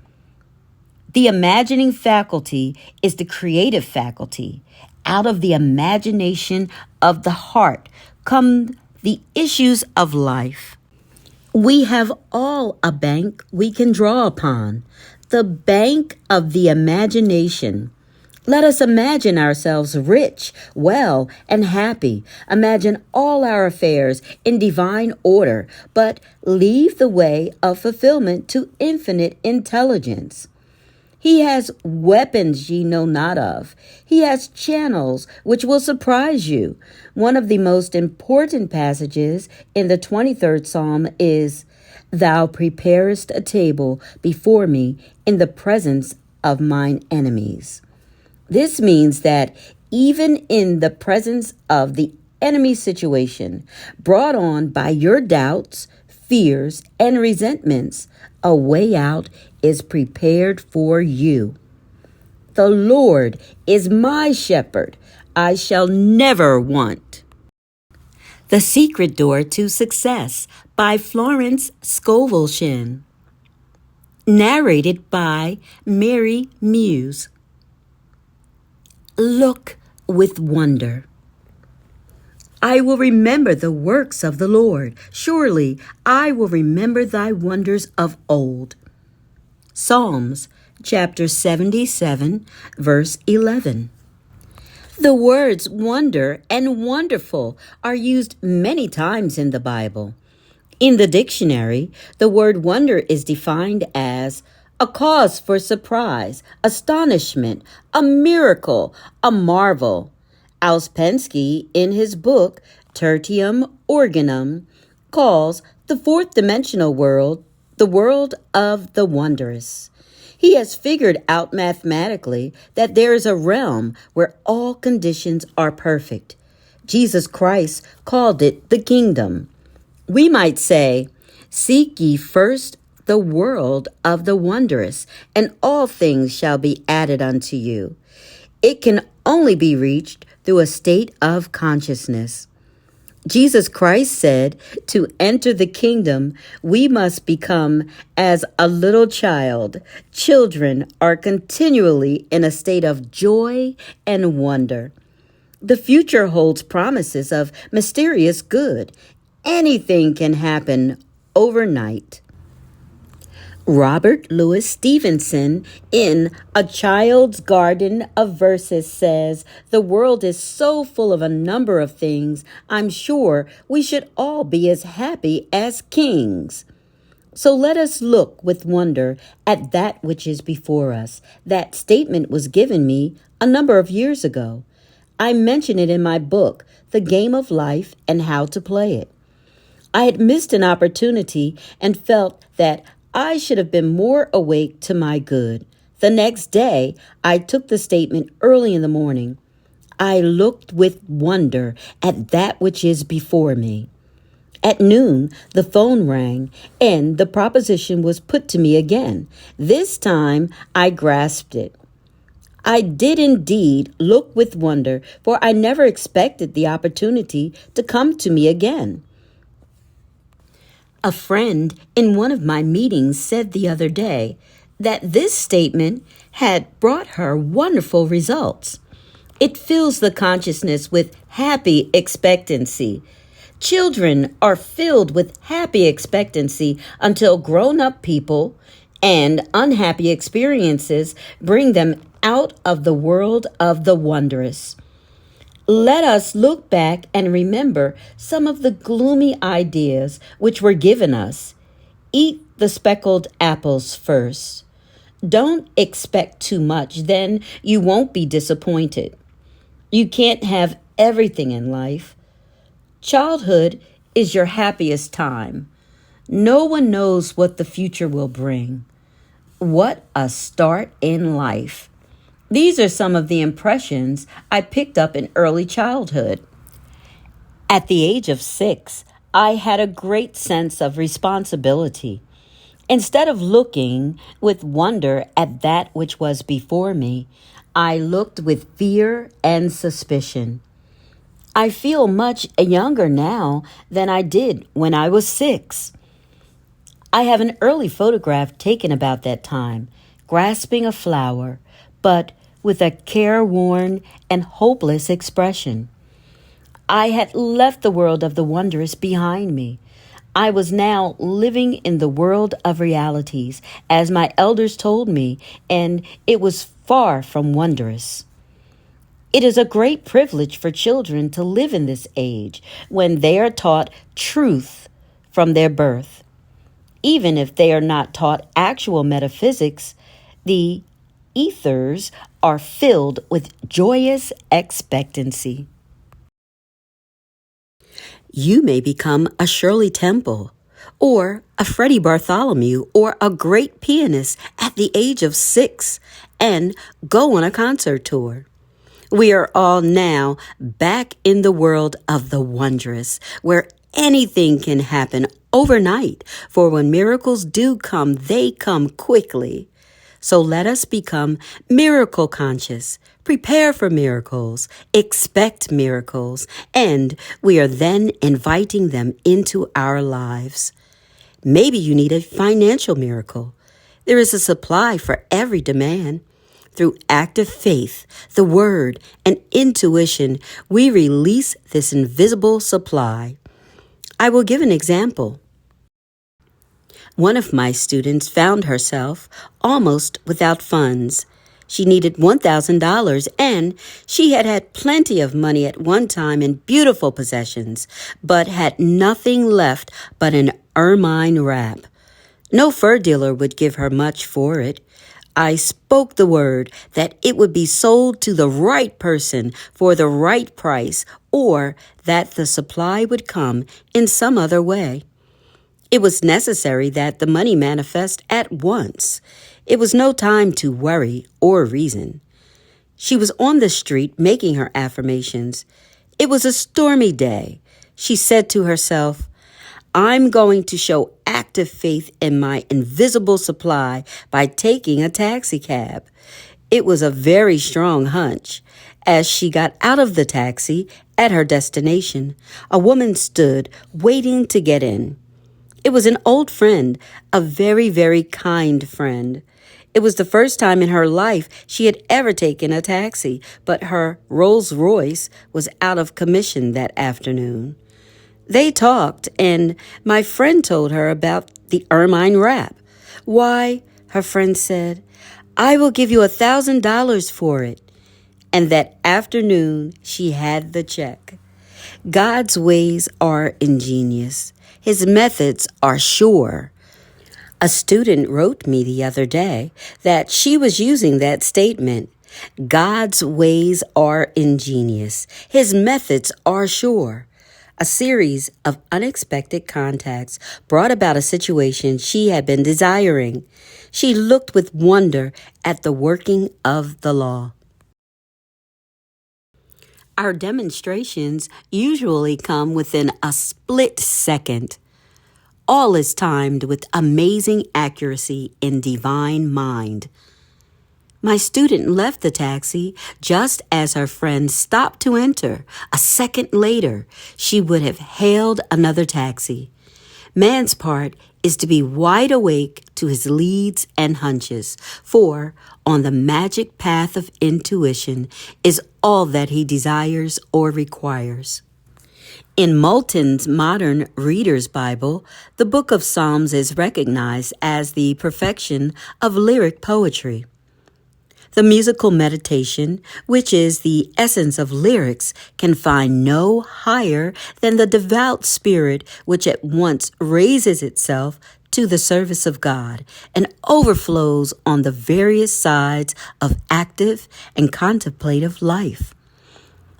The imagining faculty is the creative faculty. Out of the imagination of the heart come the issues of life. We have all a bank we can draw upon, the bank of the imagination. Let us imagine ourselves rich, well, and happy. Imagine all our affairs in divine order, but leave the way of fulfillment to infinite intelligence. He has weapons ye know not of. He has channels which will surprise you. One of the most important passages in the 23rd Psalm is, "Thou preparest a table before me in the presence of mine enemies." This means that even in the presence of the enemy situation brought on by your doubts, fears, and resentments, a way out is prepared for you. The Lord is my shepherd. I shall never want. The Secret Door to Success by Florence Scovel Shinn. Narrated by Mary Muse. Look with wonder. I will remember the works of the Lord. Surely I will remember thy wonders of old. Psalms chapter 77, verse 11. The words wonder and wonderful are used many times in the Bible. In the dictionary, the word wonder is defined as a cause for surprise, astonishment, a miracle, a marvel. Ouspensky, in his book Tertium Organum, calls the fourth dimensional world the world of the wondrous. He has figured out mathematically that there is a realm where all conditions are perfect. Jesus Christ called it the kingdom. We might say, "Seek ye first the world of the wondrous, and all things shall be added unto you." It can only be reached through a state of consciousness. Jesus Christ said, to enter the kingdom, we must become as a little child. Children are continually in a state of joy and wonder. The future holds promises of mysterious good. Anything can happen overnight. Robert Louis Stevenson in A Child's Garden of Verses says, "The world is so full of a number of things, I'm sure we should all be as happy as kings." So let us look with wonder at that which is before us. That statement was given me a number of years ago. I mention it in my book, The Game of Life and How to Play It. I had missed an opportunity and felt that I should have been more awake to my good. The next day, I took the statement early in the morning. I looked with wonder at that which is before me. At noon, the phone rang, and the proposition was put to me again. This time, I grasped it. I did indeed look with wonder, for I never expected the opportunity to come to me again. A friend in one of my meetings said the other day that this statement had brought her wonderful results. It fills the consciousness with happy expectancy. Children are filled with happy expectancy until grown-up people and unhappy experiences bring them out of the world of the wondrous. Let us look back and remember some of the gloomy ideas which were given us. Eat the speckled apples first. Don't expect too much, then you won't be disappointed. You can't have everything in life. Childhood is your happiest time. No one knows what the future will bring. What a start in life. These are some of the impressions I picked up in early childhood. At the age of 6, I had a great sense of responsibility. Instead of looking with wonder at that which was before me, I looked with fear and suspicion. I feel much younger now than I did when I was 6. I have an early photograph taken about that time, grasping a flower, but with a careworn and hopeless expression. I had left the world of the wondrous behind me. I was now living in the world of realities, as my elders told me, and it was far from wondrous. It is a great privilege for children to live in this age when they are taught truth from their birth. Even if they are not taught actual metaphysics, the ethers are filled with joyous expectancy. You may become a Shirley Temple, or a Freddie Bartholomew, or a great pianist at the age of 6 and go on a concert tour. We are all now back in the world of the wondrous, where anything can happen overnight, for when miracles do come, they come quickly. So let us become miracle conscious, prepare for miracles, expect miracles, and we are then inviting them into our lives. Maybe you need a financial miracle. There is a supply for every demand. Through active faith, the word, and intuition, we release this invisible supply. I will give an example. One of my students found herself almost without funds. She needed $1,000, and she had had plenty of money at one time and beautiful possessions, but had nothing left but an ermine wrap. No fur dealer would give her much for it. I spoke the word that it would be sold to the right person for the right price, or that the supply would come in some other way. It was necessary that the money manifest at once. It was no time to worry or reason. She was on the street making her affirmations. It was a stormy day. She said to herself, "I'm going to show active faith in my invisible supply by taking a taxi cab." It was a very strong hunch. As she got out of the taxi at her destination, a woman stood waiting to get in. It was an old friend, a very, very kind friend. It was the first time in her life she had ever taken a taxi, but her Rolls Royce was out of commission that afternoon. They talked, and my friend told her about the ermine wrap. "Why," her friend said, "I will give you $1,000 for it." And that afternoon, she had the check. God's ways are ingenious. His methods are sure. A student wrote me the other day that she was using that statement. God's ways are ingenious. His methods are sure. A series of unexpected contacts brought about a situation she had been desiring. She looked with wonder at the working of the law. Our demonstrations usually come within a split second. All is timed with amazing accuracy in divine mind. My student left the taxi just as her friend stopped to enter. A second later, she would have hailed another taxi. Man's part is to be wide awake to his leads and hunches, for on the magic path of intuition is all that he desires or requires. In Moulton's Modern Reader's Bible, the Book of Psalms is recognized as the perfection of lyric poetry. The musical meditation, which is the essence of lyrics, can find no higher than the devout spirit which at once raises itself to the service of God and overflows on the various sides of active and contemplative life.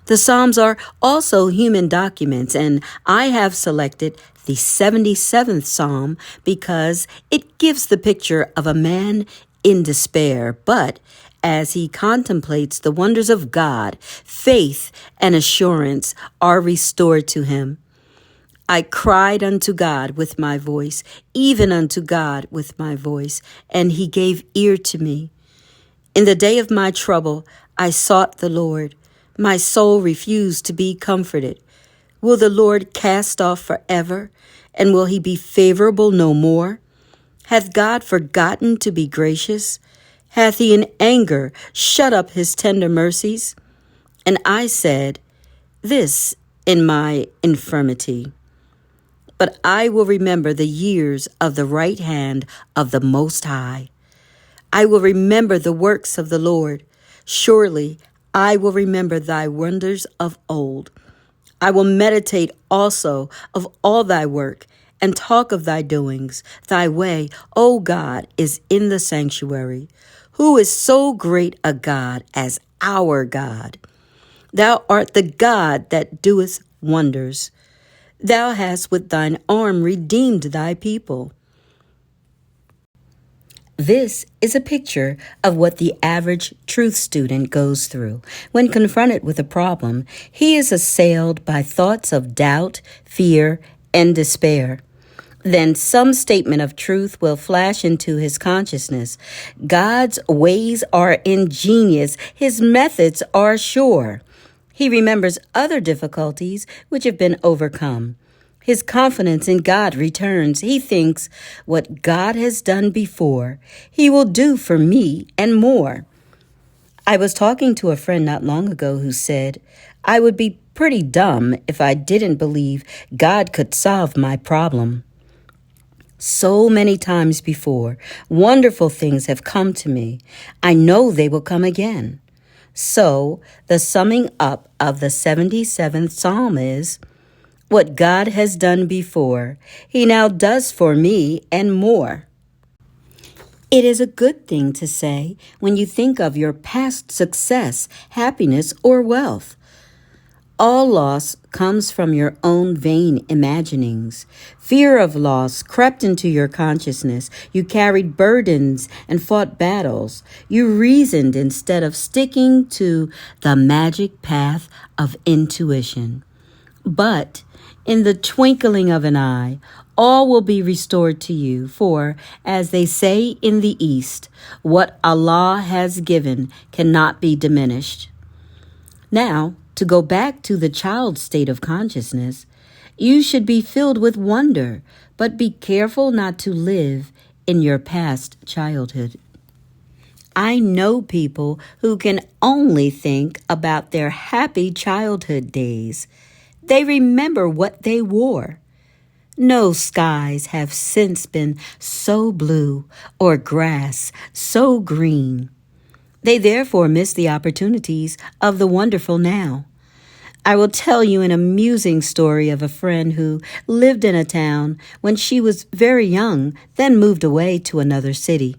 The Psalms are also human documents, and I have selected the 77th Psalm because it gives the picture of a man in despair, but as he contemplates the wonders of God, faith and assurance are restored to him. I cried unto God with my voice, even unto God with my voice, and he gave ear to me. In the day of my trouble, I sought the Lord. My soul refused to be comforted. Will the Lord cast off forever? And will he be favorable no more? Hath God forgotten to be gracious? Hath he in anger shut up his tender mercies? And I said, this in my infirmity. But I will remember the years of the right hand of the Most High. I will remember the works of the Lord. Surely I will remember thy wonders of old. I will meditate also of all thy work and talk of thy doings. Thy way, O God, is in the sanctuary. Who is so great a God as our God? Thou art the God that doeth wonders. Thou hast with thine arm redeemed thy people. This is a picture of what the average truth student goes through. When confronted with a problem, he is assailed by thoughts of doubt, fear, and despair. Then some statement of truth will flash into his consciousness. God's ways are ingenious. His methods are sure. He remembers other difficulties which have been overcome. His confidence in God returns. He thinks, what God has done before, he will do for me and more. I was talking to a friend not long ago who said, I would be pretty dumb if I didn't believe God could solve my problem. So many times before, wonderful things have come to me. I know they will come again. So, the summing up of the 77th Psalm is, what God has done before, he now does for me and more. It is a good thing to say when you think of your past success, happiness, or wealth. All loss comes from your own vain imaginings. Fear of loss crept into your consciousness. You carried burdens and fought battles. You reasoned instead of sticking to the magic path of intuition. But in the twinkling of an eye, all will be restored to you, for, as they say in the East, what Allah has given cannot be diminished. Now, to go back to the child state of consciousness, you should be filled with wonder, but be careful not to live in your past childhood. I know people who can only think about their happy childhood days. They remember what they wore. No skies have since been so blue or grass so green. They therefore miss the opportunities of the wonderful now. I will tell you an amusing story of a friend who lived in a town when she was very young, then moved away to another city.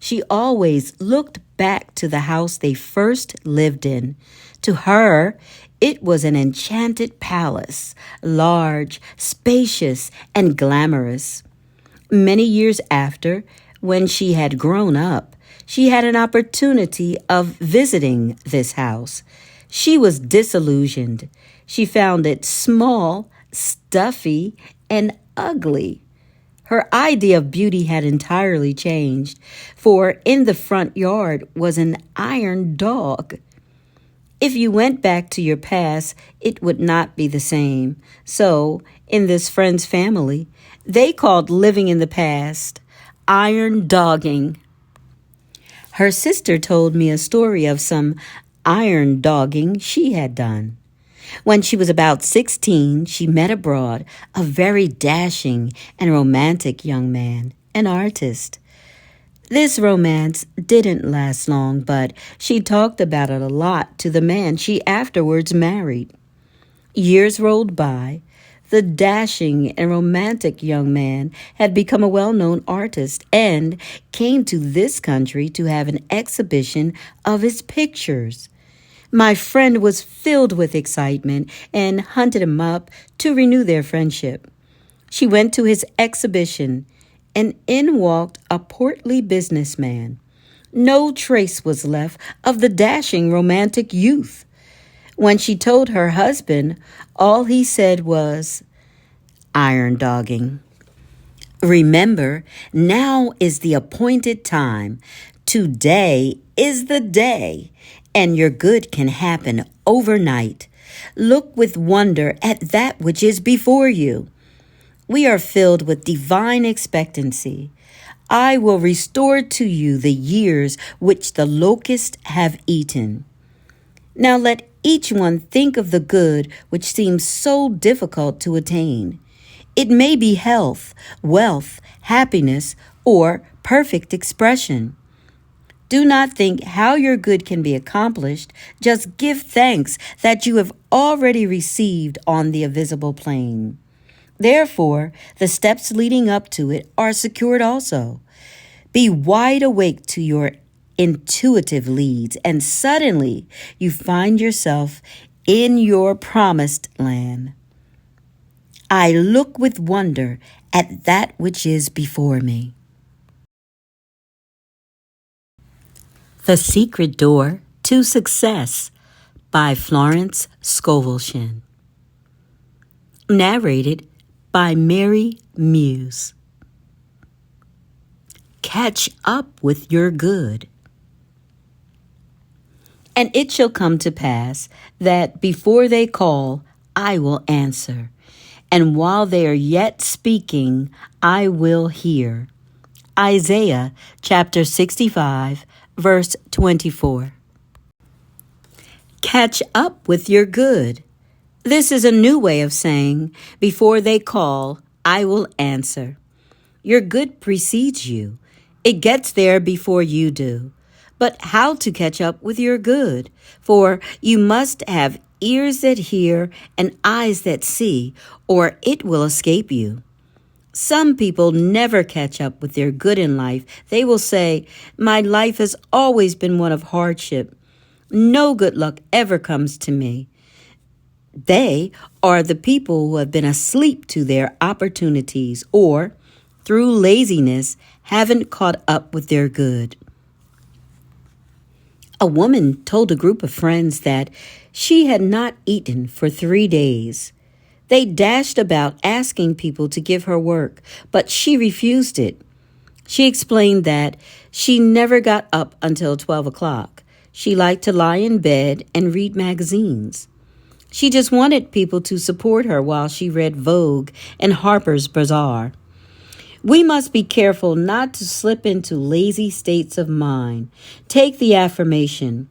She always looked back to the house they first lived in. To her, it was an enchanted palace, large, spacious, and glamorous. Many years after, when she had grown up, she had an opportunity of visiting this house. She was disillusioned. She found it small, stuffy, and ugly. Her idea of beauty had entirely changed, for in the front yard was an iron dog. If you went back to your past, it would not be the same. So, in this friend's family, they called living in the past iron dogging. Her sister told me a story of some iron dogging she had done. When she was about 16, she met abroad a very dashing and romantic young man, an artist. This romance didn't last long, but she talked about it a lot to the man she afterwards married. Years rolled by. The dashing and romantic young man had become a well-known artist and came to this country to have an exhibition of his pictures. My friend was filled with excitement and hunted him up to renew their friendship. She went to his exhibition, and in walked a portly businessman. No trace was left of the dashing romantic youth. When she told her husband, all he said was, "Iron dogging." Remember, now is the appointed time. Today is the day, and your good can happen overnight. Look with wonder at that which is before you. We are filled with divine expectancy. I will restore to you the years which the locusts have eaten. Now let each one think of the good which seems so difficult to attain. It may be health, wealth, happiness, or perfect expression. Do not think how your good can be accomplished. Just give thanks that you have already received on the invisible plane. Therefore, the steps leading up to it are secured also. Be wide awake to your intuitive leads, and suddenly you find yourself in your promised land. I look with wonder at that which is before me. The Secret Door to Success by Florence Scovel Shinn. Narrated by Mary Muse. Catch up with your good. And it shall come to pass that before they call, I will answer. And while they are yet speaking, I will hear. Isaiah chapter 65, verse 24. Catch up with your good. This is a new way of saying, before they call, I will answer. Your good precedes you. It gets there before you do. But how to catch up with your good? For you must have ears that hear and eyes that see, or it will escape you. Some people never catch up with their good in life. They will say, my life has always been one of hardship. No good luck ever comes to me. They are the people who have been asleep to their opportunities or, through laziness, haven't caught up with their good. A woman told a group of friends that she had not eaten for 3 days. They dashed about asking people to give her work, but she refused it. She explained that she never got up until 12 o'clock. She liked to lie in bed and read magazines. She just wanted people to support her while she read Vogue and Harper's Bazaar. We must be careful not to slip into lazy states of mind. Take the affirmation,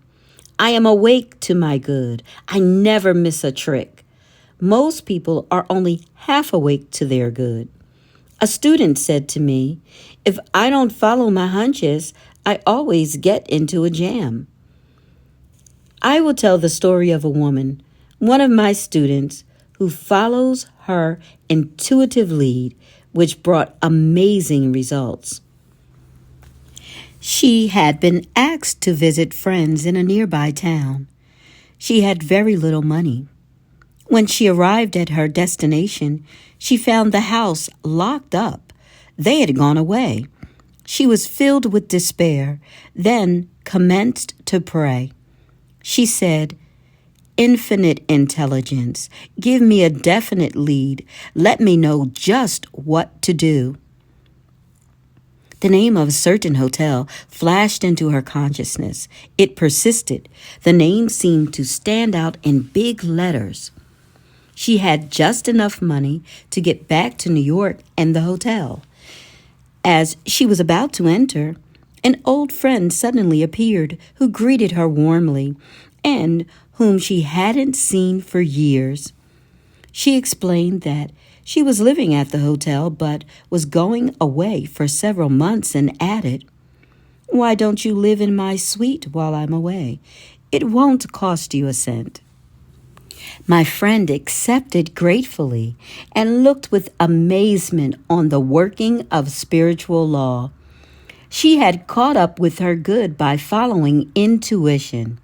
I am awake to my good. I never miss a trick. most people are only half awake to their good. A student said to me, "If I don't follow my hunches, I always get into a jam." I will tell the story of a woman, one of my students, who follows her intuitive lead, which brought amazing results. She had been asked to visit friends in a nearby town. She had very little money. When she arrived at her destination, she found the house locked up. They had gone away. She was filled with despair, then commenced to pray. She said, "Infinite intelligence, give me a definite lead. Let me know just what to do." The name of a certain hotel flashed into her consciousness. It persisted. The name seemed to stand out in big letters. She had just enough money to get back to New York and the hotel. As she was about to enter, an old friend suddenly appeared who greeted her warmly and whom she hadn't seen for years. She explained that she was living at the hotel but was going away for several months and added, "Why don't you live in my suite while I'm away? It won't cost you a cent." My friend accepted gratefully and looked with amazement on the working of spiritual law. She had caught up with her good by following intuition.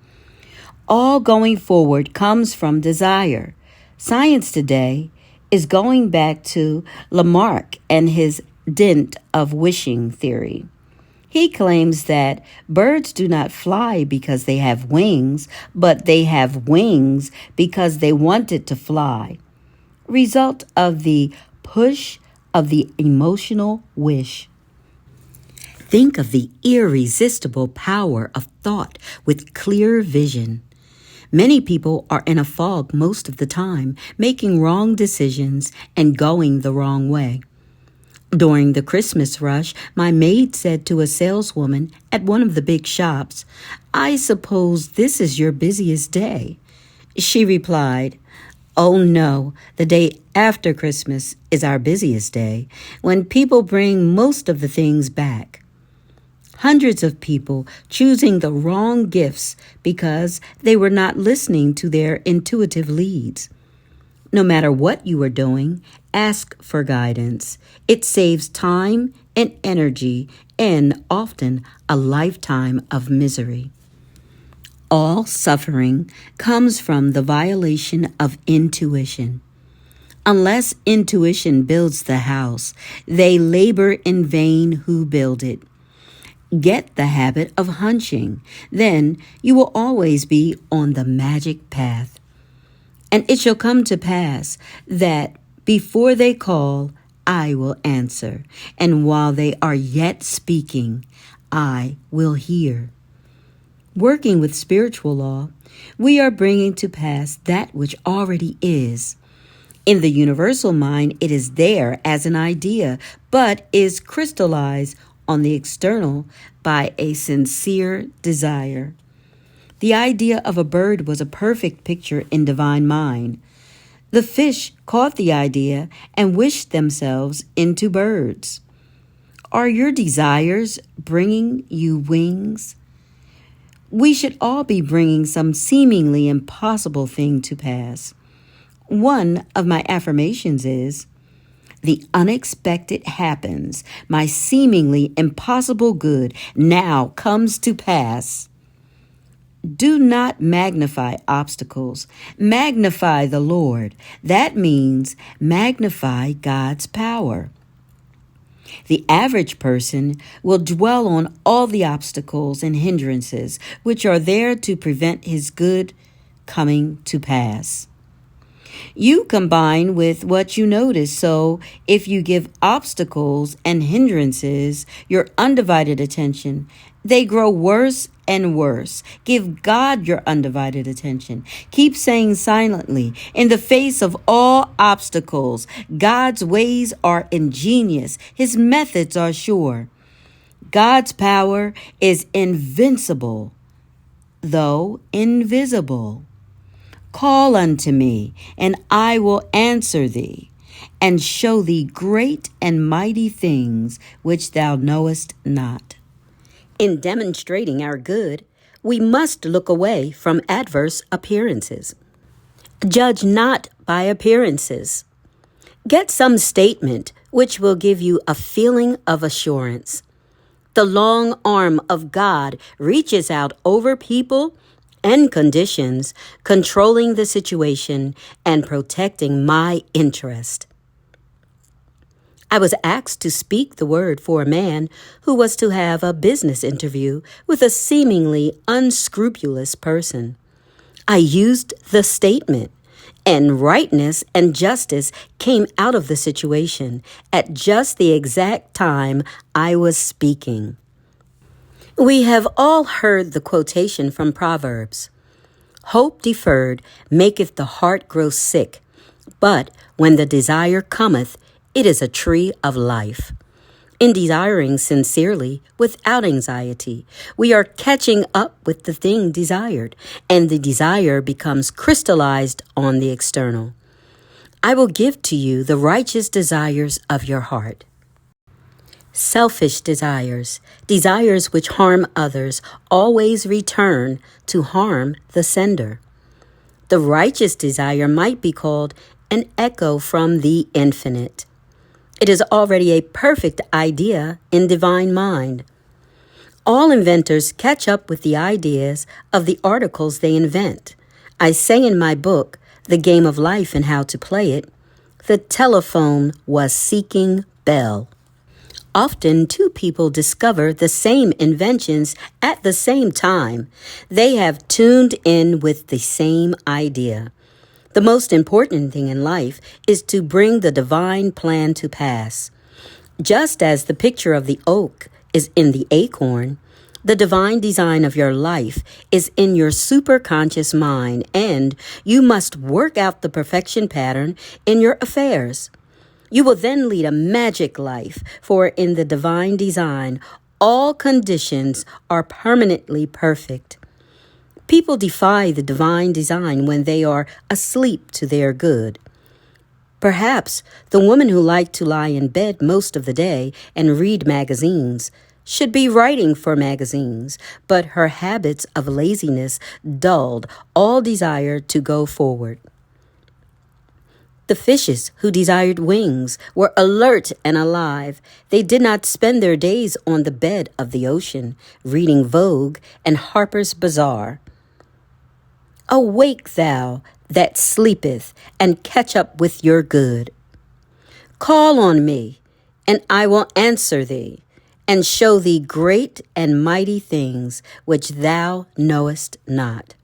All going forward comes from desire. Science today is going back to Lamarck and his dint of wishing theory. He claims that birds do not fly because they have wings, but they have wings because they wanted to fly. Result of the push of the emotional wish. Think of the irresistible power of thought with clear vision. Many people are in a fog most of the time, making wrong decisions and going the wrong way. During the Christmas rush, my maid said to a saleswoman at one of the big shops, "I suppose this is your busiest day." She replied, "Oh no, the day after Christmas is our busiest day, when people bring most of the things back." Hundreds of people choosing the wrong gifts because they were not listening to their intuitive leads. No matter what you are doing, ask for guidance. It saves time and energy and often a lifetime of misery. All suffering comes from the violation of intuition. Unless intuition builds the house, they labor in vain who build it. Get the habit of hunching, then you will always be on the magic path. And it shall come to pass that before they call, I will answer, and while they are yet speaking, I will hear. Working with spiritual law, we are bringing to pass that which already is. In the universal mind, it is there as an idea, but is crystallized on the external by a sincere desire. The idea of a bird was a perfect picture in divine mind. The fish caught the idea and wished themselves into birds. Are your desires bringing you wings? We should all be bringing some seemingly impossible thing to pass. One of my affirmations is, "The unexpected happens. My seemingly impossible good now comes to pass." Do not magnify obstacles. Magnify the Lord. That means magnify God's power. The average person will dwell on all the obstacles and hindrances which are there to prevent his good coming to pass. You combine with what you notice, so if you give obstacles and hindrances your undivided attention, they grow worse and worse. Give God your undivided attention. Keep saying silently, in the face of all obstacles, God's ways are ingenious. His methods are sure. God's power is invincible, though invisible. Call unto me, and I will answer thee, and show thee great and mighty things which thou knowest not. In demonstrating our good, we must look away from adverse appearances. Judge not by appearances. Get some statement which will give you a feeling of assurance. The long arm of God reaches out over people and conditions, controlling the situation and protecting my interest. I was asked to speak the word for a man who was to have a business interview with a seemingly unscrupulous person. I used the statement, and rightness and justice came out of the situation at just the exact time I was speaking. We have all heard the quotation from Proverbs, "Hope deferred maketh the heart grow sick, but when the desire cometh, it is a tree of life." In desiring sincerely, without anxiety, we are catching up with the thing desired, and the desire becomes crystallized on the external. I will give to you the righteous desires of your heart. Selfish desires, desires which harm others, always return to harm the sender. The righteous desire might be called an echo from the infinite. It is already a perfect idea in divine mind. All inventors catch up with the ideas of the articles they invent. I say in my book, The Game of Life and How to Play It, the telephone was seeking Bell. Often two people discover the same inventions at the same time. They have tuned in with the same idea. The most important thing in life is to bring the divine plan to pass. Just as the picture of the oak is in the acorn, the divine design of your life is in your superconscious mind, and you must work out the perfection pattern in your affairs. You will then lead a magic life, for in the divine design, all conditions are permanently perfect. People defy the divine design when they are asleep to their good. Perhaps the woman who liked to lie in bed most of the day and read magazines should be writing for magazines, but her habits of laziness dulled all desire to go forward. The fishes who desired wings were alert and alive. They did not spend their days on the bed of the ocean, reading Vogue and Harper's Bazaar. Awake thou that sleepeth, and catch up with your good. Call on me, and I will answer thee, and show thee great and mighty things which thou knowest not.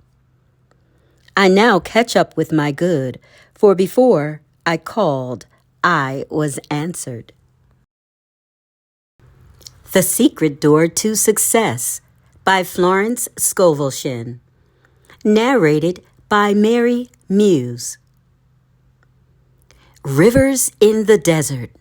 I now catch up with my good, for before I called, I was answered. The Secret Door to Success by Florence Scovel Shinn. Narrated by Mary Muse. Rivers in the desert.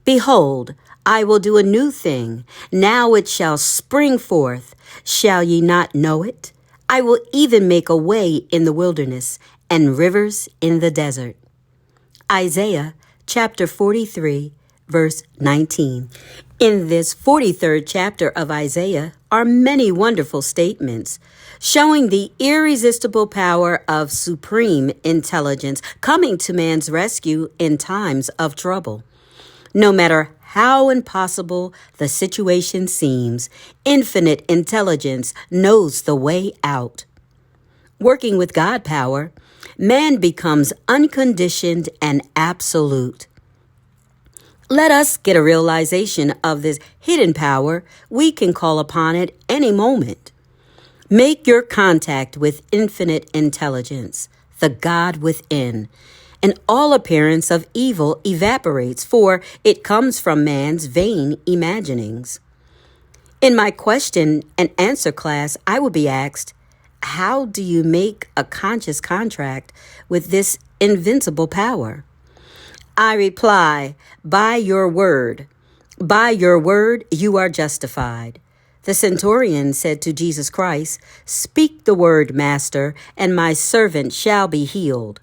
Behold, I will do a new thing. Now it shall spring forth. Shall ye not know it? I will even make a way in the wilderness and rivers in the desert. Isaiah chapter 43, verse 19. In this 43rd chapter of Isaiah are many wonderful statements showing the irresistible power of supreme intelligence coming to man's rescue in times of trouble. No matter how impossible the situation seems, infinite intelligence knows the way out. Working with God power, man becomes unconditioned and absolute. Let us get a realization of this hidden power. We can call upon it any moment. Make your contact with infinite intelligence, the God within, and all appearance of evil evaporates, for it comes from man's vain imaginings. In my question and answer class, I will be asked, how do you make a conscious contract with this invincible power? I reply, by your word. By your word, you are justified. The centurion said to Jesus Christ, "Speak the word, Master, and my servant shall be healed.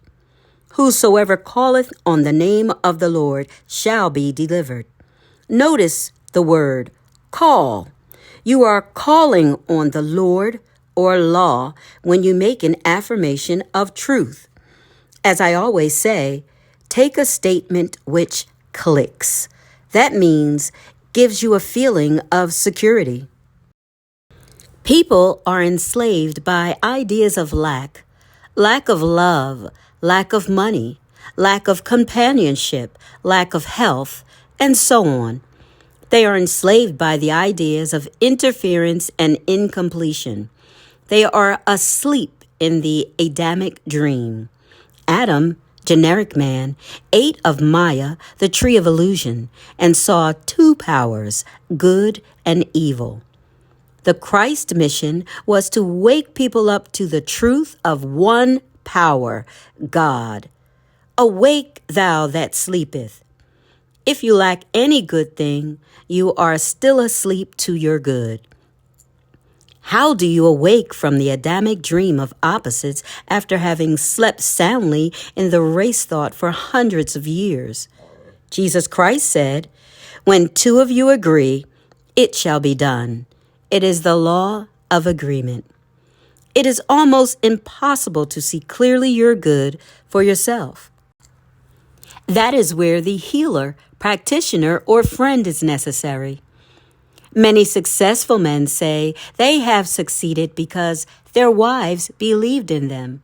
Whosoever calleth on the name of the Lord shall be delivered." Notice the word call. You are calling on the Lord or law when you make an affirmation of truth. As I always say, take a statement which clicks. That means gives you a feeling of security. People are enslaved by ideas of lack of love, lack of money, lack of companionship, lack of health, and so on. They are enslaved by the ideas of interference and incompletion. They are asleep in the Adamic dream. Adam, generic man, ate of Maya, the tree of illusion, and saw two powers, good and evil. The Christ mission was to wake people up to the truth of one power, God. Awake, thou that sleepeth. If you lack any good thing, you are still asleep to your good. How do you awake from the Adamic dream of opposites after having slept soundly in the race thought for hundreds of years? Jesus Christ said, "When two of you agree, it shall be done." It is the law of agreement. It is almost impossible to see clearly your good for yourself. That is where the healer, practitioner, or friend is necessary. Many successful men say they have succeeded because their wives believed in them.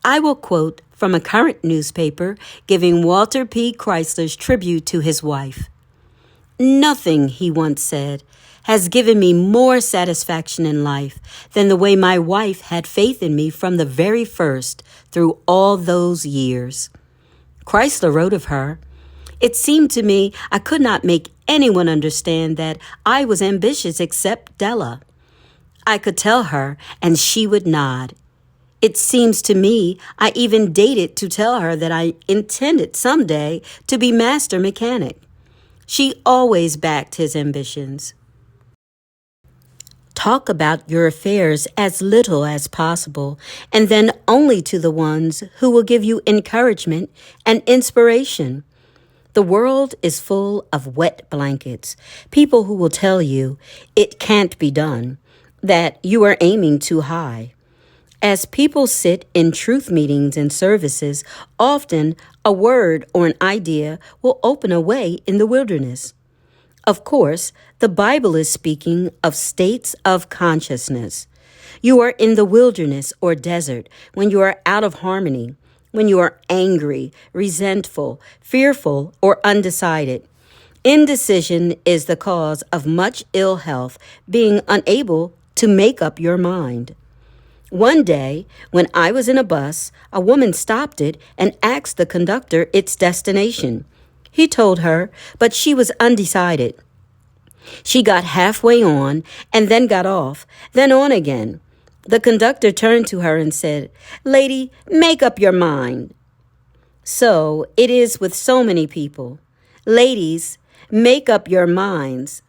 I will quote from a current newspaper giving Walter P. Chrysler's tribute to his wife. "Nothing," he once said, "has given me more satisfaction in life than the way my wife had faith in me from the very first through all those years." Chrysler wrote of her, "It seemed to me I could not make anyone understand that I was ambitious except Della. I could tell her and she would nod. It seems to me I even dated to tell her that I intended someday to be master mechanic. She always backed his ambitions." Talk about your affairs as little as possible, and then only to the ones who will give you encouragement and inspiration. The world is full of wet blankets, people who will tell you it can't be done, that you are aiming too high. As people sit in truth meetings and services, often a word or an idea will open a way in the wilderness. Of course, the Bible is speaking of states of consciousness. You are in the wilderness or desert when you are out of harmony, when you are angry, resentful, fearful, or undecided. Indecision is the cause of much ill health, being unable to make up your mind. One day, when I was in a bus, a woman stopped it and asked the conductor its destination. He told her, but she was undecided. She got halfway on and then got off, then on again. The conductor turned to her and said, "Lady, make up your mind." So it is with so many people. Ladies, make up your minds.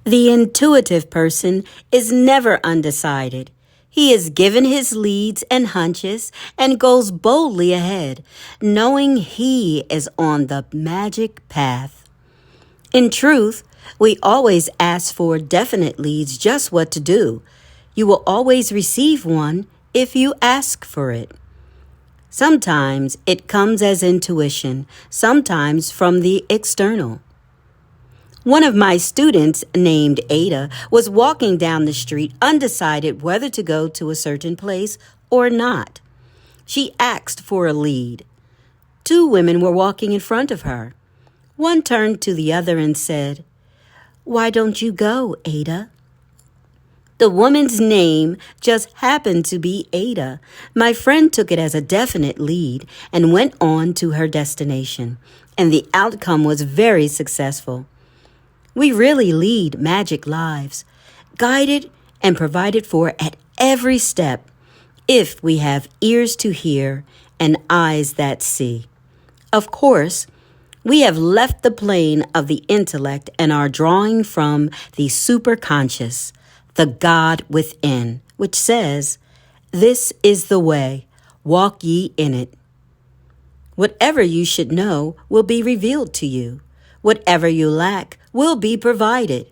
The intuitive person is never undecided. He is given his leads and hunches and goes boldly ahead, knowing he is on the magic path. In truth, we always ask for definite leads, just what to do. You will always receive one if you ask for it. Sometimes it comes as intuition, sometimes from the external. One of my students, named Ada, was walking down the street undecided whether to go to a certain place or not. She asked for a lead. Two women were walking in front of her. One turned to the other and said, "Why don't you go, Ada?" The woman's name just happened to be Ada. My friend took it as a definite lead and went on to her destination, and the outcome was very successful. We really lead magic lives, guided and provided for at every step, if we have ears to hear and eyes that see. Of course, We have left the plane of the intellect and are drawing from the superconscious, the God within, which says, "This is the way, walk ye in it." Whatever you should know will be revealed to you. Whatever you lack will be provided.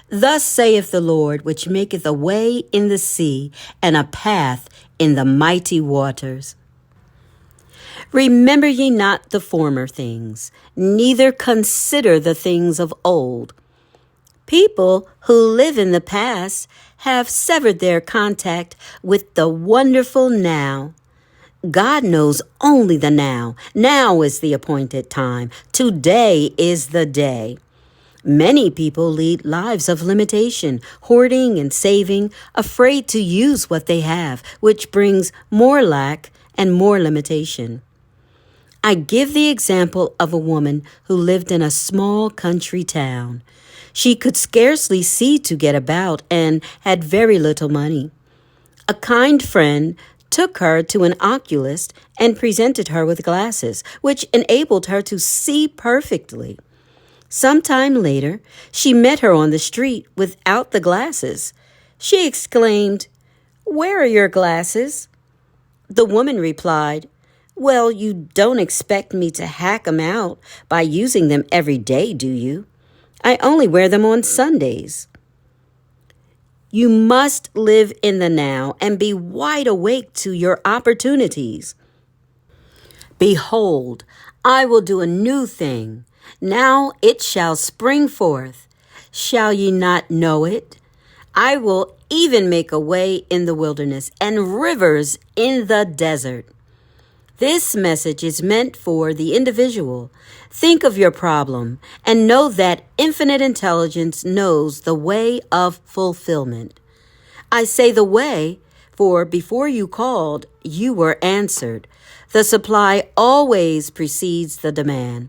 Thus saith the Lord, which maketh a way in the sea and a path in the mighty waters. Remember ye not the former things, neither consider the things of old. People who live in the past have severed their contact with the wonderful now. God knows only the now. Now is the appointed time. Today is the day. Many people lead lives of limitation, hoarding and saving, afraid to use what they have, which brings more lack and more limitation. I give the example of a woman who lived in a small country town. She could scarcely see to get about and had very little money. A kind friend took her to an oculist and presented her with glasses, which enabled her to see perfectly. Some time later, she met her on the street without the glasses. She exclaimed, "Where are your glasses?" The woman replied, "Well, you don't expect me to hack 'em out by using them every day, do you? I only wear them on Sundays." You must live in the now and be wide awake to your opportunities. Behold, I will do a new thing. Now it shall spring forth. Shall ye not know it? I will even make a way in the wilderness and rivers in the desert. This message is meant for the individual. Think of your problem and know that infinite intelligence knows the way of fulfillment. I say the way, for before you called, you were answered. The supply always precedes the demand.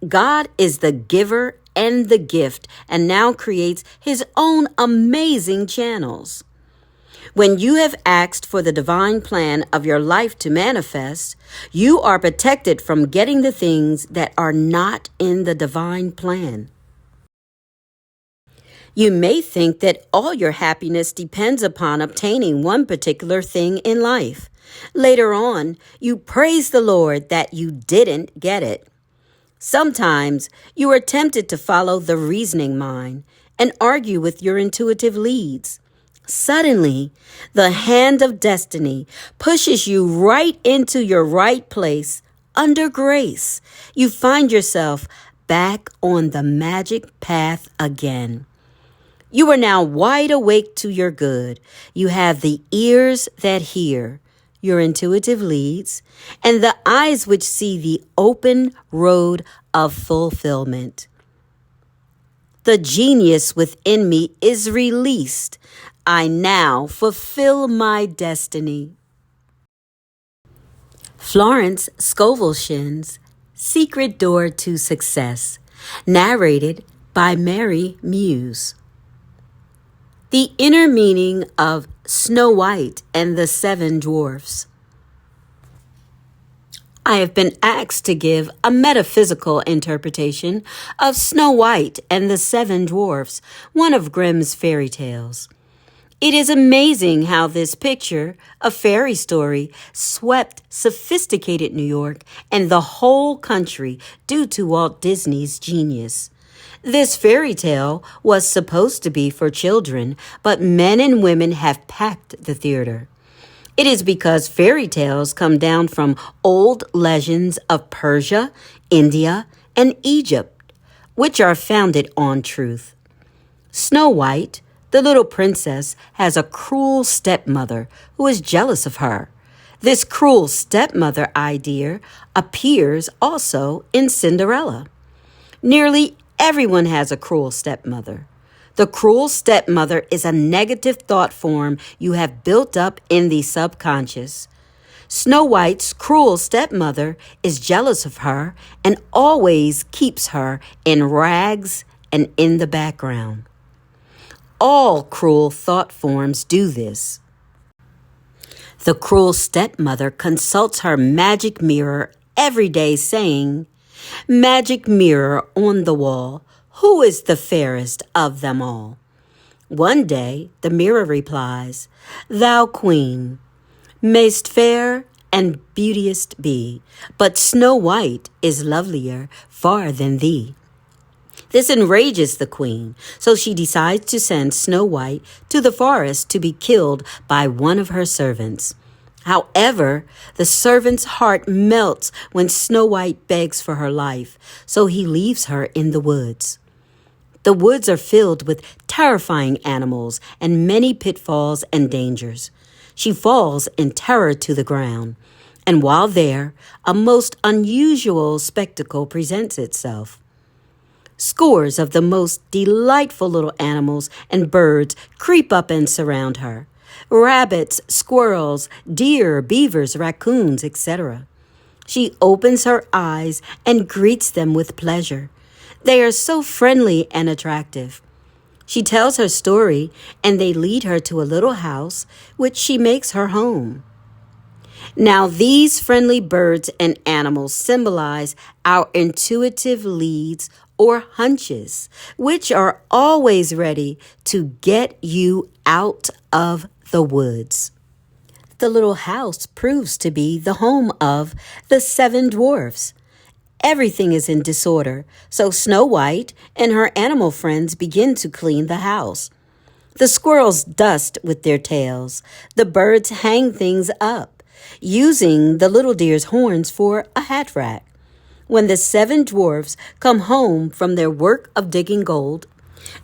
God is the giver and the gift, and now creates his own amazing channels. When you have asked for the divine plan of your life to manifest, you are protected from getting the things that are not in the divine plan. You may think that all your happiness depends upon obtaining one particular thing in life. Later on, you praise the Lord that you didn't get it. Sometimes you are tempted to follow the reasoning mind and argue with your intuitive leads. Suddenly, the hand of destiny pushes you right into your right place under grace. You find yourself back on the magic path again. You are now wide awake to your good. You have the ears that hear, your intuitive leads, and the eyes which see the open road of fulfillment. The genius within me is released. I now fulfill my destiny. Florence Scovel Shinn's Secret Door to Success, narrated by Mary Muse. The inner meaning of Snow White and the Seven Dwarfs. I have been asked to give a metaphysical interpretation of Snow White and the Seven Dwarfs, one of Grimm's fairy tales. It is amazing how this picture, a fairy story, swept sophisticated New York and the whole country due to Walt Disney's genius. This fairy tale was supposed to be for children, but men and women have packed the theater. It is because fairy tales come down from old legends of Persia, India, and Egypt, which are founded on truth. Snow White, the little princess, has a cruel stepmother who is jealous of her. This cruel stepmother idea appears also in Cinderella. Nearly everyone has a cruel stepmother. The cruel stepmother is a negative thought form you have built up in the subconscious. Snow White's cruel stepmother is jealous of her and always keeps her in rags and in the background. All cruel thought forms do this. The cruel stepmother consults her magic mirror every day saying, Magic mirror on the wall, who is the fairest of them all? One day the mirror replies, Thou queen, mayst fair and beauteous be, but Snow White is lovelier far than thee. This enrages the queen, so she decides to send Snow White to the forest to be killed by one of her servants. However, the servant's heart melts when Snow White begs for her life, so he leaves her in the woods. The woods are filled with terrifying animals and many pitfalls and dangers. She falls in terror to the ground, and while there, a most unusual spectacle presents itself. Scores of the most delightful little animals and birds creep up and surround her. Rabbits, squirrels, deer, beavers, raccoons, etc. She opens her eyes and greets them with pleasure. They are so friendly and attractive. She tells her story, and they lead her to a little house, which she makes her home. Now, these friendly birds and animals symbolize our intuitive leads or hunches, which are always ready to get you out of the woods. The little house proves to be the home of the 7 dwarfs. Everything is in disorder, so Snow White and her animal friends begin to clean the house. The squirrels dust with their tails. The birds hang things up, using the little deer's horns for a hat rack. When the 7 dwarfs come home from their work of digging gold,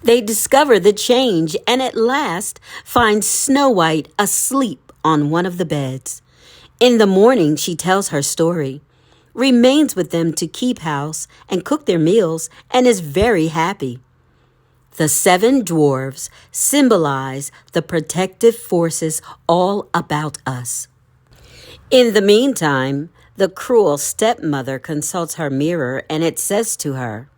they discover the change and at last find Snow White asleep on one of the beds. In the morning, she tells her story, remains with them to keep house and cook their meals, and is very happy. The 7 dwarfs symbolize the protective forces all about us. In the meantime, the cruel stepmother consults her mirror, and it says to her,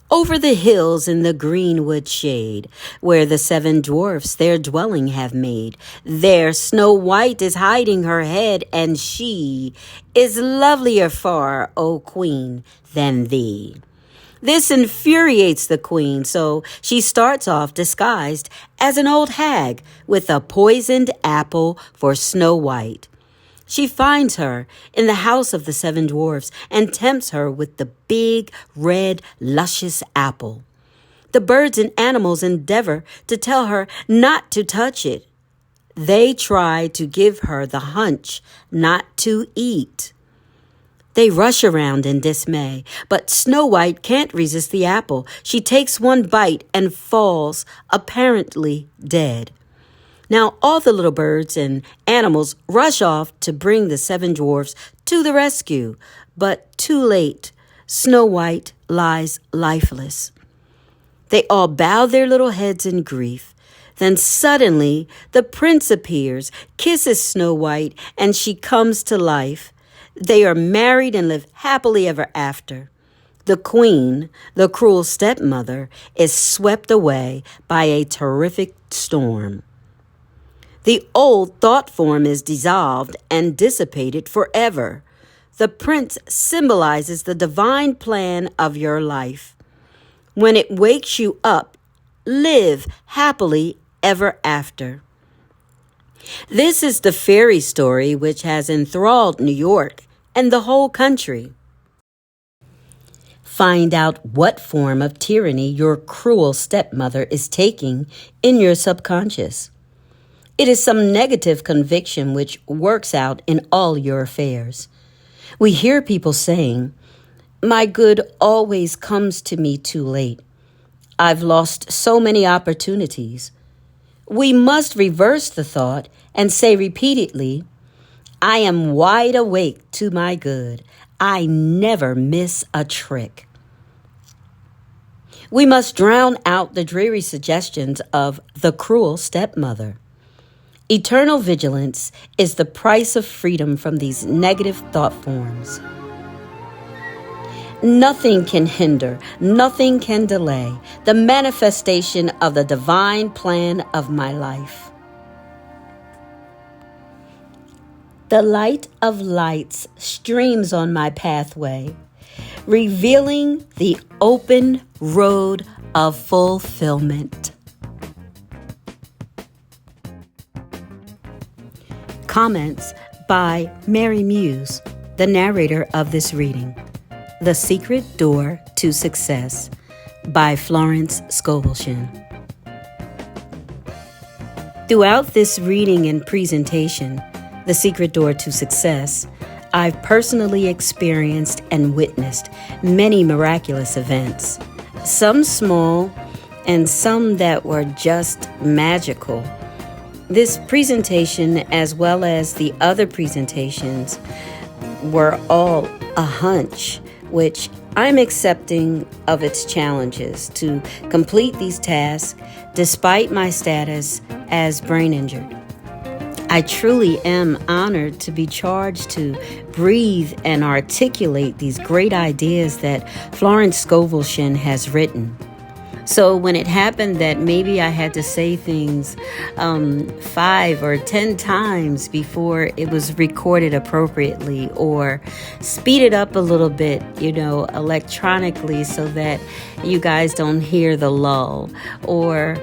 Over the hills in the greenwood shade, where the 7 dwarfs their dwelling have made, there Snow White is hiding her head, and she is lovelier far, O queen, than thee. This infuriates the queen, so she starts off disguised as an old hag with a poisoned apple for Snow White. She finds her in the house of the 7 dwarfs and tempts her with the big, red, luscious apple. The birds and animals endeavor to tell her not to touch it. They try to give her the hunch not to eat. They rush around in dismay, but Snow White can't resist the apple. She takes one bite and falls, apparently dead. Now all the little birds and animals rush off to bring the 7 dwarfs to the rescue, but too late. Snow White lies lifeless. They all bow their little heads in grief. Then suddenly the prince appears, kisses Snow White, and she comes to life. They are married and live happily ever after. The queen, the cruel stepmother, is swept away by a terrific storm. The old thought form is dissolved and dissipated forever. The prince symbolizes the divine plan of your life. When it wakes you up, live happily ever after. This is the fairy story which has enthralled New York and the whole country. Find out what form of tyranny your cruel stepmother is taking in your subconscious. It is some negative conviction which works out in all your affairs. We hear people saying, My good always comes to me too late. I've lost so many opportunities. We must reverse the thought and say repeatedly, I am wide awake to my good. I never miss a trick. We must drown out the dreary suggestions of the cruel stepmother. Eternal vigilance is the price of freedom from these negative thought forms. Nothing can hinder, nothing can delay the manifestation of the divine plan of my life. The light of lights streams on my pathway. revealing the open road of fulfillment. Comments by Mary Muse, the narrator of this reading. The Secret Door to Success by Florence Scovel Shinn. Throughout this reading and presentation, The Secret Door to Success, I've personally experienced and witnessed many miraculous events, some small and some that were just magical. This presentation, as well as the other presentations, were all a hunch, which I'm accepting of its challenges to complete these tasks despite my status as brain injured. I truly am honored to be charged to breathe and articulate these great ideas that Florence Scovel Shinn has written. So when it happened that maybe I had to say things 5 or 10 times before it was recorded appropriately, or speed it up a little bit, electronically so that you guys don't hear the lull, or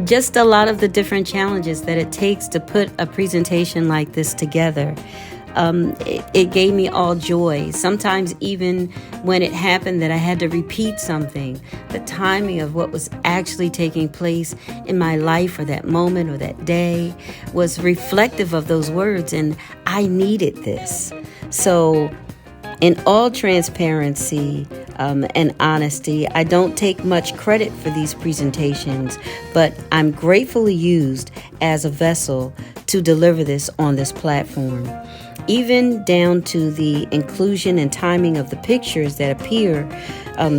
just a lot of the different challenges that it takes to put a presentation like this together. It gave me all joy. Sometimes even when it happened that I had to repeat something, the timing of what was actually taking place in my life or that moment or that day was reflective of those words, and I needed this. So in all transparency and honesty, I don't take much credit for these presentations, but I'm gratefully used as a vessel to deliver this on this platform. Even down to the inclusion and timing of the pictures that appear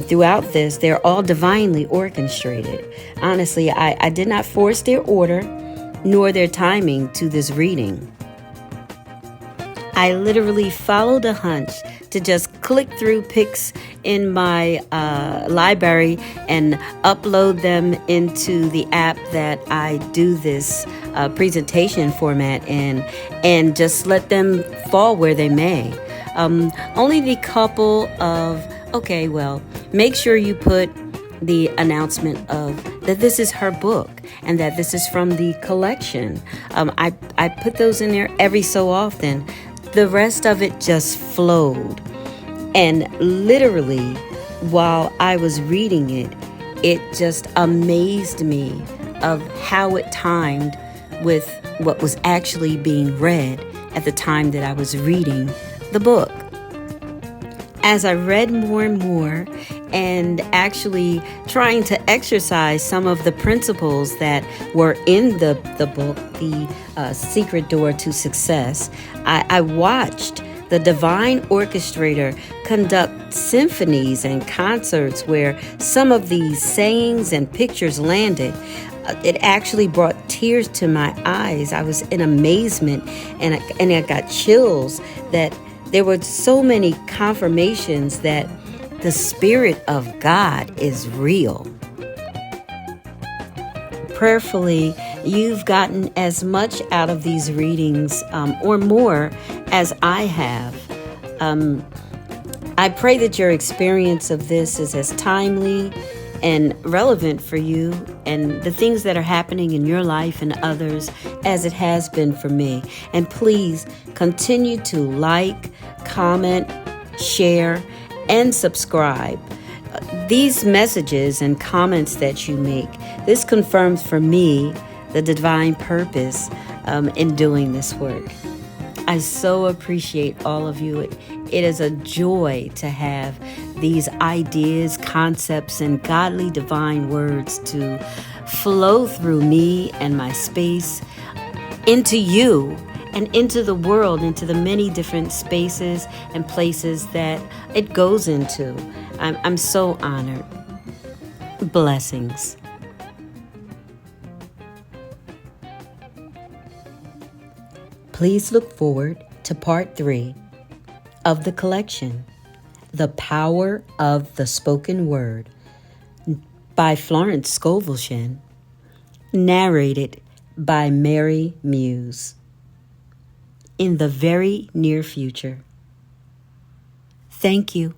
throughout this, they're all divinely orchestrated. Honestly, I did not force their order nor their timing to this reading. I literally followed a hunch to just click through pics in my library and upload them into the app that I do this presentation format in, and just let them fall where they may. Only the couple of, make sure you put the announcement of that this is her book and that this is from the collection. I put those in there every so often. The rest of it just flowed. And literally, while I was reading it, it just amazed me of how it timed with what was actually being read at the time that I was reading the book. As I read more and more and actually trying to exercise some of the principles that were in the book, The Secret Door to Success, I watched the divine orchestrator conduct symphonies and concerts where some of these sayings and pictures landed. It actually brought tears to my eyes. I was in amazement, and I got chills that there were so many confirmations that the Spirit of God is real. Prayerfully, you've gotten as much out of these readings or more as I have. I pray that your experience of this is as timely and relevant for you and the things that are happening in your life and others as it has been for me. And please continue to like, comment, share, and subscribe. These messages and comments that you make, this confirms for me the divine purpose in doing this work. I so appreciate all of you. It is a joy to have these ideas, concepts, and godly divine words to flow through me and my space into you and into the world, into the many different spaces and places that it goes into. I'm so honored. Blessings. Please look forward to part 3 of the collection, The Power of the Spoken Word, by Florence Scovel Shinn, narrated by Mary Muse, in the very near future. Thank you.